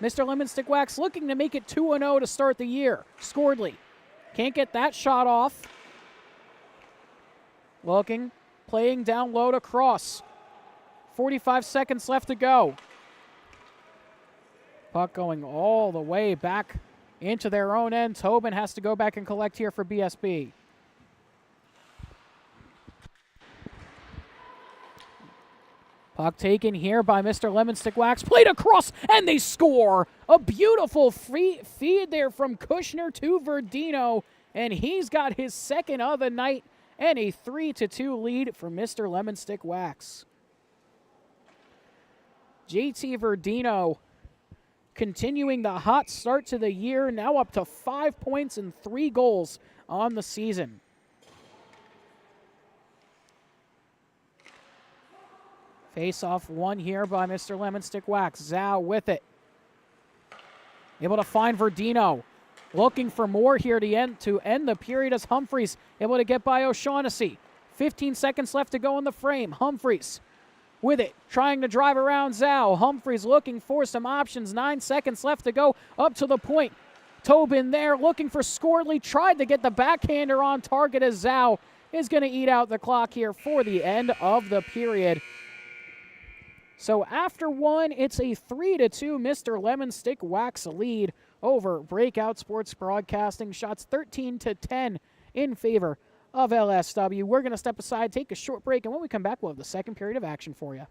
Mr. Lemon Stick Wax looking to make it 2-0 to start the year. Scordley can't get that shot off. Looking. Playing down low to Cross. 45 seconds left to go. Puck going all the way back into their own end. Tobin has to go back and collect here for BSB. Puck taken here by Mr. Lemon Stick Wax. Played across, and they score. A beautiful free feed there from Kushner to Verdino, and he's got his second of the night. And a 3-2 lead for Mr. Lemon Stick Wax. JT Verdino continuing the hot start to the year, now up to 5 points and 3 goals on the season. Face-off one here by Mr. Lemon Stick Wax. Zhao with it. Able to find Verdino. Looking for more here to end the period as Humphreys able to get by O'Shaughnessy. 15 seconds left to go in the frame. Humphreys with it, trying to drive around Zhao. Humphreys looking for some options. 9 seconds left to go up to the point. Tobin there looking for Scordley. Tried to get the backhander on target as Zhao is going to eat out the clock here for the end of the period. So after one, it's a 3-2 Mr. Lemon Stick Wax lead over Breakout Sports Broadcasting. Shots 13-10 in favor of LSW. We're going to step aside, take a short break, and when we come back, we'll have the second period of action for you.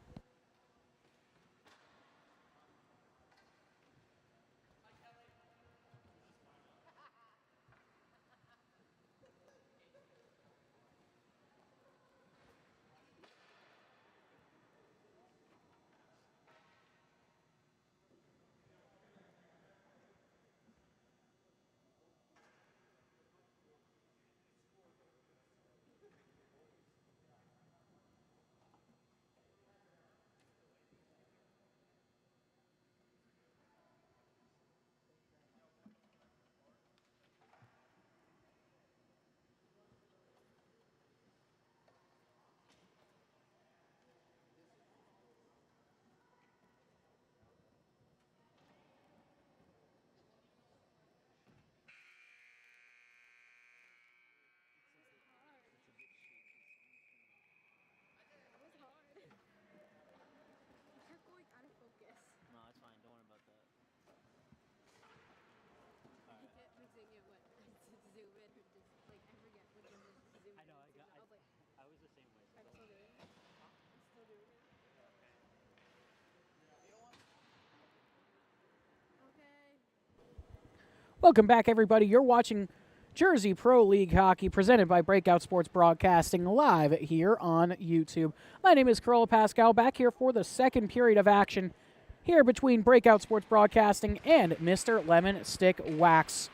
Welcome back, everybody. You're watching Jersey Pro League Hockey presented by Breakout Sports Broadcasting live here on YouTube. My name is Carla Pascal, back here for the second period of action here between Breakout Sports Broadcasting and Mr. Lemon Stick Wax.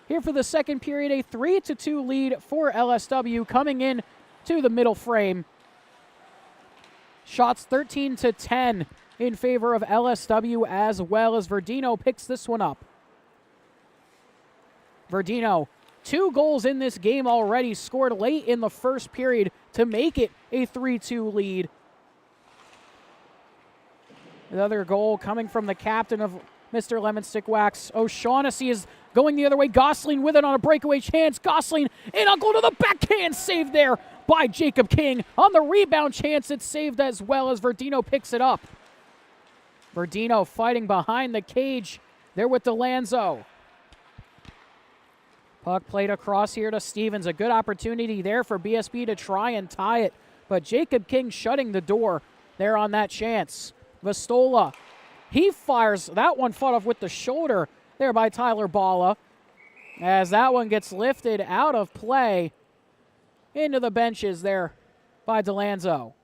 Here for the second period, a 3-2 lead for LSW coming in to the middle frame. Shots 13-10 in favor of LSW, as well as Verdino picks this one up. Verdino, 2 goals in this game already, scored late in the first period to make it a 3-2 lead. Another goal coming from the captain of Mr. Lemon Stick Wax. O'Shaughnessy is going the other way. Gosling with it on a breakaway chance. Gosling in on goal to the backhand save there by Jacob King. On the rebound chance, it's saved as well as Verdino picks it up. Verdino fighting behind the cage there with DeLanzo. Puck played across here to Stevens. A good opportunity there for BSB to try and tie it, but Jacob King shutting the door there on that chance. Vastola, he fires. That one fought off with the shoulder there by Tyler Balla, as that one gets lifted out of play into the benches there by DeLanzo.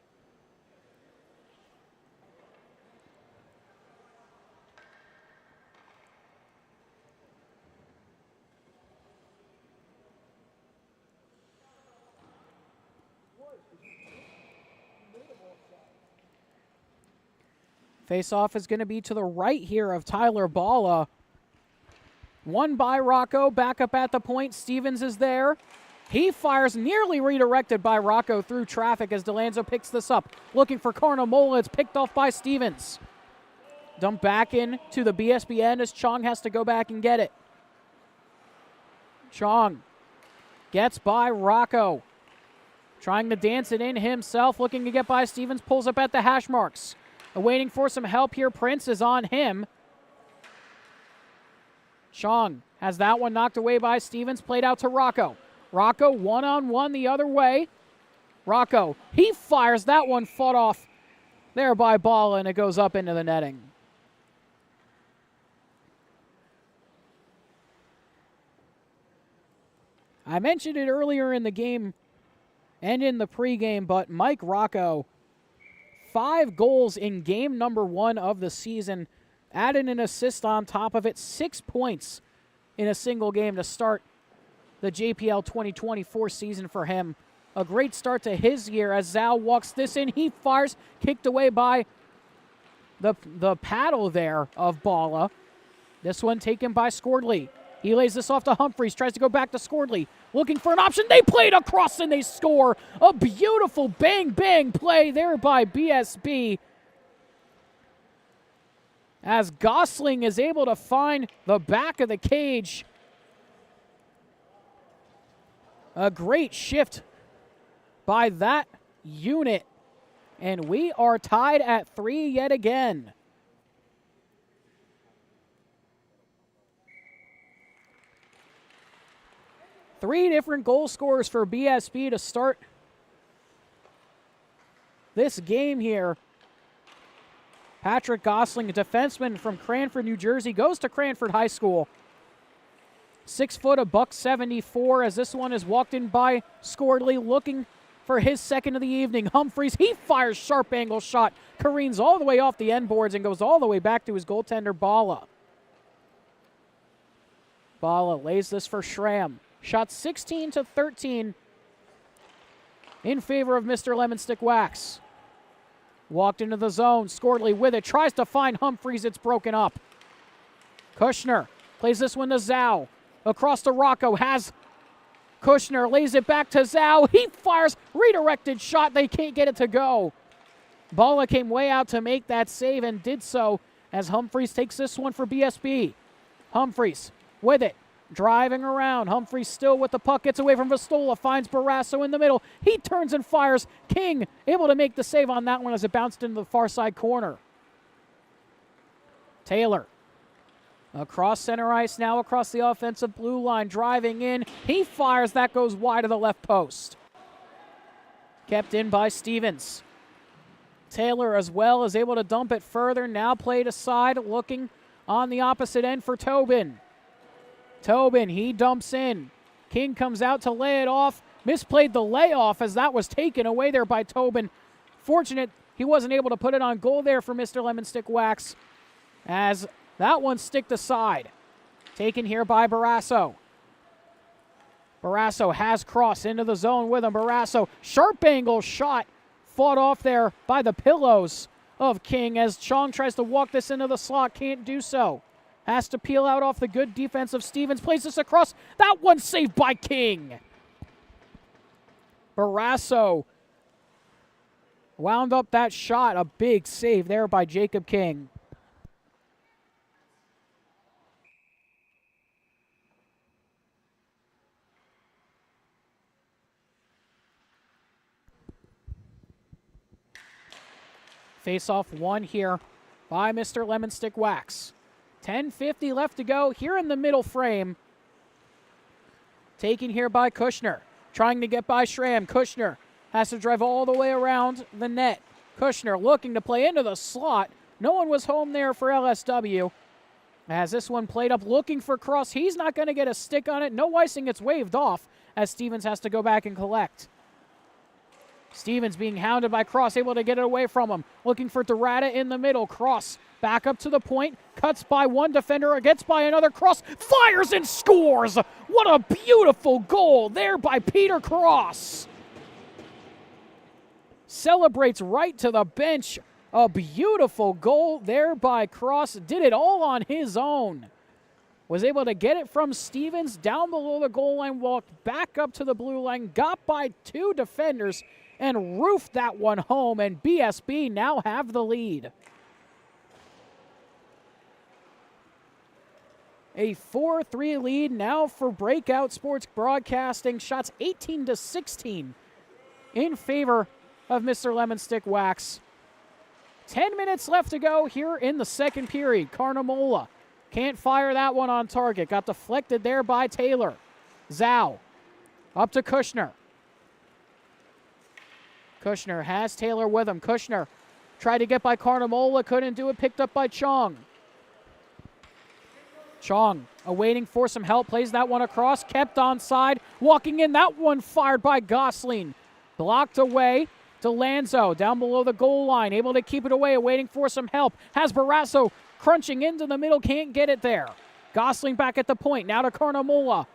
Face-off is going to be to the right here of Tyler Balla. Won by Rocco, back up at the point. Stevens is there. He fires, nearly redirected by Rocco through traffic as DeLanzo picks this up. Looking for Carnamola, it's picked off by Stevens. Dumped back in to the BSB end as Chong has to go back and get it. Chong gets by Rocco. Trying to dance it in himself, looking to get by Stevens, pulls up at the hash marks. Waiting for some help here. Prince is on him. Chong has that one knocked away by Stevens, played out to Rocco. Rocco one-on-one the other way. Rocco, he fires. That one fought off there by Balla, and it goes up into the netting. I mentioned it earlier in the game and in the pregame, but Mike Rocco, 5 goals in game number 1 of the season. Added an assist on top of it. 6 points in a single game to start the JPL 2024 season for him. A great start to his year as Zhao walks this in. He fires, kicked away by the paddle there of Balla. This one taken by Scordley. He lays this off to Humphreys, tries to go back to Scordley. Looking for an option. They played across and they score. A beautiful bang-bang play there by BSB, as Gosling is able to find the back of the cage. A great shift by that unit. And we are tied at 3 yet again. Three different goal scorers for BSB to start this game here. Patrick Gosling, a defenseman from Cranford, New Jersey, goes to Cranford High School. 6 foot, $174, as this one is walked in by Scordley, looking for his second of the evening. Humphreys, he fires sharp angle shot, careens all the way off the end boards and goes all the way back to his goaltender, Balla. Balla lays this for Schramm. Shot 16-13 in favor of Mr. Lemon Stick Wax. Walked into the zone. Scordley with it. Tries to find Humphreys. It's broken up. Kushner plays this one to Zhao. Across to Rocco. Has Kushner. Lays it back to Zhao. He fires. Redirected shot. They can't get it to go. Balla came way out to make that save and did so as Humphreys takes this one for BSB. Humphreys with it. Driving around. Humphreys still with the puck. Gets away from Vastola. Finds Barrasso in the middle. He turns and fires. King able to make the save on that one as it bounced into the far side corner. Taylor across center ice now, across the offensive blue line. Driving in. He fires. That goes wide of the left post. Kept in by Stevens. Taylor as well is able to dump it further. Now played aside. Looking on the opposite end for Tobin. Tobin, he dumps in. King comes out to lay it off. Misplayed the layoff as that was taken away there by Tobin. Fortunate he wasn't able to put it on goal there for Mr. Lemon Stick Wax, as that one sticked aside. Taken here by Barrasso. Barrasso has cross into the zone with him. Barrasso, sharp angle shot, fought off there by the pillows of King as Chong tries to walk this into the slot. Can't do so. Has to peel out off the good defense of Stevens. Plays this across. That one saved by King. Barrasso wound up that shot. A big save there by Jacob King. Face-off won here by Mr. Lemon Stick Wax. 10:50 left to go here in the middle frame. Taken here by Kushner. Trying to get by Schramm. Kushner has to drive all the way around the net. Kushner looking to play into the slot. No one was home there for LSW. As this one played up, looking for cross. He's not going to get a stick on it. No icing. It's waved off as Stevens has to go back and collect. Stevens being hounded by Cross, able to get it away from him. Looking for Dorada in the middle. Cross back up to the point. Cuts by one defender, gets by another. Cross fires and scores. What a beautiful goal there by Peter Cross. Celebrates right to the bench. A beautiful goal there by Cross. Did it all on his own. Was able to get it from Stevens down below the goal line, walked back up to the blue line, got by two defenders, and roofed that one home, and BSB now have the lead. A 4-3 lead now for Breakout Sports Broadcasting. Shots 18-16 in favor of Mr. Lemon Stick Wax. 10 minutes left to go here in the second period. Carnamola can't fire that one on target. Got deflected there by Taylor. Zhao up to Kushner. Kushner has Taylor with him. Kushner tried to get by Carnamola, couldn't do it, picked up by Chong. Chong awaiting for some help, plays that one across, kept onside, walking in, that one fired by Gosling. Blocked away to Lanzo, down below the goal line, able to keep it away, awaiting for some help. Has Barrasso crunching into the middle, can't get it there. Gosling back at the point, now to Carnamola.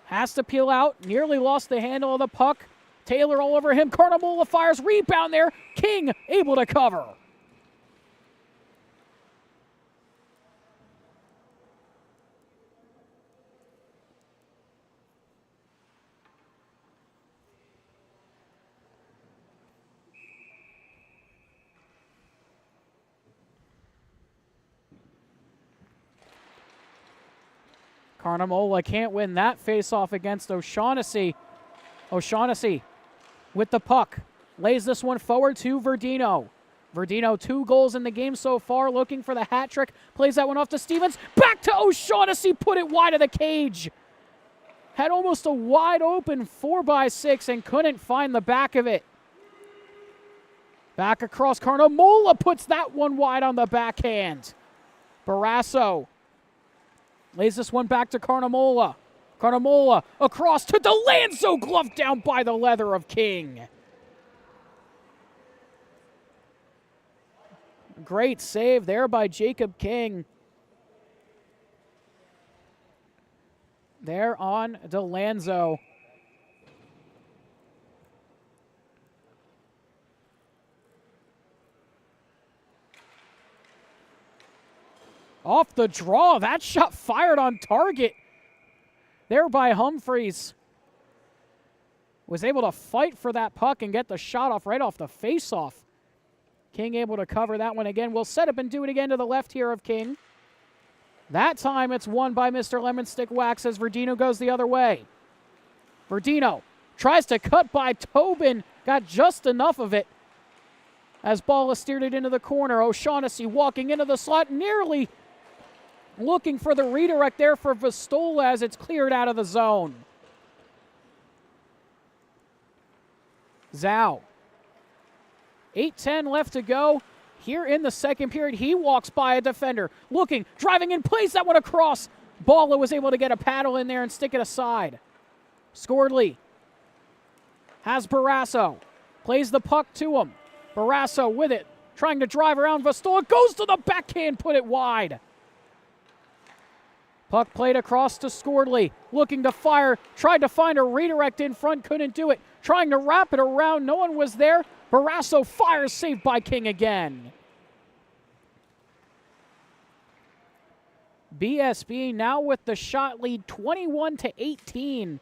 Has to peel out, nearly lost the handle of the puck. Taylor all over him. Carnamola fires. Rebound there. King able to cover. Carnamola can't win that face-off against O'Shaughnessy. O'Shaughnessy with the puck. Lays this one forward to Verdino. Verdino, 2 goals in the game so far, looking for the hat trick. Plays that one off to Stevens. Back to O'Shaughnessy, put it wide of the cage. Had almost a wide open 4x6 and couldn't find the back of it. Back across, Carnamola puts that one wide on the backhand. Barrasso lays this one back to Carnamola. Carnamola across to DeLanzo, gloved down by the leather of King. Great save there by Jacob King. There on DeLanzo. Off the draw, that shot fired on target there by Humphreys. Was able to fight for that puck and get the shot off right off the face-off. King able to cover that one again. We'll set up and do it again to the left here of King. That time it's won by Mr. Lemon Stick Wax as Verdino goes the other way. Verdino tries to cut by Tobin. Got just enough of it as Balla steered it into the corner. O'Shaughnessy walking into the slot, nearly looking for the redirect there for Vastola as it's cleared out of the zone. Zhao. 8:10 left to go here in the second period. He walks by a defender, looking, driving in, plays that one across. Balla was able to get a paddle in there and stick it aside. Scordley has Barrasso. Plays the puck to him. Barrasso with it. Trying to drive around Vastola. Goes to the backhand. Put it wide. Puck played across to Scordley. Looking to fire. Tried to find a redirect in front. Couldn't do it. Trying to wrap it around. No one was there. Barrasso fires. Saved by King again. BSB now with the shot lead 21-18.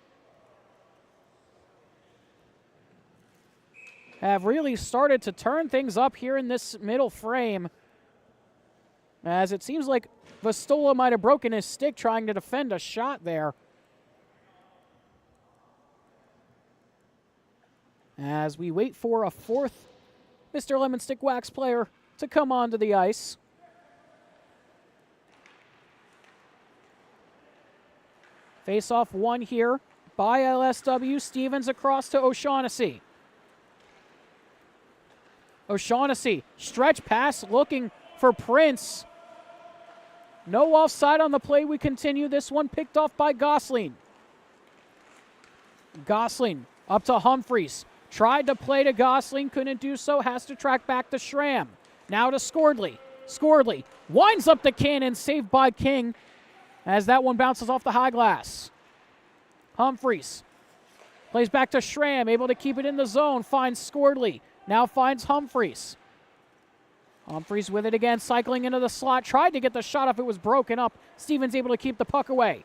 Have really started to turn things up here in this middle frame, as it seems like Vastola might have broken his stick trying to defend a shot there. As we wait for a fourth Mr. Lemon Stick Wax player to come onto the ice. Face-off one here by LSW. Stevens across to O'Shaughnessy. O'Shaughnessy, stretch pass looking for Prince. No offside on the play. We continue. This one picked off by Gosling. Gosling up to Humphreys. Tried to play to Gosling, couldn't do so. Has to track back to Schramm. Now to Scordley. Scordley winds up the cannon, saved by King, as that one bounces off the high glass. Humphreys plays back to Schramm, able to keep it in the zone. Finds Scordley. Now finds Humphreys. Humphreys with it again, cycling into the slot. Tried to get the shot off. It was broken up. Stevens able to keep the puck away.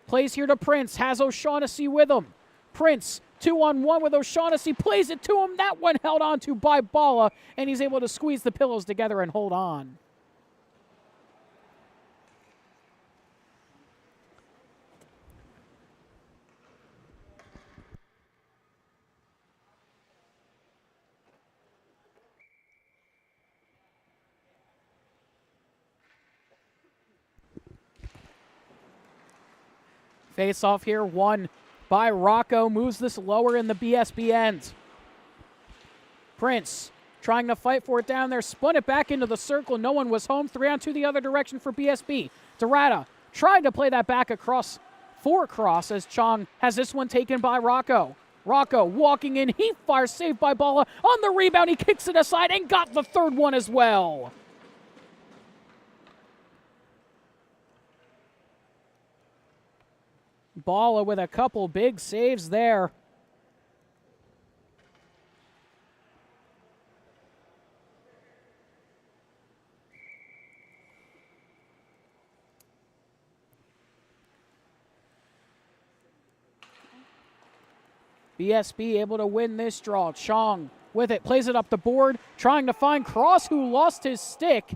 Plays here to Prince. Has O'Shaughnessy with him. Prince, 2-on-1 with O'Shaughnessy. Plays it to him. That one held on to by Balla, and he's able to squeeze the pillows together and hold on. Face off here, won by Rocco. Moves this lower in the BSB end. Prince trying to fight for it down there. Spun it back into the circle. No one was home. 3-on-2 the other direction for BSB. Dorada tried to play that back across for Cross as Chong has this one taken by Rocco. Rocco walking in. He fires, saved by Balla. On the rebound, he kicks it aside and got the third one as well. Balla with a couple big saves there. BSB able to win this draw. Chong with it, plays it up the board, trying to find Cross, who lost his stick.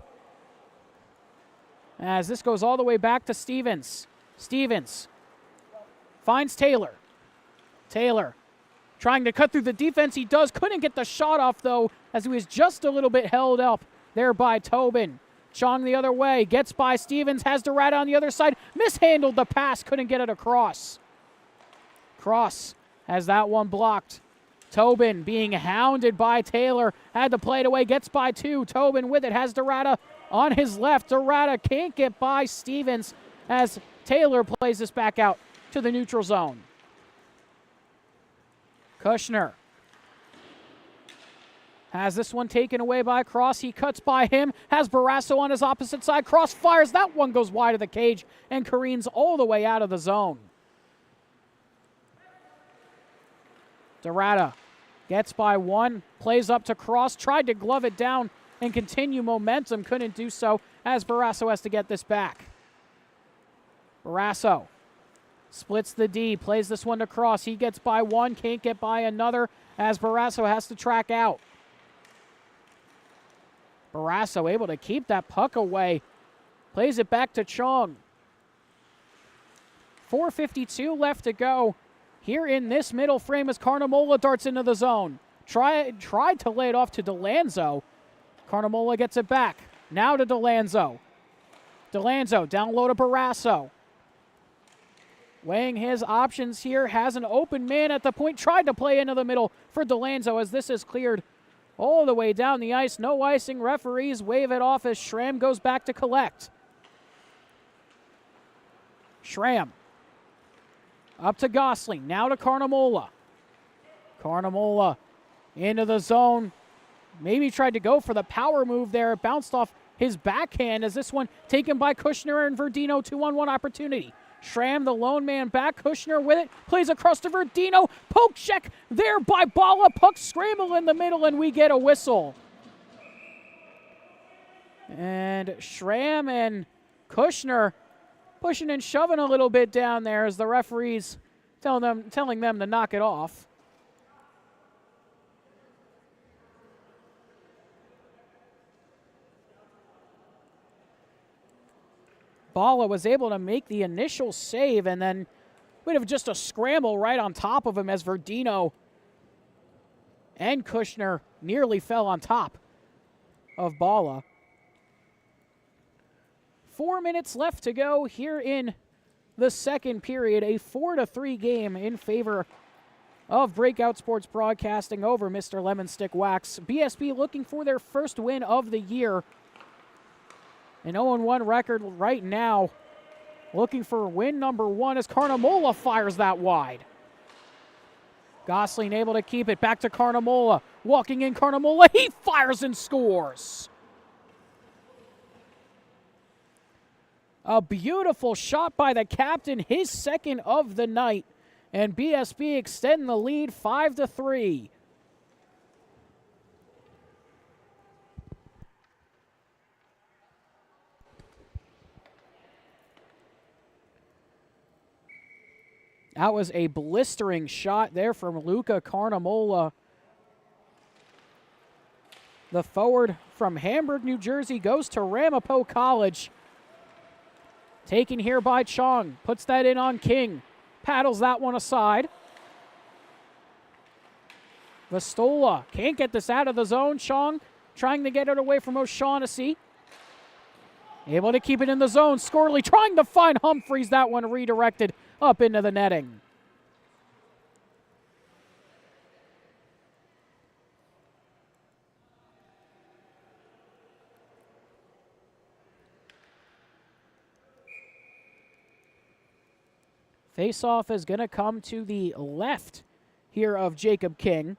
As this goes all the way back to Stevens. Stevens finds Taylor. Taylor trying to cut through the defense. He does. Couldn't get the shot off, though, as he was just a little bit held up there by Tobin. Chong the other way. Gets by Stevens. Has Dorada on the other side. Mishandled the pass. Couldn't get it across. Cross has that one blocked. Tobin being hounded by Taylor. Had to play it away. Gets by two. Tobin with it. Has Dorada on his left. Dorada can't get by Stevens as Taylor plays this back out to the neutral zone. Kushner has this one taken away by Cross. He cuts by him. Has Barrasso on his opposite side. Cross fires. That one goes wide of the cage and careens all the way out of the zone. Dorada gets by one. Plays up to Cross. Tried to glove it down and continue momentum. Couldn't do so as Barrasso has to get this back. Barrasso splits the D, plays this one to Cross. He gets by one, can't get by another as Barrasso has to track out. Barrasso able to keep that puck away. Plays it back to Chong. 4:52 left to go here in this middle frame as Carnamola darts into the zone. Tried to lay it off to DeLanzo. Carnamola gets it back. Now to DeLanzo. DeLanzo down low to Barrasso. Weighing his options here, has an open man at the point, tried to play into the middle for DeLanzo as this is cleared all the way down the ice. No icing, referees wave it off as Schramm goes back to collect. Schramm. Up to Gosling. Now to Carnamola. Carnamola into the zone. Maybe tried to go for the power move there. It bounced off his backhand as this one taken by Kushner and Verdino. 2-on-1 opportunity. Schramm, the lone man back. Kushner with it. Plays across to Verdino. Poke check there by Bala. Puck scramble in the middle, and we get a whistle. And Schramm and Kushner pushing and shoving a little bit down there as the referees telling them to knock it off. Bala was able to make the initial save, and then we'd have just a scramble right on top of him as Verdino and Kushner nearly fell on top of Bala. 4 minutes left to go here in the second period. A 4-3 game in favor of Breakout Sports Broadcasting over Mr. Lemon Stick Wax. BSB looking for their first win of the year. An 0-1 record right now. Looking for win number 1 as Carnamola fires that wide. Gosling able to keep it back to Carnamola. Walking in Carnamola, he fires and scores. A beautiful shot by the captain, his second of the night. And BSB extend the lead 5-3. That was a blistering shot there from Luca Carnamola. The forward from Hamburg, New Jersey, goes to Ramapo College. Taken here by Chong. Puts that in on King. Paddles that one aside. Vastola can't get this out of the zone. Chong trying to get it away from O'Shaughnessy. Able to keep it in the zone. Scorley trying to find Humphreys. That one redirected up into the netting. Face-off is going to come to the left here of Jacob King.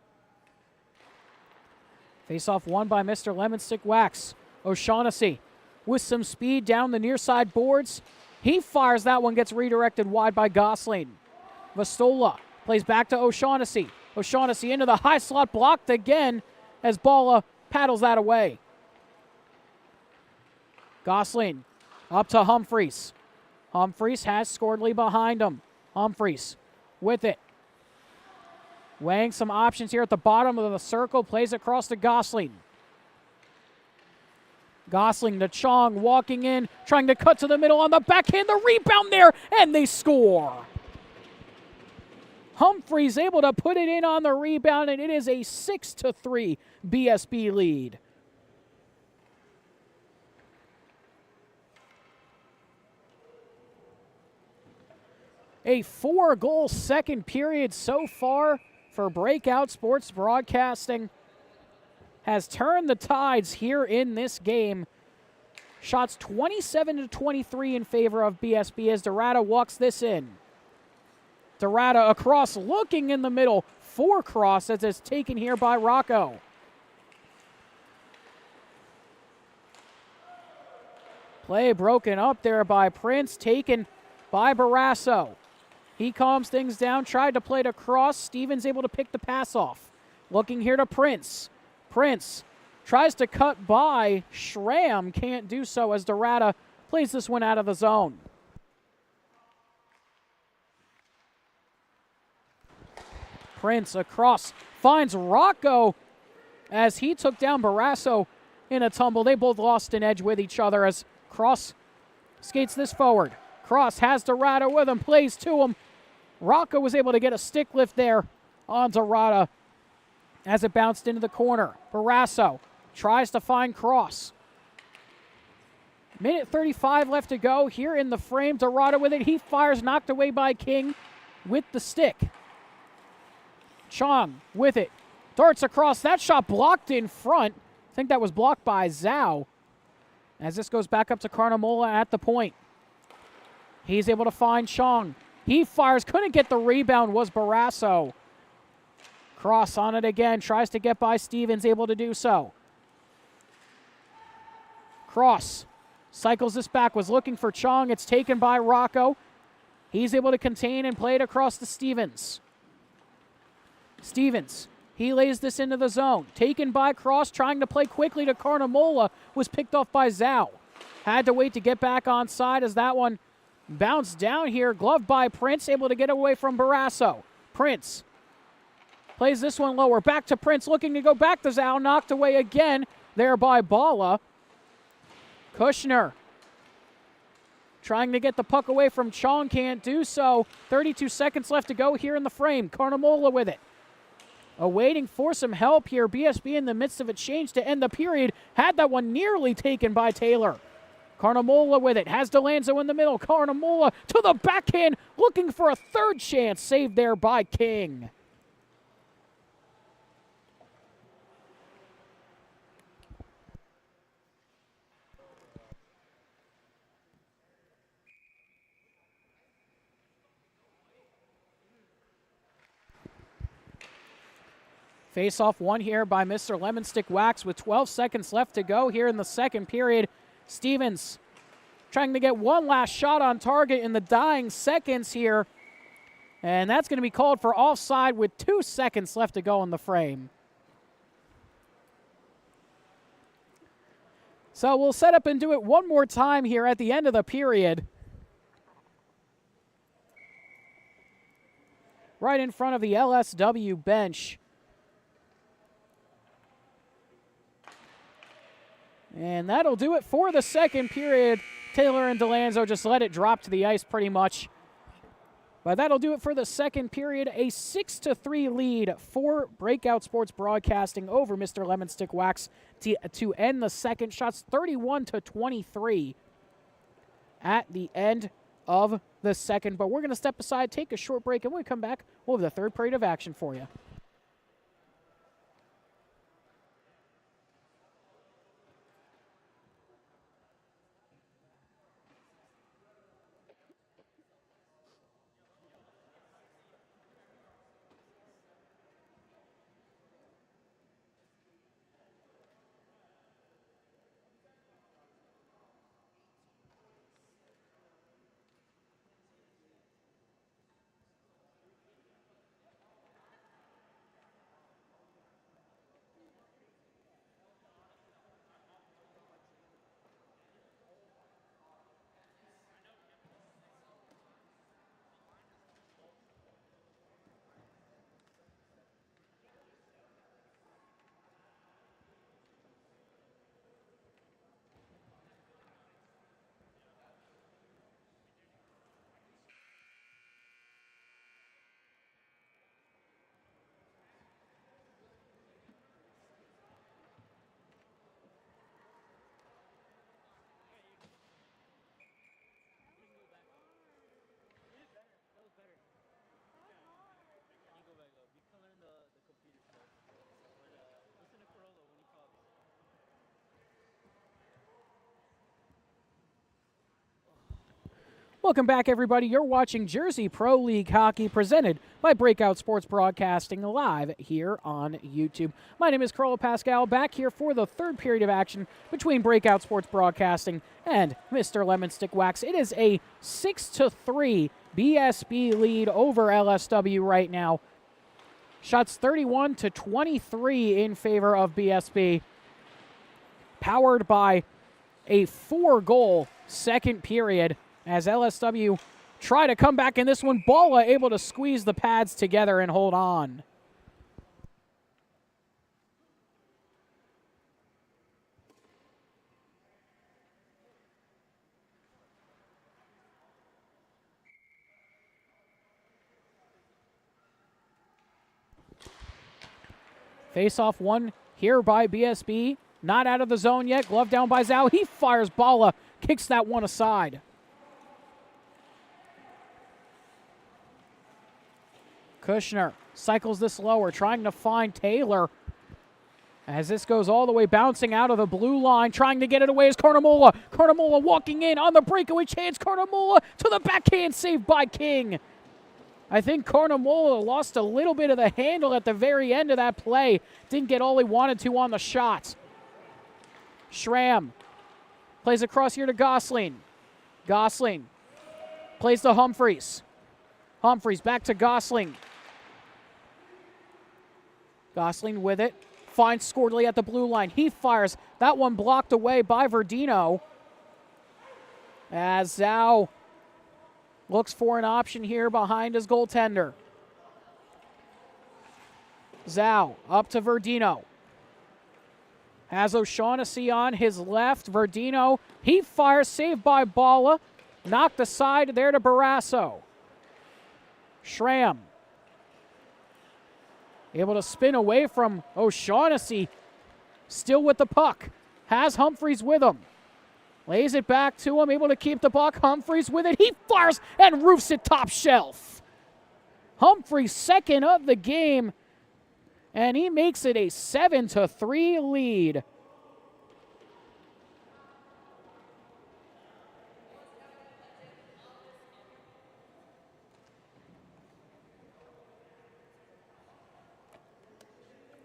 Face-off won by Mr. Lemon Stick Wax. O'Shaughnessy with some speed down the near side boards. He fires that one, gets redirected wide by Gosling. Vastola plays back to O'Shaughnessy. O'Shaughnessy into the high slot, blocked again as Bala paddles that away. Gosling up to Humphreys. Humphreys has Scordley behind him. Humphreys with it. Weighing some options here at the bottom of the circle. Plays across to Gosling. Gosling to Chong, walking in, trying to cut to the middle on the backhand. The rebound there, and they score. Humphreys able to put it in on the rebound, and it is a 6-3 BSB lead. A 4-goal second period so far for Breakout Sports Broadcasting has turned the tides here in this game. Shots 27-23 in favor of BSB as Dorada walks this in. Dorada across, looking in the middle for cross as it's taken here by Rocco. Play broken up there by Prince, taken by Barrasso. He calms things down, tried to play it across. Stevens able to pick the pass off. Looking here to Prince. Prince tries to cut by Schramm, can't do so as Dorada plays this one out of the zone. Prince across, finds Rocco as he took down Barrasso in a tumble. They both lost an edge with each other as Cross skates this forward. Cross has Dorada with him, plays to him. Rocco was able to get a stick lift there on Dorada as it bounced into the corner. Barrasso tries to find Cross. Minute 35 left to go here in the frame. Dorada with it. He fires, knocked away by King with the stick. Chong with it. Darts across. That shot blocked in front. I think that was blocked by Zhao. As this goes back up to Carnamola at the point. He's able to find Chong. He fires, couldn't get the rebound, was Barrasso. Cross on it again, tries to get by Stevens, able to do so. Cross cycles this back, was looking for Chong. It's taken by Rocco. He's able to contain and play it across to Stevens. Stevens, he lays this into the zone. Taken by Cross, trying to play quickly to Carnamola, was picked off by Zhao. Had to wait to get back on side as that one bounced down here. Gloved by Prince, able to get away from Barrasso. Prince plays this one lower. Back to Prince, looking to go back to Zhao. Knocked away again there by Bala. Kushner trying to get the puck away from Chong, can't do so. 32 seconds left to go here in the frame. Carnamola with it. Awaiting for some help here. BSB in the midst of a change to end the period. Had that one nearly taken by Taylor. Carnamola with it. Has DeLanzo in the middle. Carnamola to the backhand. Looking for a third chance. Saved there by King. Face-off won here by Mr. Lemon Stick Wax with 12 seconds left to go here in the second period. Stevens trying to get one last shot on target in the dying seconds here. And that's going to be called for offside with 2 seconds left to go in the frame. So we'll set up and do it one more time here at the end of the period. Right in front of the LSW bench. And that'll do it for the second period. Taylor and DeLanzo just let it drop to the ice pretty much. But that'll do it for the second period. A 6-3 lead for Breakout Sports Broadcasting over Mr. Lemon Stick Wax to end the second. Shots 31-23 at the end of the second. But we're going to step aside, take a short break, and when we come back, we'll have the third period of action for you. Welcome back, everybody. You're watching Jersey Pro League Hockey presented by Breakout Sports Broadcasting live here on YouTube. My name is Carlo Pascal, back here for the third period of action between Breakout Sports Broadcasting and Mr. Lemon Stick Wax. It is a 6-3 BSB lead over LSW right now. Shots 31-23 in favor of BSB. Powered by a 4-goal second period. As LSW try to come back in this one, Bala able to squeeze the pads together and hold on. Face-off won here by BSB. Not out of the zone yet. Glove down by Zhao. He fires. Bala kicks that one aside. Kushner cycles this lower, trying to find Taylor. As this goes all the way bouncing out of the blue line, trying to get it away is Carnamola. Carnamola walking in on the breakaway chance. Carnamola to the backhand, saved by King. I think Carnamola lost a little bit of the handle at the very end of that play. Didn't get all he wanted to on the shot. Schramm plays across here to Gosling. Gosling plays to Humphreys. Humphreys back to Gosling. Gosling with it. Finds Scordley at the blue line. He fires. That one blocked away by Verdino. As Zhao looks for an option here behind his goaltender. Zhao up to Verdino. Has O'Shaughnessy on his left. Verdino, he fires, saved by Balla. Knocked aside there to Barrasso. Schramm able to spin away from O'Shaughnessy. Still with the puck. Has Humphreys with him. Lays it back to him. Able to keep the puck. Humphreys with it. He fires and roofs it top shelf. Humphreys second of the game. And he makes it a 7-3 lead.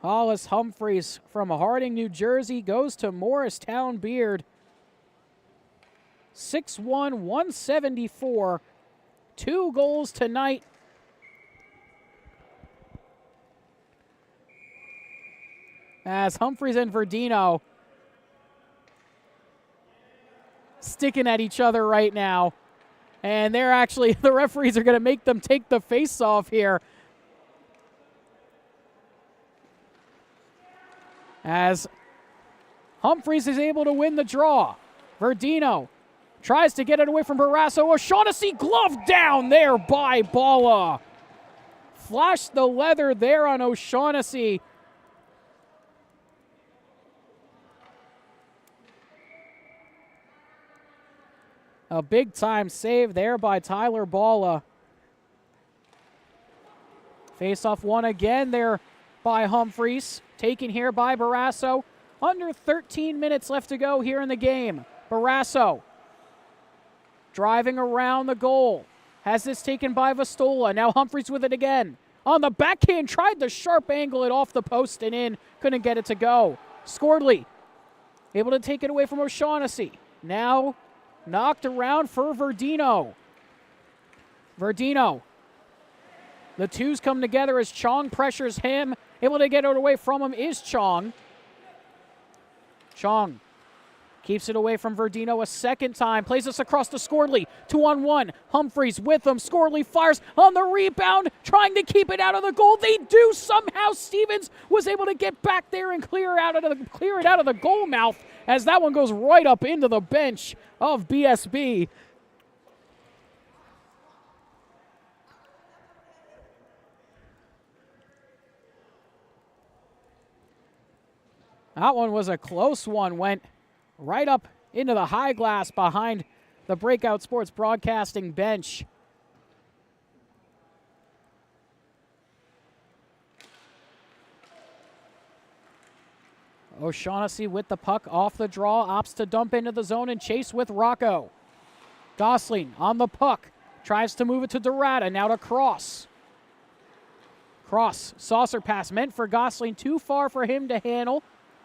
Hollis Humphreys from Harding, New Jersey, goes to Morristown Beard. 6'1", 174. 2 goals tonight. As Humphreys and Verdino sticking at each other right now. And they're actually, the referees are going to make them take the face-off here. As Humphreys is able to win the draw. Verdino tries to get it away from Barrasso. O'Shaughnessy gloved down there by Balla. Flashed the leather there on O'Shaughnessy. A big-time save there by Tyler Balla. Face-off one again there by Humphreys. Taken here by Barrasso. Under 13 minutes left to go here in the game. Barrasso driving around the goal. Has this taken by Vastola. Now Humphreys with it again. On the backhand, tried to sharp angle it off the post and in. Couldn't get it to go. Scordley able to take it away from O'Shaughnessy. Now knocked around for Verdino. Verdino. The twos come together as Chong pressures him. Able to get it away from him is Chong. Chong keeps it away from Verdino a second time. Plays this across to Scordley. 2-on-1. Humphreys with him. Scordley fires on the rebound. Trying to keep it out of the goal. They do somehow. Stevens was able to get back there and clear it out of the goal mouth as that one goes right up into the bench of BSB. That one was a close one. Went right up into the high glass behind the Breakout Sports Broadcasting bench. O'Shaughnessy with the puck off the draw. Opts to dump into the zone and chase with Rocco. Gosling on the puck. Tries to move it to Dorada. Now to Cross. Cross. Saucer pass meant for Gosling. Too far for him to handle.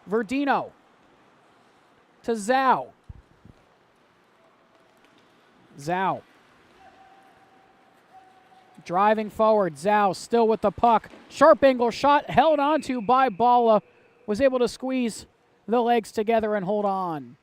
Verdino to Zhao. Zhao driving forward. Zhao still with the puck. Sharp angle shot held onto by Balla. Was able to squeeze the legs together and hold on.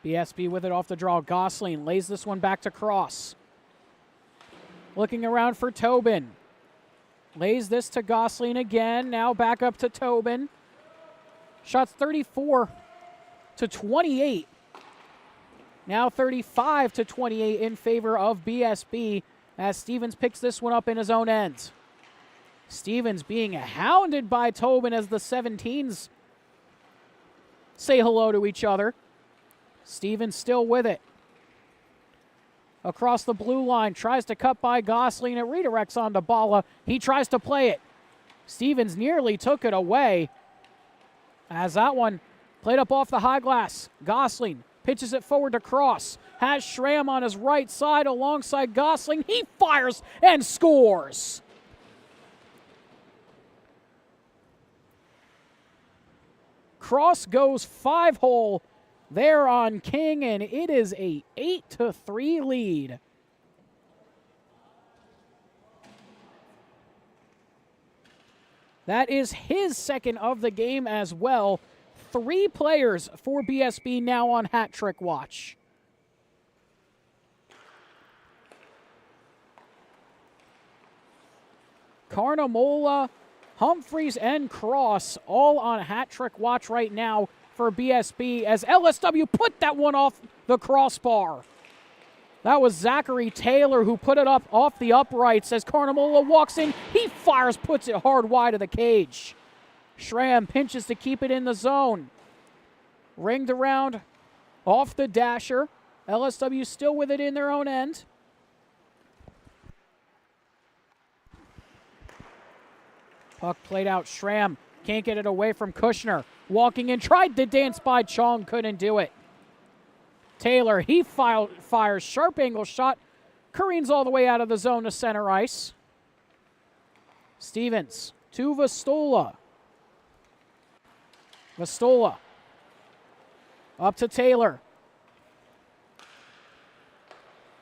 BSB with it off the draw. Gosling lays this one back to Cross. Looking around for Tobin. Lays this to Gosling again. Now back up to Tobin. Shots 34-28. Now 35-28 in favor of BSB as Stevens picks this one up in his own end. Stevens being hounded by Tobin as the 17s say hello to each other. Stevens still with it. Across the blue line, tries to cut by Gosling. It redirects onto Bala. He tries to play it. Stevens nearly took it away. As that one played up off the high glass. Gosling pitches it forward to Cross. Has Schramm on his right side alongside Gosling. He fires and scores. Cross goes 5-hole there on King, and it is a 8-3 lead. That is his second of the game as well. 3 players for BSB now on hat trick watch. Carnamola, Humphreys, and Cross all on hat trick watch right now for BSB as LSW put that one off the crossbar. That was Zachary Taylor who put it up off the uprights as Carnamola walks in. He fires, puts it hard wide of the cage. Schramm pinches to keep it in the zone. Ringed around off the dasher. LSW still with it in their own end. Puck played out. Schramm can't get it away from Kushner. Walking in, tried to dance by Chong, couldn't do it. Taylor, he fires sharp angle shot. Careens all the way out of the zone to center ice. Stevens to Vastola. Vastola up to Taylor.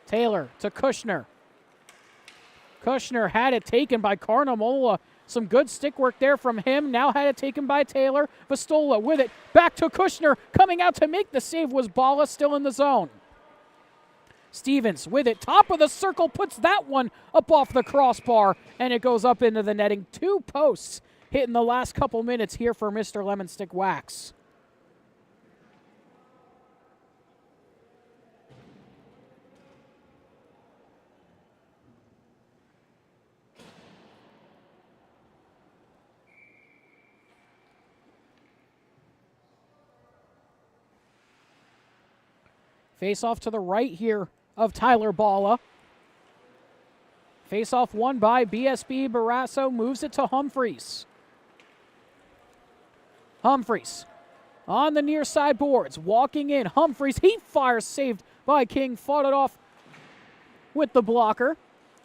Taylor to Kushner. Kushner had it taken by Carnamola. Some good stick work there from him. Now had it taken by Taylor. Vastola with it. Back to Kushner. Coming out to make the save was Bala, still in the zone. Stevens with it. Top of the circle. Puts that one up off the crossbar. And it goes up into the netting. 2 posts hit in the last couple minutes here for Mr. Lemon Stick Wax. Face off to the right here of Tyler Bala. Face off won by BSB. Barrasso moves it to Humphreys. Humphreys on the near side boards. Walking in. Humphreys, he fires, saved by King. Fought it off with the blocker.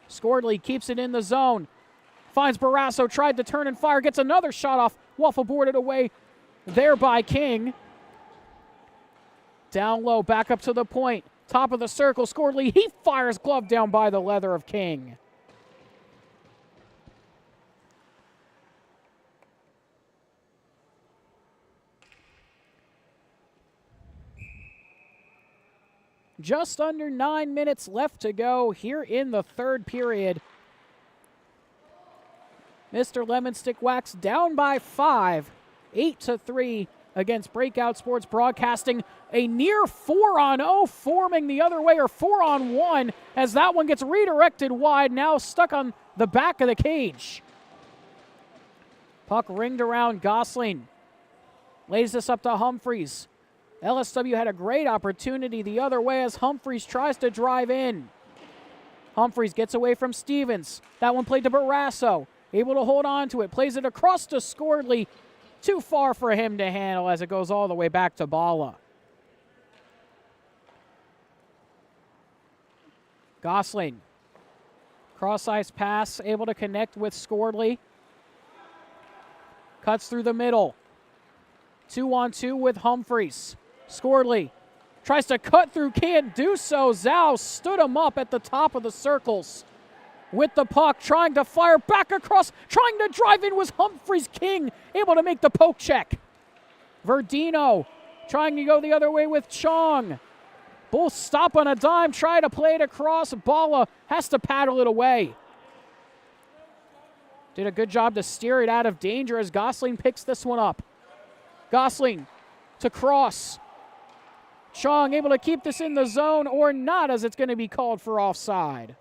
Scordley keeps it in the zone. Finds Barrasso, tried to turn and fire. Gets another shot off. Waffle boarded away there by King. Down low, back up to the point. Top of the circle, Scordley, he fires, glove down by the leather of King. Just under 9 minutes left to go here in the third period. Mr. Lemon Stick Wax down by 5, 8-3 against Breakout Sports Broadcasting. A near 4-on-0 forming the other way, or 4-on-1, as that one gets redirected wide, now stuck on the back of the cage. Puck ringed around. Gosling lays this up to Humphreys. LSW had a great opportunity the other way as Humphreys tries to drive in. Humphreys gets away from Stevens. That one played to Barrasso. Able to hold on to it. Plays it across to Scordley. Too far for him to handle as it goes all the way back to Bala. Gosling. Cross-ice pass. Able to connect with Scordley. Cuts through the middle. 2-on-2 with Humphreys. Scordley tries to cut through, can't do so. Zhao stood him up at the top of the circles with the puck, trying to fire back across, trying to drive in was Humphreys. King able to make the poke check. Verdino trying to go the other way with Chong. Both stop on a dime, try to play it across. Bala has to paddle it away. Did a good job to steer it out of danger as Gosling picks this one up. Gosling to Cross. Chong able to keep this in the zone or not, as it's going to be called for offside.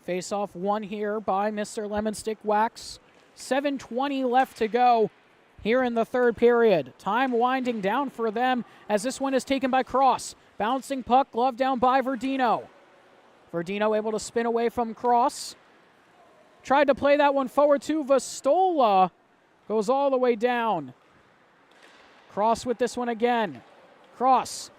Face-off won here by Mr. Lemon Stick Wax. 7:20 left to go here in the third period. Time winding down for them as this one is taken by Cross. Bouncing puck, glove down by Verdino. Verdino able to spin away from Cross. Tried to play that one forward to Vastola. Goes all the way down. Cross with this one again. Cross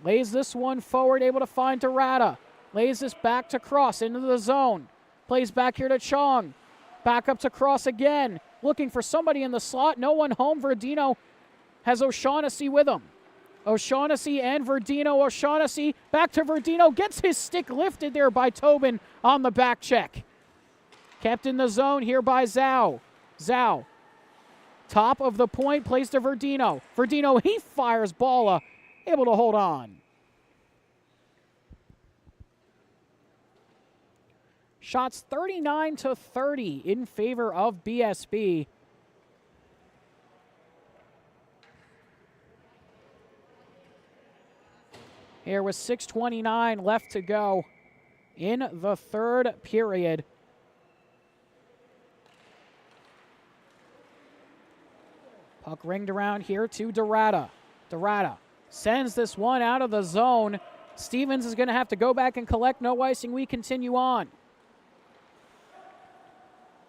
lays this one forward, able to find Dorada. Lays this back to Cross into the zone. Plays back here to Chong. Back up to Cross again. Looking for somebody in the slot. No one home. Verdino has O'Shaughnessy with him. O'Shaughnessy and Verdino. O'Shaughnessy back to Verdino. Gets his stick lifted there by Tobin on the back check. Kept in the zone here by Zhao. Zhao. Top of the point. Plays to Verdino. Verdino, he fires. Balla able to hold on. Shots 39-30 in favor of BSB. Here with 6:29 left to go in the third period. Puck ringed around here to Dorada. Dorada sends this one out of the zone. Stevens is going to have to go back and collect. No icing. We continue on.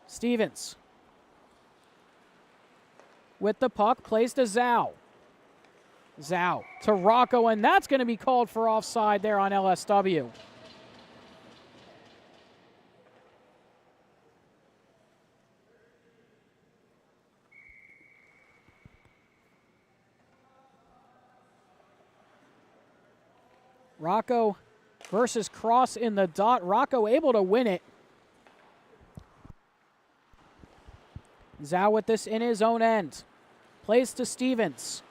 Stevens with the puck, plays to Zhao. Zhao to Rocco, and that's going to be called for offside there on LSW. Rocco versus Cross in the dot. Rocco able to win it. Zhao with this in his own end. Plays to Stevens.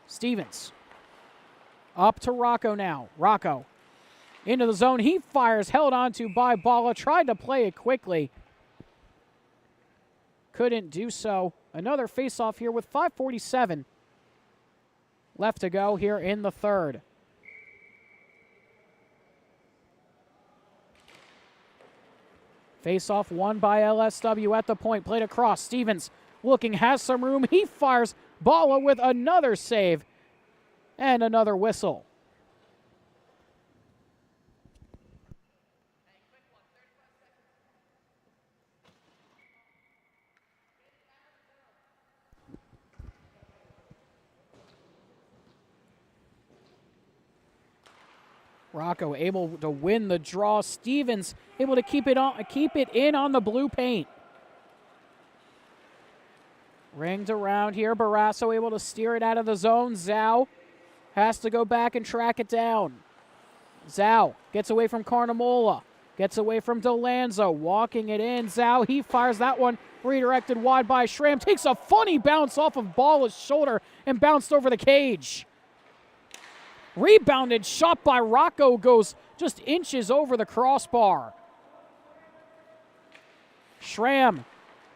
Stevens. Up to Rocco now. Rocco into the zone. He fires. Held onto by Balla. Tried to play it quickly. Couldn't do so. Another face-off here with 5:47 left to go here in the third. Face-off won by LSW at the point. Played across. Stevens looking, has some room. He fires. Balla with another save and another whistle. Rocco able to win the draw. Stevens able to keep it in on the blue paint. Ringed around here. Barrasso able to steer it out of the zone. Zhao has to go back and track it down. Zhao gets away from Carnamola. Gets away from DeLanzo. Walking it in. Zhao, he fires that one. Redirected wide by Schramm. Takes a funny bounce off of Balla's shoulder and bounced over the cage. Rebounded shot by Rocco, goes just inches over the crossbar. Schramm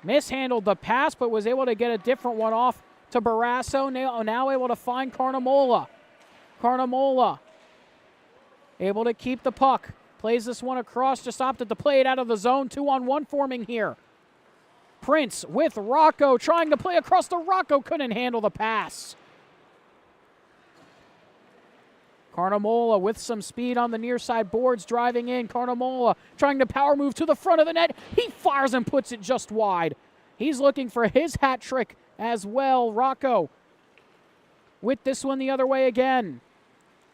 mishandled the pass, but was able to get a different one off to Barrasso. Now able to find Carnamola. Carnamola able to keep the puck. Plays this one across, just opted to play it out of the zone. 2-on-1 forming here. Prince with Rocco, trying to play across to Rocco, couldn't handle the pass. Carnamola with some speed on the near side boards, driving in. Carnamola trying to power move to the front of the net. He fires and puts it just wide. He's looking for his hat trick as well. Rocco with this one the other way again.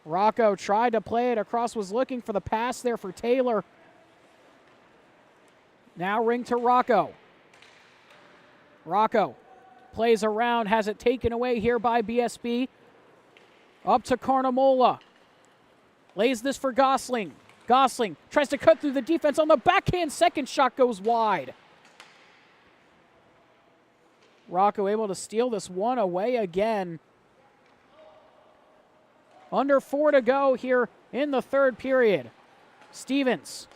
Rocco tried to play it across, was looking for the pass there for Taylor. Now ring to Rocco. Rocco plays around, has it taken away here by BSB. Up to Carnamola. Lays this for Gosling. Gosling tries to cut through the defense on the backhand. Second shot goes wide. Rocco able to steal this one away again. Under 4 to go here in the third period. Stevens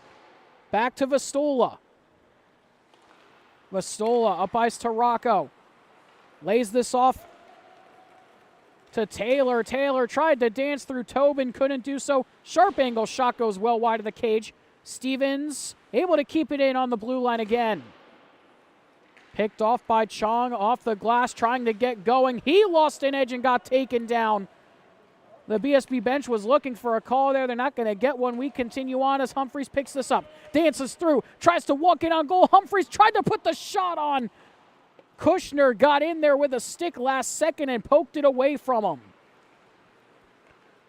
back to Vastola. Vastola up ice to Rocco. Lays this off to Taylor. Taylor tried to dance through Tobin, couldn't do so. Sharp angle shot goes well wide of the cage. Stevens able to keep it in on the blue line again. Picked off by Chong off the glass, trying to get going. He lost an edge and got taken down. The BSB bench was looking for a call there. They're not going to get one. We continue on as Humphreys picks this up. Dances through, tries to walk in on goal. Humphreys tried to put the shot on. Kushner got in there with a stick last second and poked it away from him.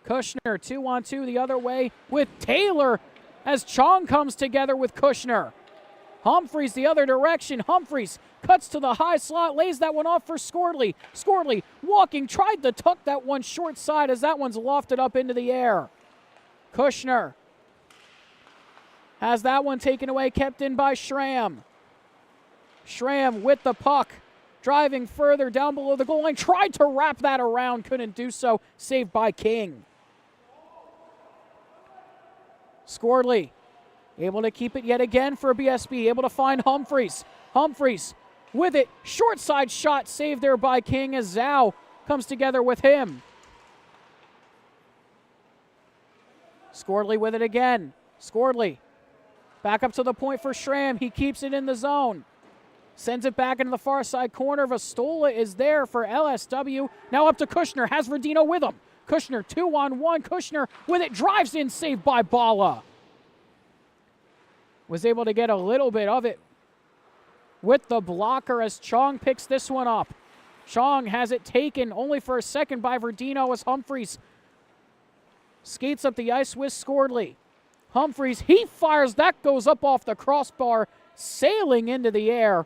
Kushner 2-on-2 the other way with Taylor as Chong comes together with Kushner. Humphreys the other direction. Humphreys cuts to the high slot, lays that one off for Scordley. Scordley walking, tried to tuck that one short side as that one's lofted up into the air. Kushner has that one taken away, kept in by Schramm. Schramm with the puck, driving further down below the goal line, tried to wrap that around, couldn't do so, saved by King. Scordley able to keep it yet again for BSB, able to find Humphreys. Humphreys with it, short side shot saved there by King as Zhao comes together with him. Scordley with it again. Scordley back up to the point for Schramm. He keeps it in the zone. Sends it back into the far side corner. Vastola is there for LSW. Now up to Kushner, has Verdino with him. Kushner 2-on-1. Kushner with it, drives in, saved by Bala. Was able to get a little bit of it with the blocker as Chong picks this one up. Chong has it taken only for a second by Verdino as Humphreys skates up the ice with Scordley. Humphreys, he fires, that goes up off the crossbar, sailing into the air.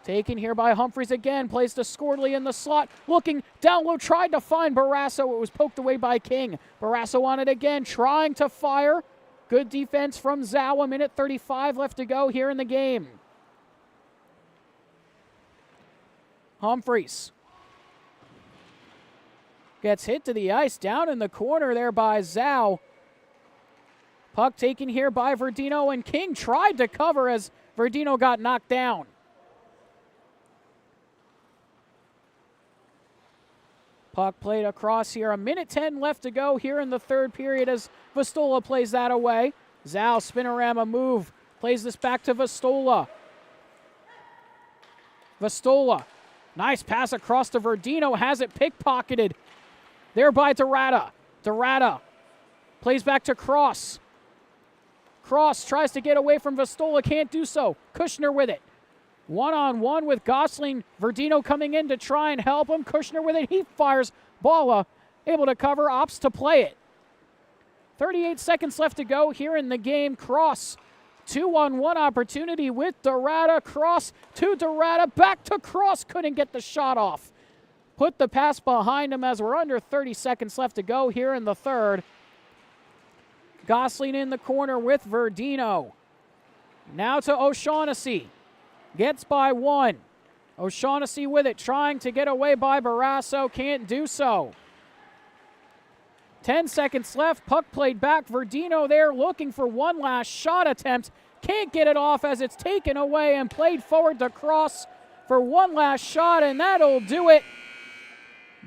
Taken here by Humphreys again, plays to Scordley in the slot, looking down low, tried to find Barrasso. It was poked away by King. Barrasso on it again, trying to fire. Good defense from Zhao. 1:35 left to go here in the game. Humphreys gets hit to the ice down in the corner there by Zhao. Puck taken here by Verdino, and King tried to cover as Verdino got knocked down. Puck played across here. 1:10 left to go here in the third period as Vastola plays that away. Zhao, spinorama move. Plays this back to Vastola. Vastola. Nice pass across to Verdino. Has it pickpocketed. There by Dorada. Dorada plays back to Cross. Cross tries to get away from Vastola. Can't do so. Kushner with it. 1-on-1 with Gosling. Verdino coming in to try and help him. Kushner with it. He fires. Bala able to cover. Opts to play it. 38 seconds left to go here in the game. Cross. 2-on-1 opportunity with Dorada. Cross to Dorada. Back to Cross. Couldn't get the shot off. Put the pass behind him as we're under 30 seconds left to go here in the third. Gosling in the corner with Verdino. Now to O'Shaughnessy. Gets by one. O'Shaughnessy with it, trying to get away by Barrasso. Can't do so. 10 seconds left. Puck played back. Verdino there looking for one last shot attempt. Can't get it off as it's taken away and played forward to Cross for one last shot, and that'll do it.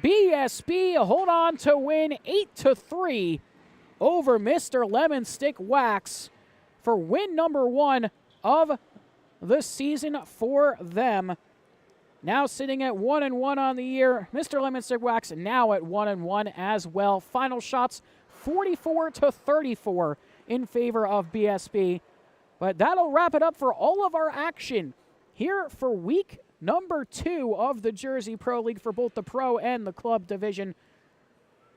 BSB hold on to win 8-3 over Mr. Lemon Stick Wax for win number 1 of the season for them. Now sitting at 1-1 on the year. Mr. Lemon Stick Wax now at 1-1 as well. Final shots 44-34 in favor of BSB. But that'll wrap it up for all of our action here for week number 2 of the Jersey Pro League for both the pro and the club division.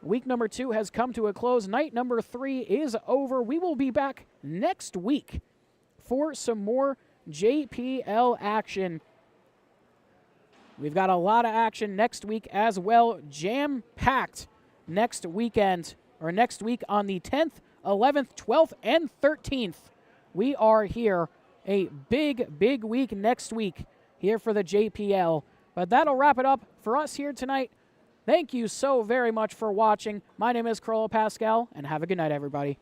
Week number 2 has come to a close. Night number 3 is over. We will be back next week for some more JPL action. We've got a lot of action next week as well. Jam-packed next weekend, or next week on the 10th, 11th, 12th, and 13th. We are here. A big, big week next week here for the JPL. But that'll wrap it up for us here tonight. Thank you so very much for watching. My name is Carlo Pascal, and have a good night, everybody.